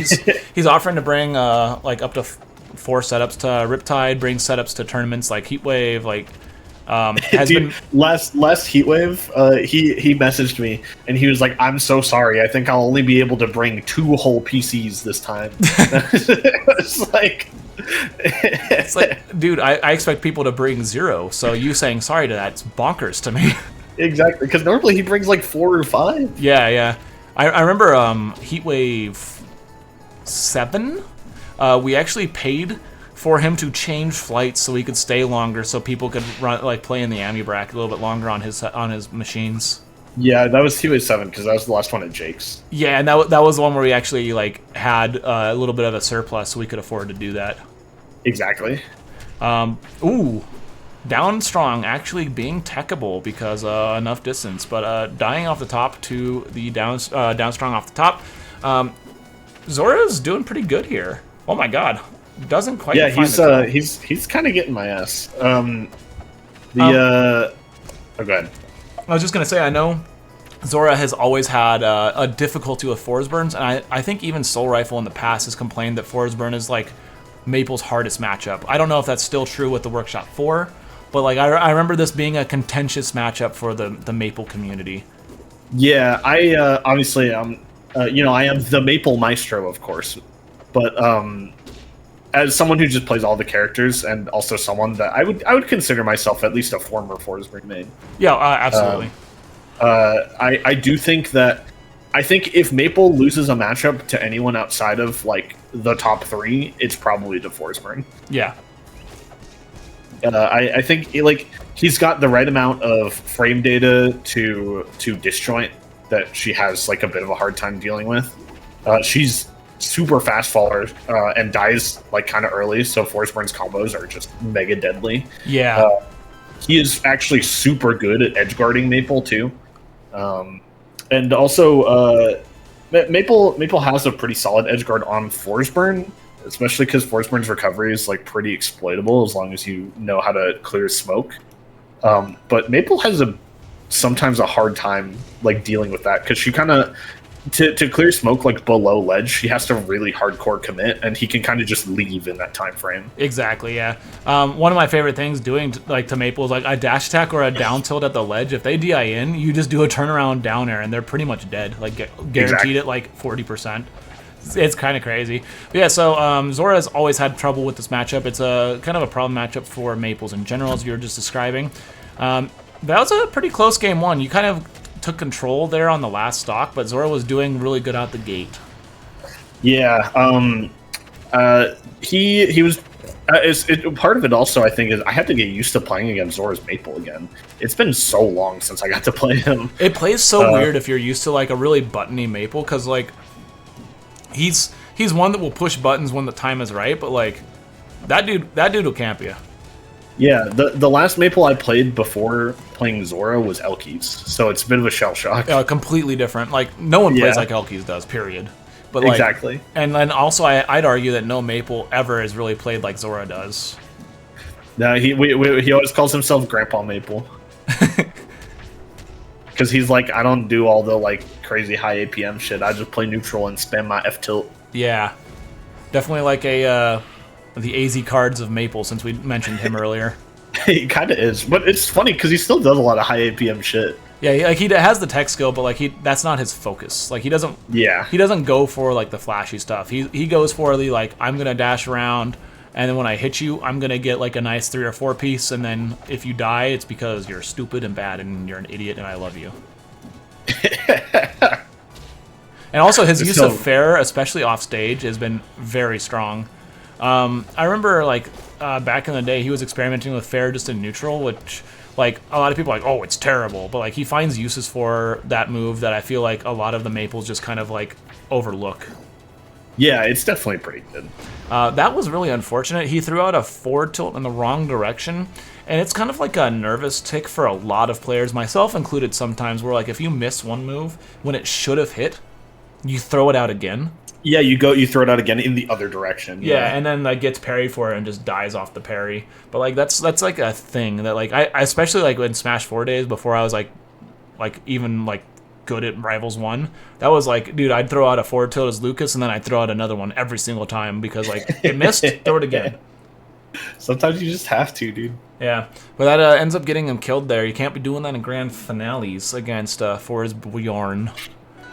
he's offering to bring like up to 4 setups to Riptide, bring setups to tournaments like Heatwave, like last Heatwave, he messaged me and he was like, "I'm so sorry. I think I'll only be able to bring 2 whole PCs this time." It's like, dude, I expect people to bring 0. So you saying sorry to that's bonkers to me. Exactly, because normally he brings like 4 or 5. Yeah. I remember Heatwave 7. We actually paid for him to change flights so he could stay longer, so people could play in the Ami bracket a little bit longer on his machines. Yeah, that was Heatwave 7 because that was the last one at Jake's. Yeah, and that was the one where we actually had a little bit of a surplus, so we could afford to do that. Exactly. Down strong actually being techable because enough distance, but dying off the top to the down strong off the top. Zora's doing pretty good here. Oh my god, doesn't quite. Yeah, he's kind of getting my ass. Go ahead. I was just gonna say, I know Zora has always had a difficulty with Forest Burns, and I think even Soul Rifle in the past has complained that Forest Burn is like Maple's hardest matchup. I don't know if that's still true with the Workshop 4, but like I remember this being a contentious matchup for the Maple community. Yeah, I obviously I am the Maple Maestro, of course, but as someone who just plays all the characters and also someone that I would consider myself at least a former Forest Burn main. Yeah, absolutely. I do think that if Maple loses a matchup to anyone outside of like the top 3, it's probably to Forest Burn. Yeah. I think he's got the right amount of frame data to disjoint that she has like a bit of a hard time dealing with. She's super fast faller and dies like kind of early, so Forest Burn's combos are just mega deadly. Yeah. He is actually super good at edge guarding Maple too. And also, Maple has a pretty solid edge guard on Forest Burn, especially because Forest Burn's recovery is like pretty exploitable as long as you know how to clear smoke. But Maple has a sometimes a hard time like dealing with that because she kind of to clear smoke like below ledge, she has to really hardcore commit, and he can kind of just leave in that time frame. Exactly, yeah. One of my favorite things doing like to Maple is like a dash attack or a down tilt at the ledge. If they DI in, you just do a turnaround down air, and they're pretty much dead. Like guaranteed at like 40%. It's kind of crazy. But yeah, so Zora has always had trouble with this matchup. It's a kind of a problem matchup for Maples in general, as you were just describing. That was a pretty close game one. You kind of took control there on the last stock, but Zora was doing really good out the gate. Yeah, he was. Part of it also, I think, is I have to get used to playing against Zora's Maple again. It's been so long since I got to play him. It plays so weird if you're used to like a really buttony Maple, because like he's one that will push buttons when the time is right, but like that dude will camp you. Yeah, the last Maple I played before playing Zora was Elkies, so it's a bit of a shell shock. Completely different. Like, no one plays like Elkies does, period. But like, exactly. And then also, I'd argue that no Maple ever has really played like Zora does. No, he always calls himself Grandpa Maple. Because he's like, I don't do all the like crazy high APM shit. I just play neutral and spam my F tilt. Yeah, definitely like a the AZ cards of Maple, since we mentioned him earlier. He kind of is, but it's funny because he still does a lot of high APM shit. Yeah, like he has the tech skill, but like that's not his focus. Like he doesn't. Yeah. He doesn't go for like the flashy stuff. He goes for the like, I'm gonna dash around, and then when I hit you, I'm gonna get like a nice 3 or 4 piece, and then if you die, it's because you're stupid and bad and you're an idiot, and I love you. And also his use of fair, especially off stage, has been very strong. I remember like back in the day, he was experimenting with fair just in neutral, which like a lot of people are like, oh, it's terrible, but like he finds uses for that move that I feel like a lot of the Maples just kind of like overlook. Yeah, it's definitely pretty good. That was really unfortunate. He threw out a forward tilt in the wrong direction, and it's kind of like a nervous tick for a lot of players, myself included sometimes, where like if you miss one move when it should have hit, you throw it out again. Yeah, you throw it out again in the other direction. Yeah, and then like gets parried for it and just dies off the parry. But like that's like a thing that like I especially like in Smash 4 days before I was like even like good at Rivals 1, that was like, dude, I'd throw out a forward tilt as Lucas and then I'd throw out another one every single time because like it missed, throw it again. Sometimes you just have to, dude. Yeah, but that ends up getting him killed there. You can't be doing that in grand finales against Forrest Bjorn.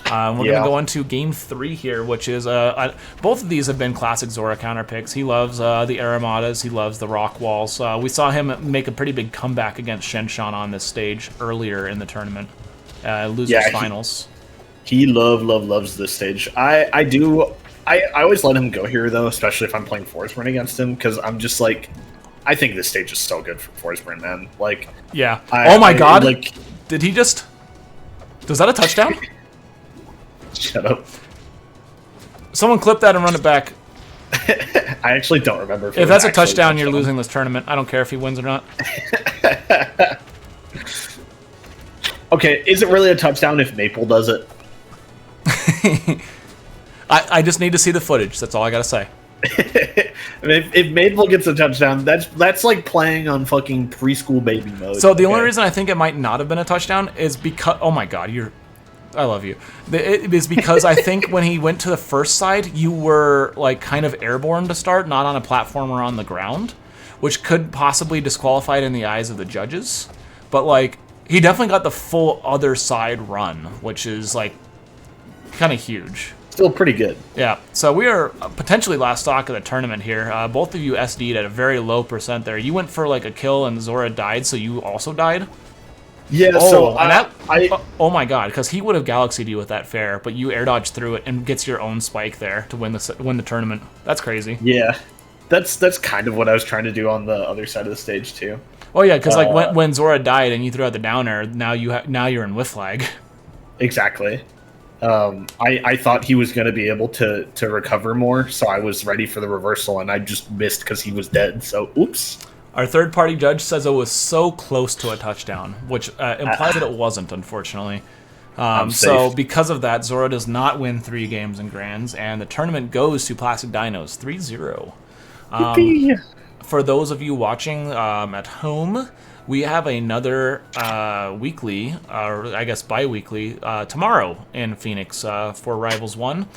We're going to go into Game 3 here, which is... both of these have been classic Zora counter picks. He loves the Aramadas. He loves the Rock Walls. We saw him make a pretty big comeback against Shenshan on this stage earlier in the tournament. Losers finals. He loves this stage. I always let him go here, though, especially if I'm playing Forest Burn against him, because I'm just like... I think this stage is so good for Forest Burn, man. Like... Yeah. Oh my god! Like, did he just... Was that a touchdown? Shut up. Someone clip that and run it back. I actually don't remember. If that's a touchdown, you're losing this tournament. I don't care if he wins or not. Okay, is it really a touchdown if Maple does it? I just need to see the footage. That's all I gotta say. If Maple gets a touchdown, that's like playing on fucking preschool baby mode. So the only reason I think it might not have been a touchdown is because... Oh my god, I love you. It is because I think when he went to the first side, you were like kind of airborne to start, not on a platform or on the ground, which could possibly disqualify it in the eyes of the judges. But like, he definitely got the full other side run, which is like kind of huge. Still pretty good. Yeah. So we are potentially last stock of the tournament here. Both of you SD'd at a very low percent there. You went for like a kill and Zora died, so you also died? Yeah, oh my god, because he would have galaxied you with that fair, but you air dodge through it and gets your own spike there to win the tournament. That's crazy. Yeah, that's kind of what I was trying to do on the other side of the stage too. Oh yeah, because like when Zora died and you threw out the down air, now you're in whiff flag. Exactly. I thought he was going to be able to recover more, so I was ready for the reversal, and I just missed because he was dead. So oops. Our third-party judge says it was so close to a touchdown, which implies that it wasn't, unfortunately. So because of that, Zora does not win 3 games in Grands, and the tournament goes to Plastic Dinos 3-0. For those of you watching at home, we have another weekly, or I guess bi-weekly, tomorrow in Phoenix for Rivals 1.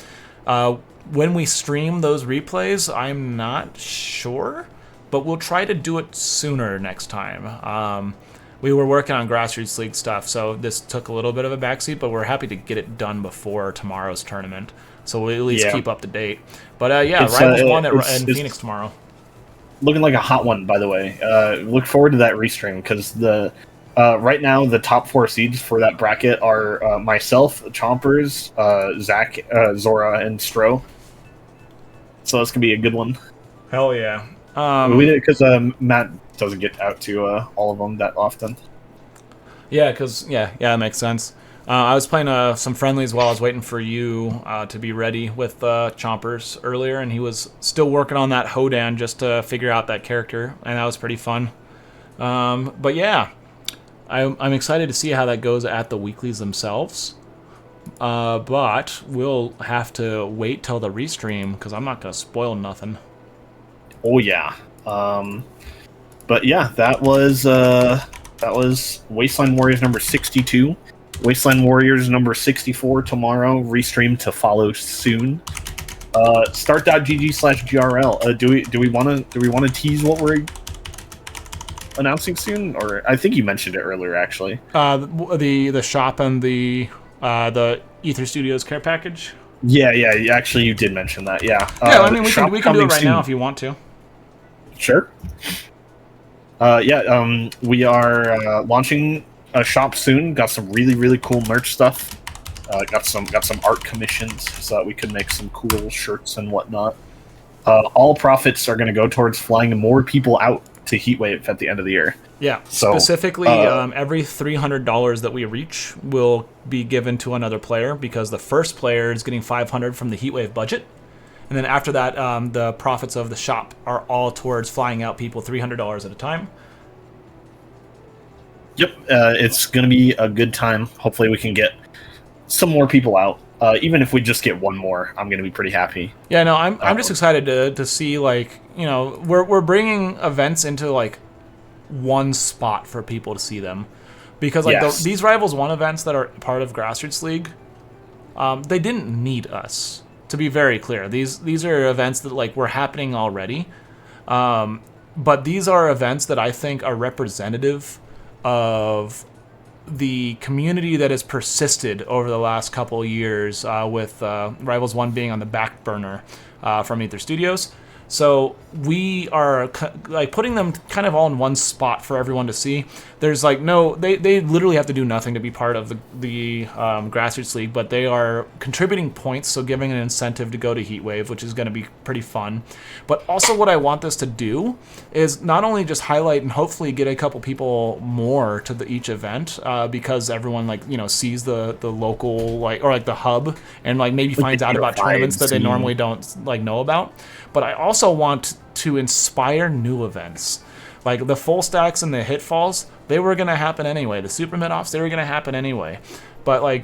When we stream those replays, I'm not sure, but we'll try to do it sooner next time. We were working on Grassroots League stuff, so this took a little bit of a backseat, but we're happy to get it done before tomorrow's tournament, so we'll at least keep up to date. But Rivals 1 in Phoenix tomorrow. Looking like a hot one, by the way. Look forward to that restream, because the right now the top 4 seeds for that bracket are myself, Chompers, Zach, Zora, and Stro. So that's gonna be a good one. Hell yeah! We did it because Matt doesn't get out to all of them that often. Yeah, because it makes sense. I was playing some friendlies while I was waiting for you to be ready with Chompers earlier, and he was still working on that Hodan just to figure out that character, and that was pretty fun. But yeah, I'm excited to see how that goes at the weeklies themselves. But we'll have to wait till the restream, because I'm not going to spoil nothing. Oh yeah. But yeah, that was Wasteland Warriors number 62. Wasteland Warriors number 64 tomorrow. Restream to follow soon. Start.gg/grl. Do we want to tease what we're announcing soon? Or I think you mentioned it earlier, actually. The shop and the Aether Studios care package. Yeah. Actually, you did mention that. Yeah. I mean, we can do it right now if you want to. Sure. We are launching a shop soon. Got some really cool merch stuff. Got some art commissions so that we could make some cool shirts and whatnot. All profits are going to go towards flying more people out to Heatwave at the end of the year. Yeah. So, specifically, every $300 that we reach will be given to another player, because the first player is getting $500 from the Heatwave budget. And then after that, the profits of the shop are all towards flying out people $300 at a time. Yep, it's going to be a good time. Hopefully we can get some more people out. Even if we just get one more, I'm going to be pretty happy. Yeah, no, I'm just excited to see, like, you know, we're bringing events into, like, one spot for people to see them. Because, like, these Rivals 1 events that are part of Grassroots League, they didn't need us. To be very clear, these are events that, like, were happening already, but these are events that I think are representative of the community that has persisted over the last couple of years, with Rivals 1 being on the back burner from Aether Studios. So we are like putting them kind of all in one spot for everyone to see. There's like they literally have to do nothing to be part of the Grassroots League, but they are contributing points, so giving an incentive to go to Heatwave, which is going to be pretty fun. But also what I want this to do is not only just highlight and hopefully get a couple people more to each event, because everyone sees the local or the hub and maybe finds out about tournaments that they normally don't know about. But I also want to inspire new events. Like the full stacks and the hitfalls, they were going to happen anyway. The super mid-offs, they were going to happen anyway. But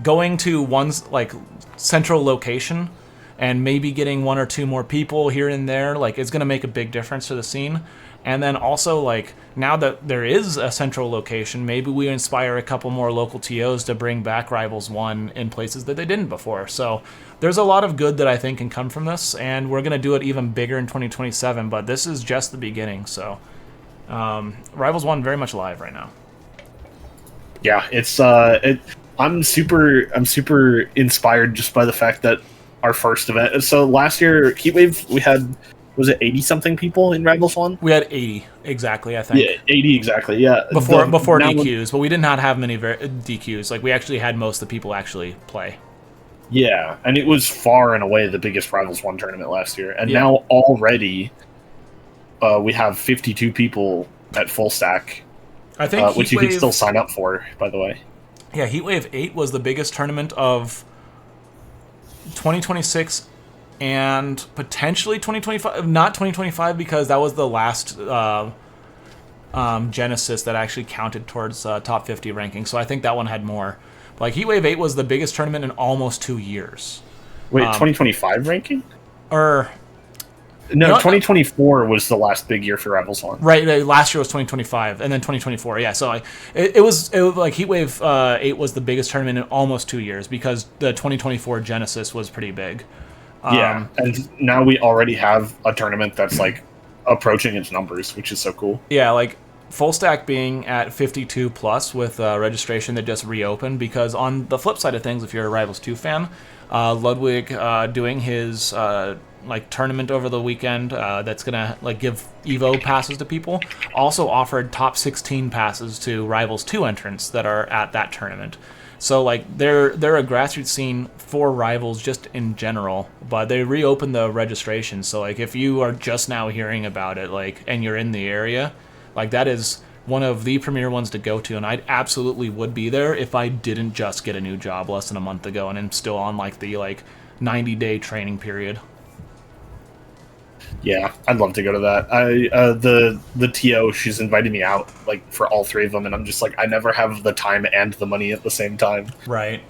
going to one central location and maybe getting one or two more people here and there, it's going to make a big difference to the scene. And then also, now that there is a central location, maybe we inspire a couple more local TOs to bring back Rivals 1 in places that they didn't before. So there's a lot of good that I think can come from this, and we're going to do it even bigger in 2027, but this is just the beginning. So Rivals 1 very much alive right now. Yeah, it's I'm super inspired just by the fact that our first event. So last year, Heatwave, we had, was it 80-something people in Rivals 1? We had 80, exactly, I think. Yeah, 80 exactly, yeah. Before DQs, but we did not have many DQs. We actually had most of the people actually play. Yeah, and it was far and away the biggest Rivals 1 tournament last year. And now already we have 52 people at full stack, I think which you can still sign up for, by the way. Yeah, Heatwave 8 was the biggest tournament of 2026 and potentially 2025. Not 2025 because that was the last Genesis that actually counted towards top 50 ranking. So I think that one had more. Heatwave 8 was the biggest tournament in almost 2 years. Wait, 2025 ranking? No, 2024 was the last big year for Rivals 1. Right, last year was 2025, and then 2024. Yeah, so it was like Heatwave 8 was the biggest tournament in almost 2 years because the 2024 Genesis was pretty big. Yeah, and now we already have a tournament that's like approaching its numbers, which is so cool. Yeah, like Full Stack being at 52 plus with registration that just reopened, because on the flip side of things, if you're a Rivals 2 fan, Ludwig doing his like tournament over the weekend that's gonna like give Evo passes to people, also offered top 16 passes to Rivals 2 entrants that are at that tournament. So like they're a grassroots scene for Rivals just in general, but they reopened the registration. So like if you are just now hearing about it, like, and you're in the area, like that is one of the premier ones to go to, and I absolutely would be there if I didn't just get a new job less than a month ago and I'm still on like the 90-day training period. Yeah, I'd love to go to that. The TO, she's invited me out like for all 3 of them, and I'm just like, I never have the time and the money at the same time. Right.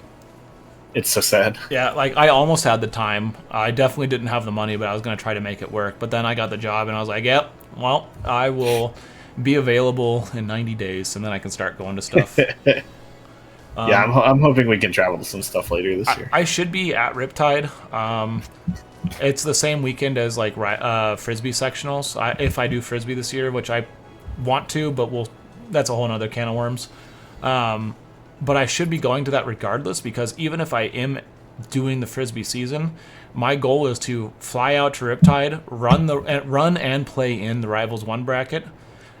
It's so sad. Yeah, like I almost had the time. I definitely didn't have the money, but I was going to try to make it work. But then I got the job, and I was like, yep, well, I will be available in 90 days, and then I can start going to stuff. Yeah, I'm hoping we can travel to some stuff later this year. I should be at Riptide. It's the same weekend as like Frisbee sectionals. If I do Frisbee this year, which I want to, but that's a whole other can of worms. But I should be going to that regardless, because even if I am doing the Frisbee season, my goal is to fly out to Riptide, run and play in the Rivals 1 bracket,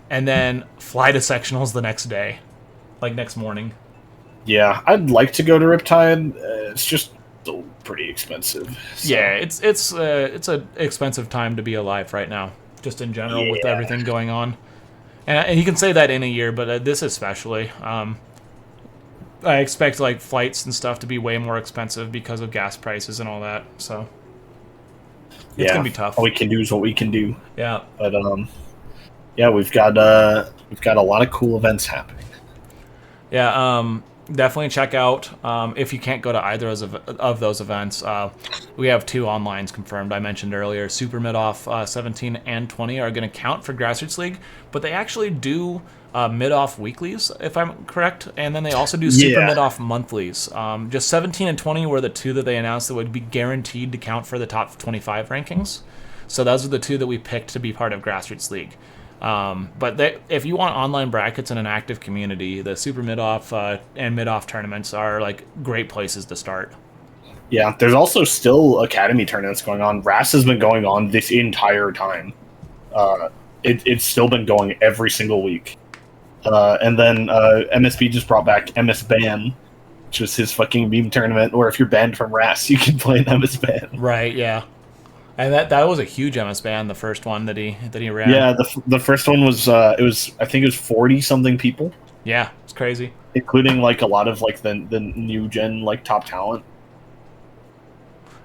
and then fly to sectionals the next day, like next morning. Yeah, I'd like to go to Riptide. It's just still pretty expensive. So. Yeah, it's an expensive time to be alive right now, just in general, with everything going on. And you can say that in a year, but this especially. I expect like flights and stuff to be way more expensive because of gas prices and all that. So it's gonna be tough. All we can do is what we can do. Yeah. But yeah, we've got a lot of cool events happening. Yeah. Definitely check out, if you can't go to either of those events, we have 2 onlines confirmed. I mentioned earlier, Super Mid-Off 17 and 20 are going to count for Grassroots League, but they actually do Mid-Off weeklies, if I'm correct, and then they also do Super Mid-Off monthlies. Just 17 and 20 were the 2 that they announced that would be guaranteed to count for the top 25 rankings. So those are the 2 that we picked to be part of Grassroots League. But if you want online brackets and an active community, the Super Mid-Off and Mid-Off tournaments are like great places to start. Yeah, there's also still Academy tournaments going on. RAS has been going on this entire time. It's still been going every single week. And then MSB just brought back MS Ban, which was his fucking meme tournament, where if you're banned from RAS, you can play an MS Ban. Right, yeah. And that was a huge MS ban, the first one that he ran. Yeah, the first one was I think it was 40-something people. Yeah, it's crazy. Including like a lot of like the new gen like top talent.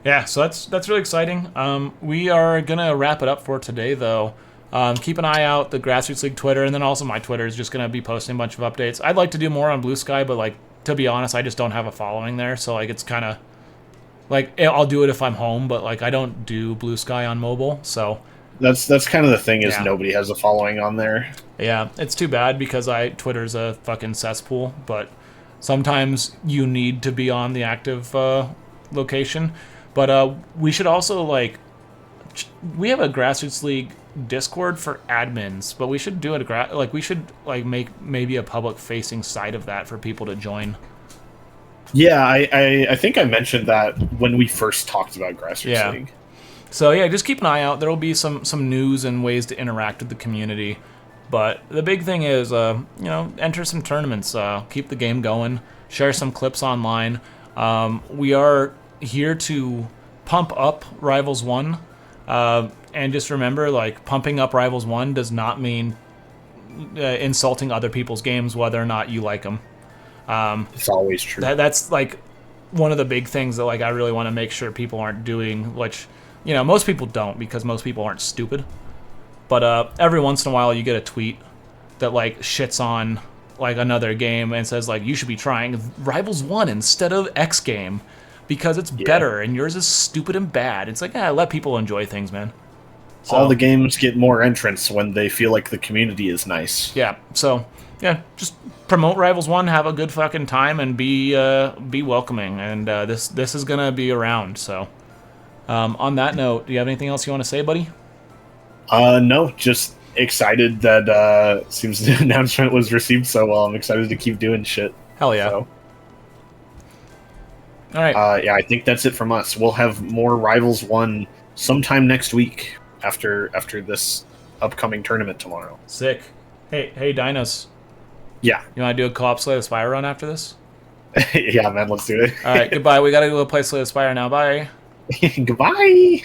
Yeah, so that's really exciting. We are gonna wrap it up for today though. Keep an eye out the Grassroots League Twitter, and then also my Twitter is just gonna be posting a bunch of updates. I'd like to do more on Blue Sky, but like to be honest, I just don't have a following there, so like it's kind of like I'll do it if I'm home, but like I don't do Blue Sky on mobile, so that's kind of the thing is nobody has a following on there. Yeah, it's too bad because Twitter's a fucking cesspool, but sometimes you need to be on the active location. But we should also we have a Grassroots League Discord for admins, but we should do it make maybe a public facing side of that for people to join. Yeah, I think I mentioned that when we first talked about Grassroots League. So yeah, just keep an eye out. There will be some news and ways to interact with the community. But the big thing is, enter some tournaments, keep the game going, share some clips online. We are here to pump up Rivals 1. And just remember, pumping up Rivals 1 does not mean insulting other people's games, whether or not you like them. It's always true. That's one of the big things that I really want to make sure people aren't doing, which most people don't because most people aren't stupid. But every once in a while you get a tweet that shits on another game and says you should be trying Rivals 1 instead of X game because it's better and yours is stupid and bad. It's let people enjoy things, man. So, all the games get more entrants when they feel like the community is nice. Yeah. So yeah, just promote Rivals 1, have a good fucking time, and be welcoming. And this is gonna be around. So on that note, do you have anything else you want to say, buddy? No, just excited that seems the announcement was received so well. I'm excited to keep doing shit. Hell yeah. So. All right. Yeah, I think that's it from us. We'll have more Rivals 1 sometime next week after this upcoming tournament tomorrow. Sick. Hey, Dinos. Yeah. You want to do a co-op Slay the Spire run after this? Yeah, man, let's do it. All right, goodbye. We got to go play Slay the Spire now. Bye. Goodbye.